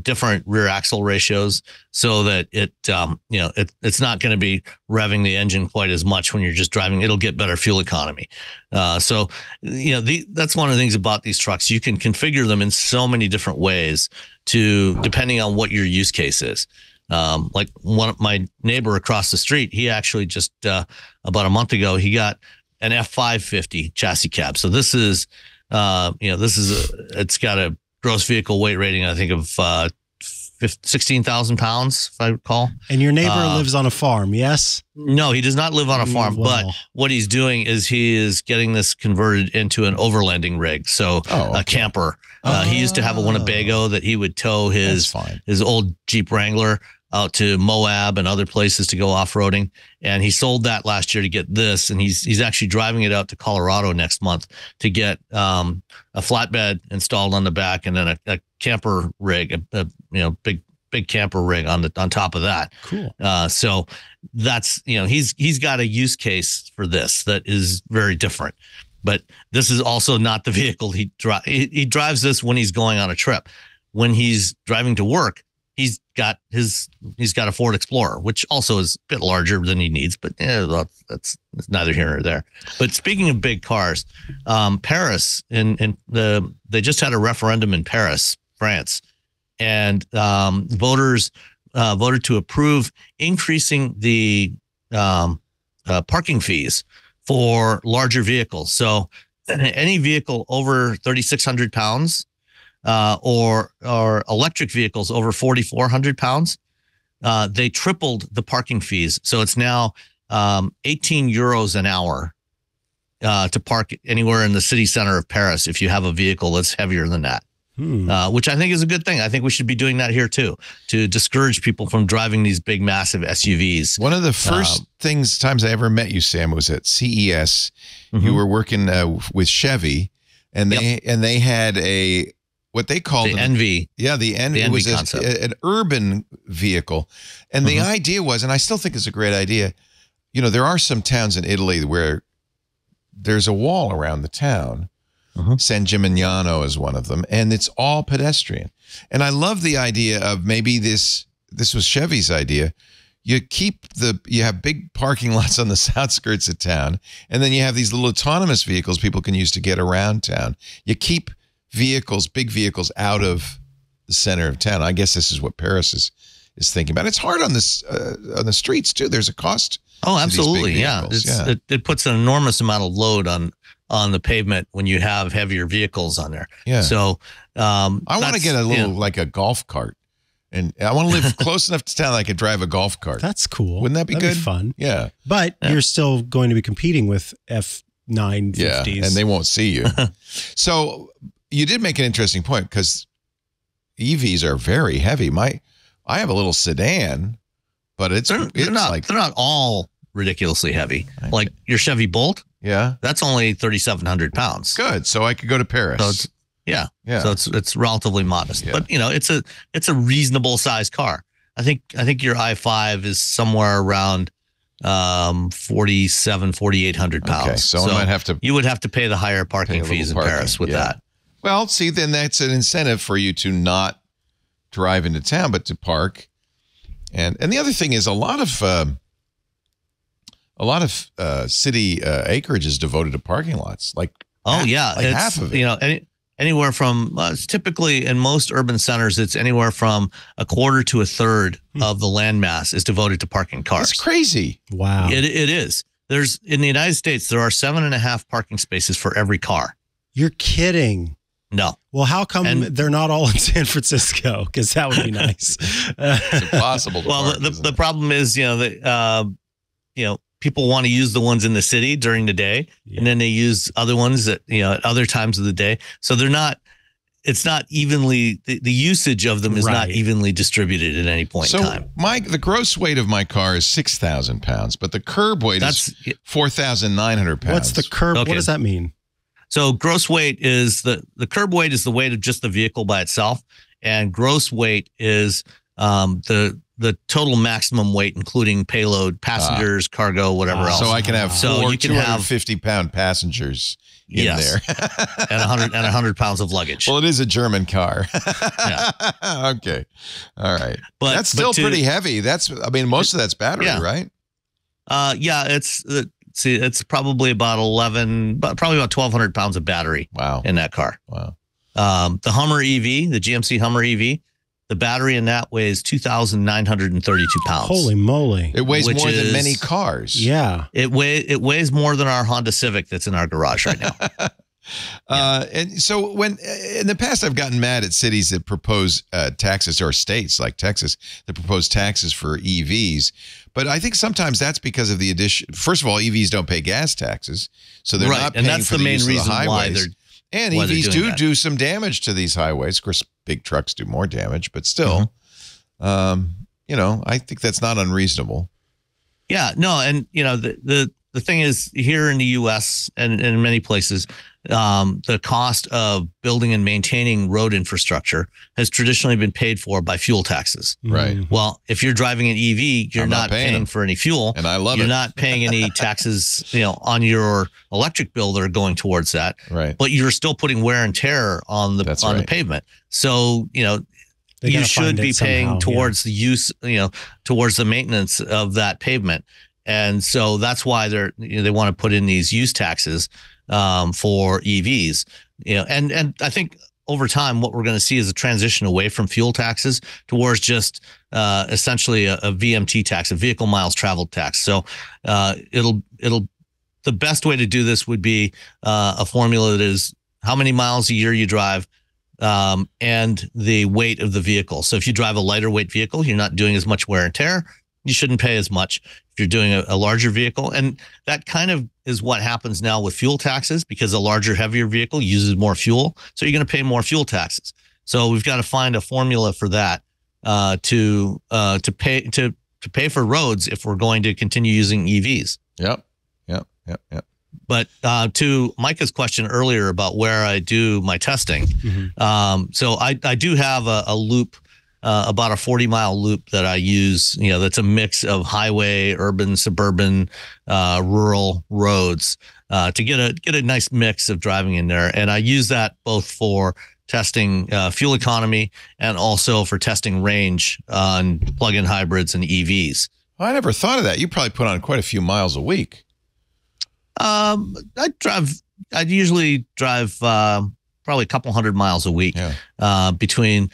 different rear axle ratios, so that it's not going to be revving the engine quite as much when you're just driving. It'll get better fuel economy. That's one of the things about these trucks. You can configure them in so many different ways depending on what your use case is. Like my neighbor across the street, he actually just about a month ago, he got an F550 chassis cab. So this is. It's got a gross vehicle weight rating, I think, of 16,000 pounds, if I recall. And your neighbor lives on a farm, yes? No, he does not live on a farm. But what he's doing is he is getting this converted into an overlanding rig. So a camper. He used to have a Winnebago that he would tow his old Jeep Wrangler out to Moab and other places to go off-roading. And he sold that last year to get this. And he's actually driving it out to Colorado next month to get a flatbed installed on the back, and then a camper rig, a big camper rig on top of that. Cool. So that's, he's got a use case for this that is very different. But this is also not the vehicle he drives this when he's going on a trip. When he's driving to work, he's got a Ford Explorer, which also is a bit larger than he needs, but that's neither here nor there. But speaking of big cars, Paris they just had a referendum in Paris, France, and voters voted to approve increasing the parking fees for larger vehicles. So any vehicle over 3,600 pounds. Or electric vehicles over 4,400 pounds, they tripled the parking fees. So it's now 18 euros an hour to park anywhere in the city center of Paris if you have a vehicle that's heavier than that, which I think is a good thing. I think we should be doing that here too, to discourage people from driving these big, massive SUVs. One of the first times I ever met you, Sam, was at CES. You were working with Chevy, and they had what they called the Envy. Yeah, the Envy. It was an urban vehicle. And the idea was, and I still think it's a great idea, there are some towns in Italy where there's a wall around the town. San Gimignano is one of them, and it's all pedestrian. And I love the idea of maybe this was Chevy's idea. You have big parking lots on the outskirts of town, and then you have these little autonomous vehicles people can use to get around town. You keep big vehicles out of the center of town. I guess this is what Paris is thinking about. It's hard on the streets too. There's a cost. Oh, absolutely. Yeah. It puts an enormous amount of load on on the pavement when you have heavier vehicles on there. Yeah. So I want to get a little like a golf cart, and I want to live close enough to town that I could drive a golf cart. That's cool. Wouldn't that be That'd good? Be fun. Yeah. But you're still going to be competing with F950s. Yeah, and they won't see you. So you did make an interesting point because EVs are very heavy. I have a little sedan, but they're not all ridiculously heavy. Like your Chevy Bolt. Yeah. That's only 3,700 pounds. Good. So I could go to Paris. So So it's relatively modest, but it's a reasonable sized car. I think your i5 is somewhere around 4,800 pounds. Okay, so I might have to. You would have to pay the higher parking fees in Paris with that. Well, see, then that's an incentive for you to not drive into town, but to park. And the other thing is a lot of city acreage is devoted to parking lots. Half of it. Anywhere from it's typically in most urban centers, it's anywhere from a quarter to a third of the landmass is devoted to parking cars. That's crazy. Wow. It is. In the United States, there are 7.5 parking spaces for every car. You're kidding. No. Well, how come they're not all in San Francisco? Because that would be nice. It's impossible. The problem is, people want to use the ones in the city during the day, and then they use other ones at other times of the day. So it's not evenly, the usage of them is not evenly distributed at any point in time. The gross weight of my car is 6,000 pounds, but the curb weight is 4,900 pounds. What's the curb? Okay. What does that mean? So gross weight is the curb weight is the weight of just the vehicle by itself, and gross weight is the total maximum weight, including payload, passengers, cargo, whatever else. So I can have four you can 250-pound passengers in there. and 100 pounds of luggage. Well, it is a German car. Okay. All right. But that's still pretty heavy. Most of that's battery, right? It's probably about 1,200 pounds of battery. Wow. In that car. Wow. The Hummer EV, the GMC Hummer EV, the battery in that weighs 2,932 pounds. Holy moly! It weighs more than many cars. Yeah. It weighs more than our Honda Civic that's in our garage right now. And so when in the past I've gotten mad at cities that propose taxes, or states like Texas that propose taxes for EVs. But I think sometimes that's because of the addition. First of all, EVs don't pay gas taxes, so they're not paying for the use of the highways. And EVs do some damage to these highways. Of course, big trucks do more damage, but still, I think that's not unreasonable. Yeah, no, and the thing is, here in the U.S. and in many places, the cost of building and maintaining road infrastructure has traditionally been paid for by fuel taxes. Right. Well, if you're driving an EV, you're not paying for any fuel, and I love You're not paying any taxes, on your electric bill that are going towards that. Right. But you're still putting wear and tear on the the pavement. So you should be paying towards the use, towards the maintenance of that pavement. And so that's why they want to put in these use taxes for EVs. And I think over time, what we're going to see is a transition away from fuel taxes towards just essentially a VMT tax, a vehicle miles traveled tax. So the best way to do this would be a formula that is how many miles a year you drive, and the weight of the vehicle. So if you drive a lighter weight vehicle, you're not doing as much wear and tear. You shouldn't pay as much if you're doing a larger vehicle. And that kind of is what happens now with fuel taxes, because a larger, heavier vehicle uses more fuel. So you're going to pay more fuel taxes. So we've got to find a formula for that to pay for roads if we're going to continue using EVs. Yep. But to Micah's question earlier about where I do my testing, so I do have a loop, about a 40-mile loop that I use. That's a mix of highway, urban, suburban, rural roads to get a nice mix of driving in there. And I use that both for testing fuel economy and also for testing range on plug-in hybrids and EVs. Well, I never thought of that. You probably put on quite a few miles a week. I usually drive probably a couple hundred miles a week between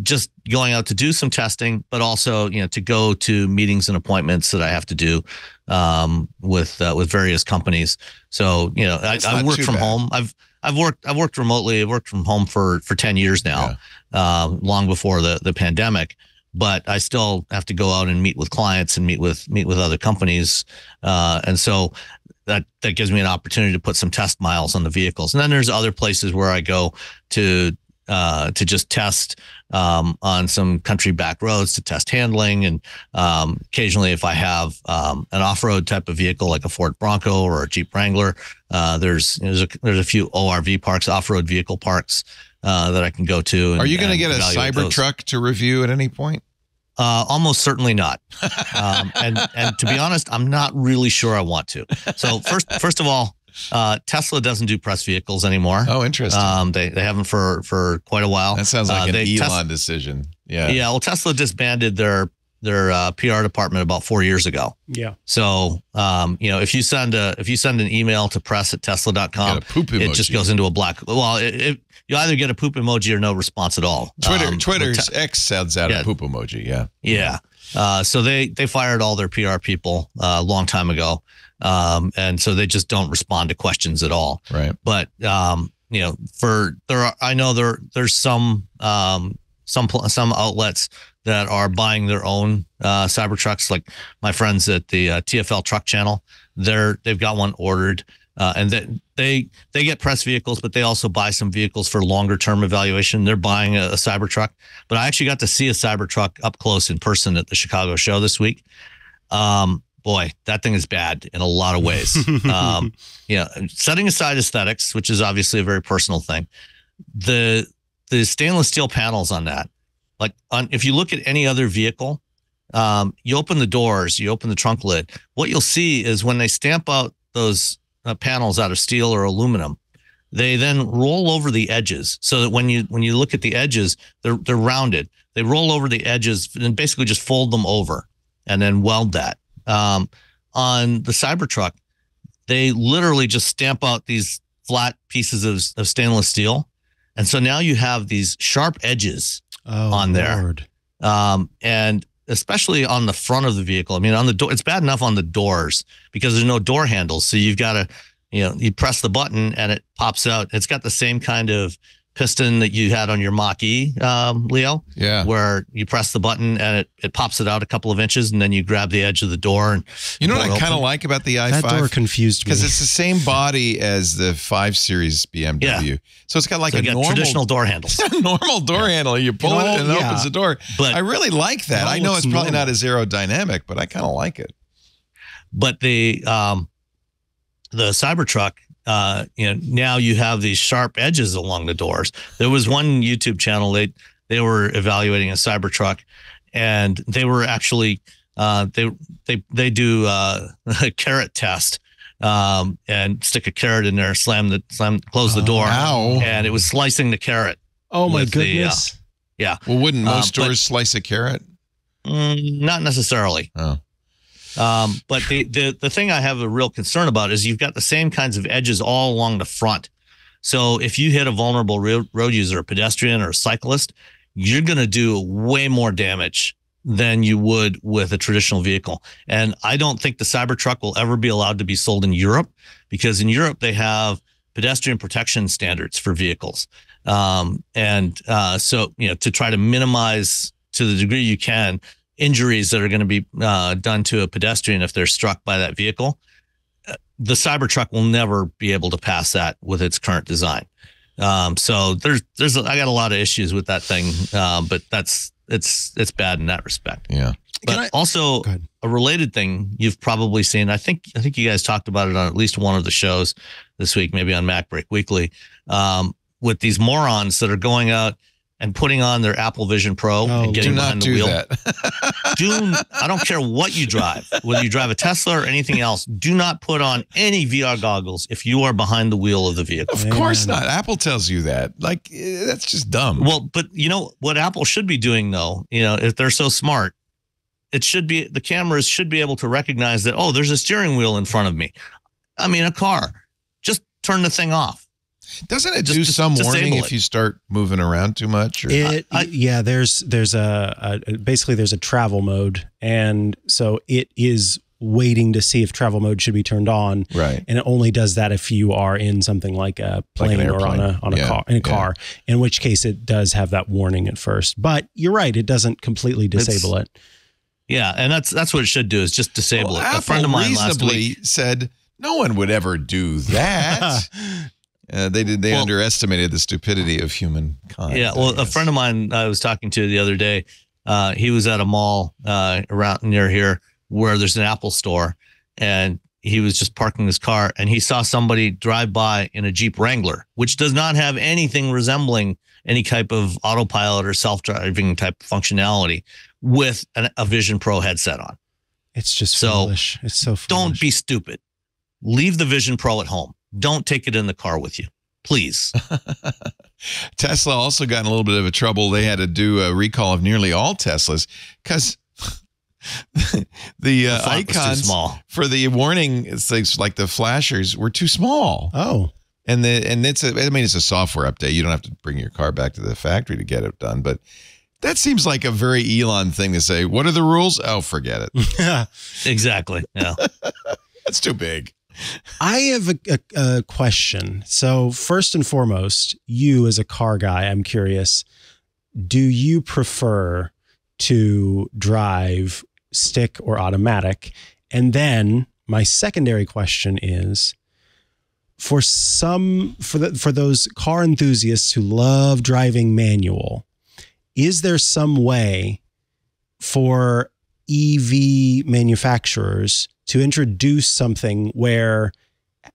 just going out to do some testing, but also, to go to meetings and appointments that I have to do with various companies. So, I work from home. I've worked remotely. I've worked from home for 10 years now, long before the pandemic. But I still have to go out and meet with clients and meet with other companies, and so that gives me an opportunity to put some test miles on the vehicles. And then there's other places where I go to just test on some country back roads to test handling, and occasionally if I have an off-road type of vehicle like a Ford Bronco or a Jeep Wrangler, there's a few ORV parks, off-road vehicle parks that I can go to. Are you going to get a Cybertruck to review at any point? Almost certainly not. And to be honest, I'm not really sure I want to. So first of all, Tesla doesn't do press vehicles anymore. Oh, interesting. They haven't for quite a while. That sounds like an Elon decision. Yeah. Yeah. Well, Tesla disbanded their PR department about 4 years ago. Yeah. So, if you send an email to press@tesla.com, it just goes into a black. Well, you either get a poop emoji or no response at all. Twitter's X sends out a poop emoji. Yeah. Yeah. So they fired all their PR people a long time ago. And so they just don't respond to questions at all. Right. But, I know there's some outlets that are buying their own Cybertrucks, like my friends at the TFL Truck Channel. They've got one ordered, and they get press vehicles, but they also buy some vehicles for longer term evaluation. They're buying a Cybertruck, but I actually got to see a Cybertruck up close in person at the Chicago show this week. Boy, that thing is bad in a lot of ways. Setting aside aesthetics, which is obviously a very personal thing, the stainless steel panels on that, if you look at any other vehicle, you open the doors, you open the trunk lid, what you'll see is when they stamp out those panels out of steel or aluminum, they then roll over the edges so that when you look at the edges, they're rounded. They roll over the edges and basically just fold them over and then weld that. On the Cybertruck, they literally just stamp out these flat pieces of stainless steel. And so now you have these sharp edges on there. Lord. And especially on the front of the vehicle. I mean, on the door, it's bad enough on the doors because there's no door handles. So you've got to, you press the button and it pops out. It's got the same kind of piston that you had on your Mach-E, Leo. Yeah. Where you press the button and it pops it out a couple of inches, and then you grab the edge of the door. And you know what I kind of like about the i5? That door confused me. Because it's the same body as the 5 Series BMW. Yeah. So it's got a normal traditional door handles. Normal door handle. You pull it and it opens the door. But I really like that. I know it's probably not as aerodynamic, but I kind of like it. But the Cybertruck, now you have these sharp edges along the doors. There was one YouTube channel, they were evaluating a Cybertruck, and they were actually they do a carrot test, and stick a carrot in there, close the door, and it was slicing the carrot. Oh my goodness! Yeah. Well, wouldn't most stores slice a carrot? Not necessarily. Oh. But the thing I have a real concern about is you've got the same kinds of edges all along the front. So if you hit a vulnerable road user, a pedestrian or a cyclist, you're going to do way more damage than you would with a traditional vehicle. And I don't think the Cybertruck will ever be allowed to be sold in Europe, because in Europe they have pedestrian protection standards for vehicles. So to try to minimize to the degree you can injuries that are going to be done to a pedestrian if they're struck by that vehicle, the Cybertruck will never be able to pass that with its current design. So I got a lot of issues with that thing, but it's bad in that respect. Yeah. But also a related thing you've probably seen, I think you guys talked about it on at least one of the shows this week, maybe on MacBreak Weekly, with these morons that are going out and putting on their Apple Vision Pro and getting behind the wheel. I don't care what you drive, whether you drive a Tesla or anything else, do not put on any VR goggles if you are behind the wheel of the vehicle. Of course not. Apple tells you that. That's just dumb. Well, but you know what Apple should be doing though, if they're so smart, the cameras should be able to recognize that, there's a steering wheel in front of me. I mean, a car. Just turn the thing off. Doesn't it do some warning if you start moving around too much? Or? There's basically there's a travel mode, and so it is waiting to see if travel mode should be turned on. Right. And it only does that if you are in something like a plane or on a car, in which case it does have that warning at first. But you're right, it doesn't completely disable it. Yeah, and that's what it should do, is just disable it. Apple a friend of mine last week said no one would ever do that. They underestimated the stupidity of humankind. Yeah, well, a friend of mine I was talking to the other day, he was at a mall around near here where there's an Apple store, and he was just parking his car, and he saw somebody drive by in a Jeep Wrangler, which does not have anything resembling any type of autopilot or self-driving type functionality, with a Vision Pro headset on. It's just foolish. It's so foolish. Don't be stupid. Leave the Vision Pro at home. Don't take it in the car with you, please. Tesla also got in a little bit of a trouble. They had to do a recall of nearly all Teslas because the icons for the warning things like the flashers were too small. Oh, and it's a software update. You don't have to bring your car back to the factory to get it done, but that seems like a very Elon thing to say. What are the rules? Oh, forget it. Exactly. Yeah, that's too big. I have a question. So first and foremost, you as a car guy, I'm curious, do you prefer to drive stick or automatic? And then my secondary question is, for those car enthusiasts who love driving manual, is there some way for EV manufacturers to introduce something where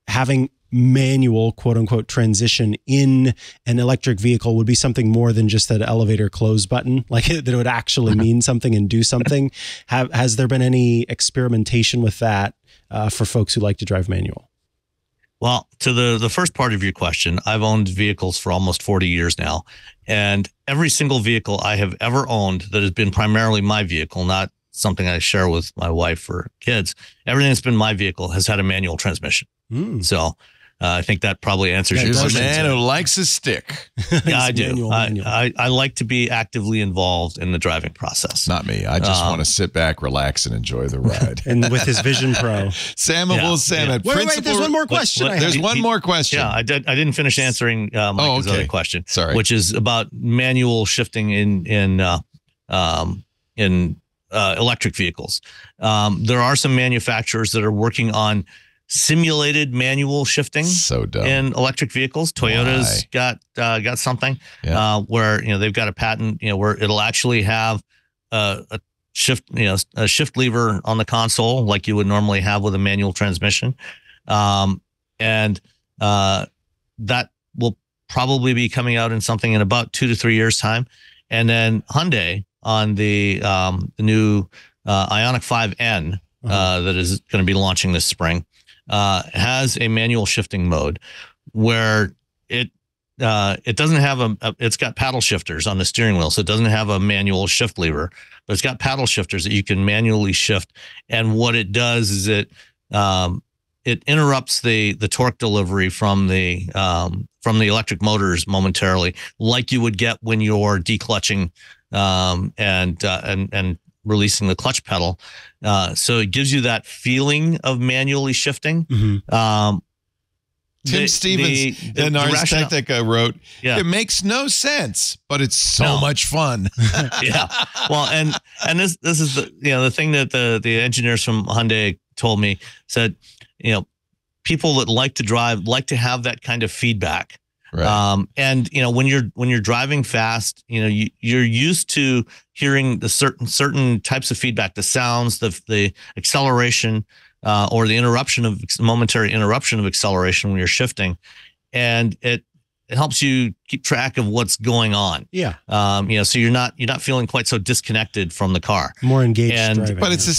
having manual, quote unquote, transition in an electric vehicle would be something more than just that elevator close button, like that it would actually mean something and do something? Has there been any experimentation with that for folks who like to drive manual? Well, to the first part of your question, I've owned vehicles for almost 40 years now, and every single vehicle I have ever owned that has been primarily my vehicle, not something I share with my wife or kids, everything that's been my vehicle has had a manual transmission. So I think that probably answers your question. Here's a man who likes a stick. Yeah, I do. I like to be actively involved in the driving process. Not me. I just want to sit back, relax, and enjoy the ride. And with his Vision Pro. Sam Abuelsamid. Wait, there's one more question. There's one more question. Yeah, I didn't finish answering Mike's other question. Sorry. Which is about manual shifting in electric vehicles. There are some manufacturers that are working on simulated manual shifting in electric vehicles. Toyota's got something where they've got a patent where it'll actually have a shift a shift lever on the console like you would normally have with a manual transmission, and that will probably be coming out in something in about 2 to 3 years time. And then Hyundai on the new Ioniq 5N that is going to be launching this spring has a manual shifting mode where it doesn't have it's got paddle shifters on the steering wheel, so it doesn't have a manual shift lever, but it's got paddle shifters that you can manually shift. And what it does is it interrupts the torque delivery from the electric motors momentarily, like you would get when you're declutching and releasing the clutch pedal. So it gives you that feeling of manually shifting. Tim Stevens in Ars Technica wrote, it makes no sense, but it's so much fun. Yeah. Well, and this is the thing that the engineers from Hyundai told me, said, people that like to drive like to have that kind of feedback. Right. And when you're driving fast, you're used to hearing the certain types of feedback, the sounds, the acceleration, or the momentary interruption of acceleration when you're shifting, and it helps you keep track of what's going on. Yeah. So you're not feeling quite so disconnected from the car. More engaged driving. But it's a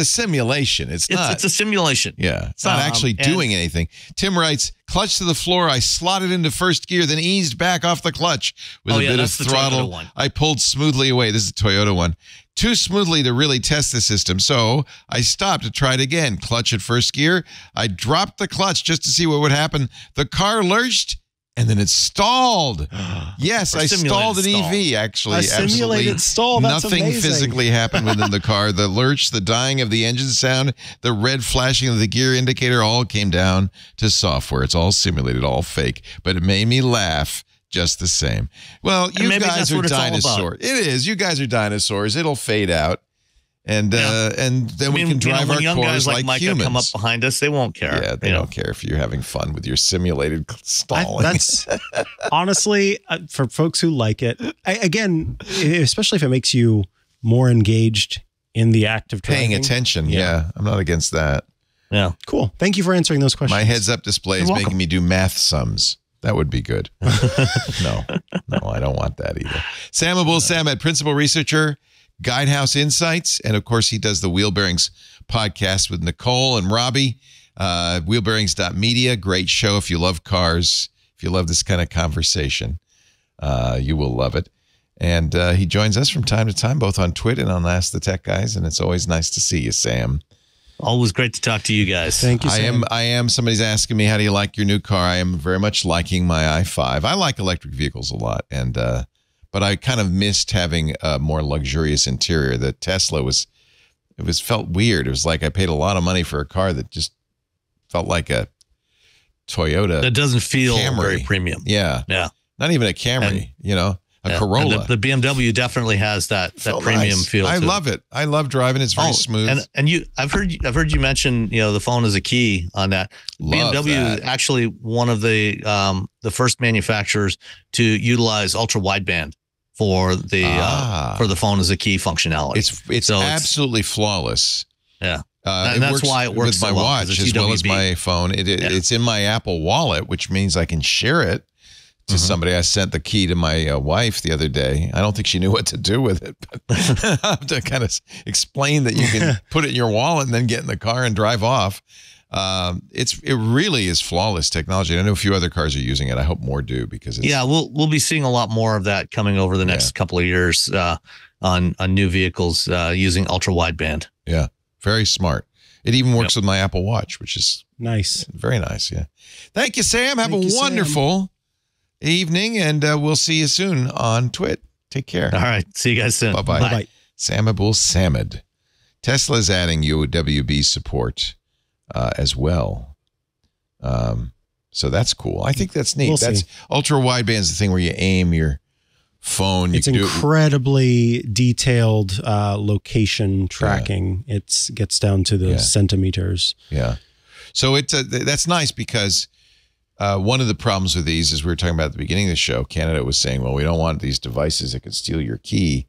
simulation. It's a simulation. Yeah. It's not actually doing anything. Tim writes, clutch to the floor. I slotted into first gear, then eased back off the clutch with a bit of throttle. I pulled smoothly away. This is a Toyota one. Too smoothly to really test the system. So I stopped to try it again. Clutch at first gear. I dropped the clutch just to see what would happen. The car lurched And then it stalled. Yes, I stalled an EV, actually. A simulated stall. That's nothing amazing. physically happened within the car. The lurch, the dying of the engine sound, the red flashing of the gear indicator all came down to software. It's all simulated, all fake. But it made me laugh just the same. Well, you guys are dinosaurs. It is. You guys are dinosaurs. It'll fade out. And then we can drive our young cars guys like Micah humans. come up behind us, they won't care. Yeah, they don't care if you're having fun with your simulated stalling. That's honestly, for folks who like it, again, especially if it makes you more engaged in the act of driving. Paying attention. Yeah, I'm not against that. Yeah. Cool. Thank you for answering those questions. My heads-up display is making me do math sums. That would be good. No, I don't want that either. Sam Abuelsamid, principal researcher, Guidehouse Insights, and of course he does the Wheel Bearings podcast with Nicole and Robbie. Wheelbearings.media, great show if you love cars, if you love this kind of conversation, you will love it. And he joins us from time to time, both on Twitter and on Ask the Tech Guys, and it's always nice to see you, Sam. Always great to talk to you guys. Thank you, Sam. I am. Somebody's asking me, how do you like your new car? I am very much liking my i5. I like electric vehicles a lot, and but I kind of missed having a more luxurious interior. The Tesla felt weird. It was like I paid a lot of money for a car that just felt like a Toyota. That doesn't feel Camry. very premium. Yeah. Yeah. Not even a Camry, a Corolla. The BMW definitely has that premium feel. I love it. I love driving. It's very smooth. And I've heard you mention, the phone is a key on that. Love BMW that. is actually one of the first manufacturers to utilize ultra wideband for the phone as a key functionality. It's absolutely flawless. Yeah. And that's why it works with my so well, watch as well as my phone. It's in my Apple Wallet, which means I can share it to somebody. I sent the key to my wife the other day. I don't think she knew what to do with it, but I have to kind of explain that you can put it in your wallet and then get in the car and drive off. It really is flawless technology. I know a few other cars are using it. I hope more do because we'll be seeing a lot more of that coming over the next couple of years on new vehicles using ultra wideband. Yeah, very smart. It even works with my Apple Watch, which is nice. Very nice. Yeah. Thank you, Sam. Have a wonderful evening, and we'll see you soon on Twit. Take care. All right. See you guys soon. Bye-bye. Bye-bye. Sam Abuelsamid. Tesla's adding UWB support as well. So that's cool. I think that's neat. That's ultra wideband is the thing where you aim your phone. It's incredibly detailed location tracking. Yeah. It gets down to the centimeters. Yeah. So that's nice because one of the problems with these, as we were talking about at the beginning of the show, Canada was saying, well, we don't want these devices that could steal your key.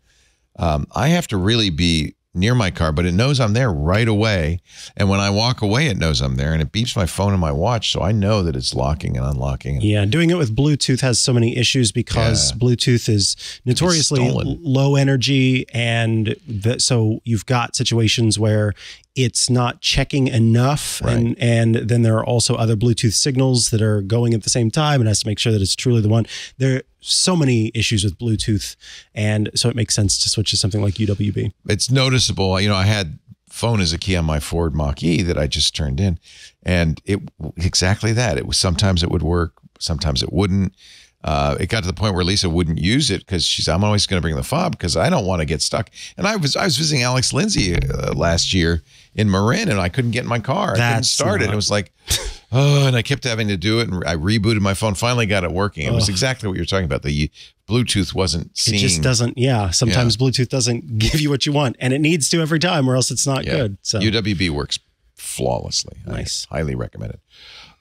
I have to really be near my car, but it knows I'm there right away. And when I walk away, it knows I'm there, and it beeps my phone and my watch, so I know that it's locking and unlocking. Yeah, doing it with Bluetooth has so many issues because Bluetooth is notoriously low energy, and so you've got situations where it's not checking enough, and then there are also other Bluetooth signals that are going at the same time, and has to make sure that it's truly the one. There are so many issues with Bluetooth, and so it makes sense to switch to something like UWB. It's noticeable. I had phone as a key on my Ford Mach-E that I just turned in, and exactly that. It was sometimes it would work, sometimes it wouldn't. It got to the point where Lisa wouldn't use it because she said, I'm always going to bring the fob because I don't want to get stuck. And I was visiting Alex Lindsay last year in Marin, and I couldn't get in my car. I couldn't start it. It was like, and I kept having to do it, and I rebooted my phone, finally got it working. It was exactly what you're talking about. The Bluetooth wasn't seeing. It just doesn't, sometimes Bluetooth doesn't give you what you want, and it needs to every time or else it's not good. So UWB works flawlessly. Nice. I highly recommend it.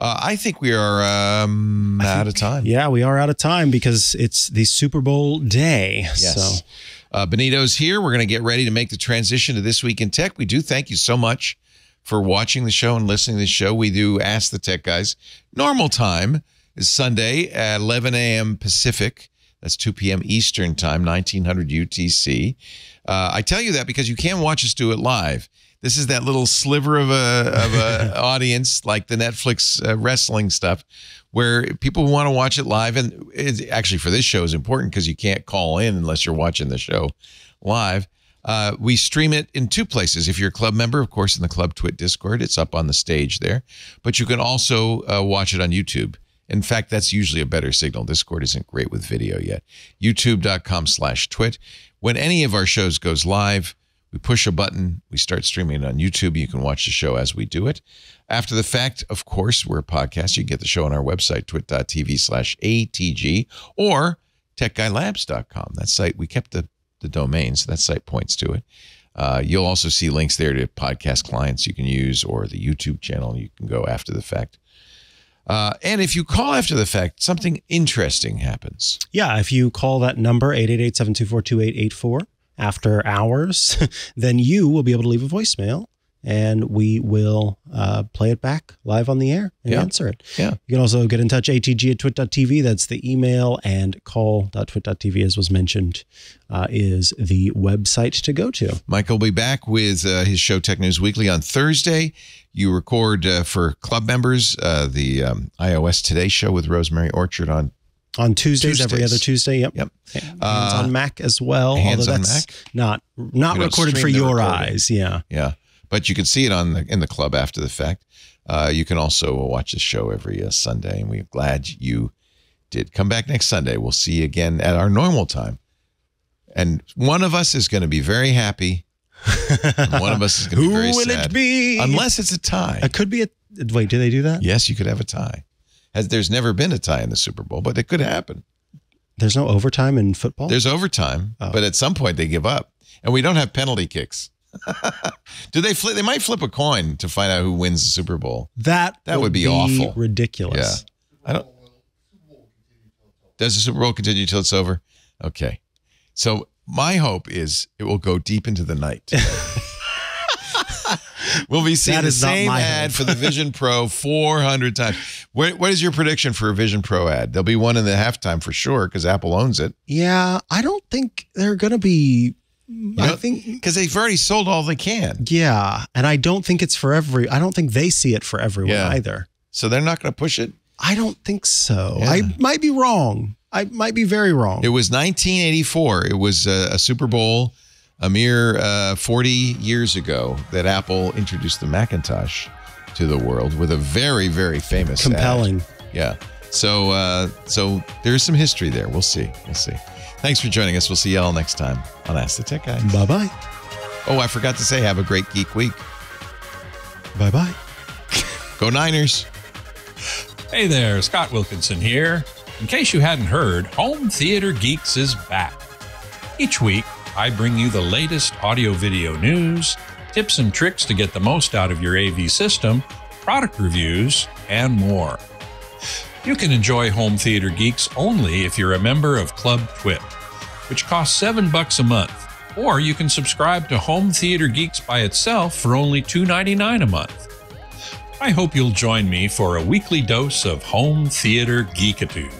I think we are out of time. Yeah, we are out of time because it's the Super Bowl day. Yes. So. Benito's here. We're going to get ready to make the transition to This Week in Tech. We do thank you so much for watching the show and listening to the show. We do Ask the Tech Guys. Normal time is Sunday at 11 a.m. Pacific. That's 2 p.m. Eastern time, 1900 UTC. I tell you that because you can watch us do it live. This is that little sliver of a audience, like the Netflix wrestling stuff, where people want to watch it live. And it's actually for this show is important because you can't call in unless you're watching the show live. We stream it in two places. If you're a club member, of course, in the Club Twit Discord, it's up on the stage there. But you can also watch it on YouTube. In fact, that's usually a better signal. Discord isn't great with video yet. YouTube.com/twit. When any of our shows goes live, we push a button. We start streaming it on YouTube. You can watch the show as we do it. After the fact, of course, we're a podcast. You can get the show on our website, twit.tv/ATG, or techguylabs.com. That site, we kept the domain, so that site points to it. You'll also see links there to podcast clients you can use or the YouTube channel. You can go after the fact. And if you call after the fact, something interesting happens. Yeah, if you call that number, 888-724-2884, after hours, then you will be able to leave a voicemail, and we will play it back live on the air and answer it. Yeah. You can also get in touch, atg@twit.tv. That's the email, and call.twit.tv, as was mentioned, is the website to go to. Mike will be back with his show Tech News Weekly on Thursday. You record for club members the iOS Today show with Rosemary Orchard on Tuesdays, every other Tuesday. Yep. Hands on Mac as well. Hands although on that's Mac. Not recorded for your eyes. Yeah. Yeah. But you can see it in the club after the fact. You can also watch the show every Sunday, and we're glad you did. Come back next Sunday. We'll see you again at our normal time. And one of us is going to be very happy. And one of us is going to be very sad. Who will it be? Unless it's a tie. It could be wait, do they do that? Yes, you could have a tie. There's never been a tie in the Super Bowl, but it could happen. There's no overtime in football? There's overtime, but at some point they give up. And we don't have penalty kicks. Do they flip? They might flip a coin to find out who wins the Super Bowl. That would be awful. Ridiculous. Yeah. Does the Super Bowl continue till it's over? Okay. So my hope is it will go deep into the night. We'll be seeing the same ad for the Vision Pro 400 times. What is your prediction for a Vision Pro ad? There'll be one in the halftime for sure because Apple owns it. Yeah, I don't think they're going to be. I think because they've already sold all they can. Yeah, and I don't think it's for I don't think they see it for everyone either. So they're not going to push it? I don't think so. Yeah. I might be wrong. I might be very wrong. It was 1984. It was a Super Bowl. A mere 40 years ago that Apple introduced the Macintosh to the world with a very, very famous compelling ad. Yeah. So there's some history there. We'll see. Thanks for joining us. We'll see you all next time on Ask the Tech Guys. Bye-bye. Oh, I forgot to say, have a great Geek Week. Bye-bye. Go Niners. Hey there, Scott Wilkinson here. In case you hadn't heard, Home Theater Geeks is back. Each week, I bring you the latest audio-video news, tips and tricks to get the most out of your AV system, product reviews, and more. You can enjoy Home Theater Geeks only if you're a member of Club Twit, which costs $7 a month, or you can subscribe to Home Theater Geeks by itself for only $2.99 a month. I hope you'll join me for a weekly dose of Home Theater Geekitude.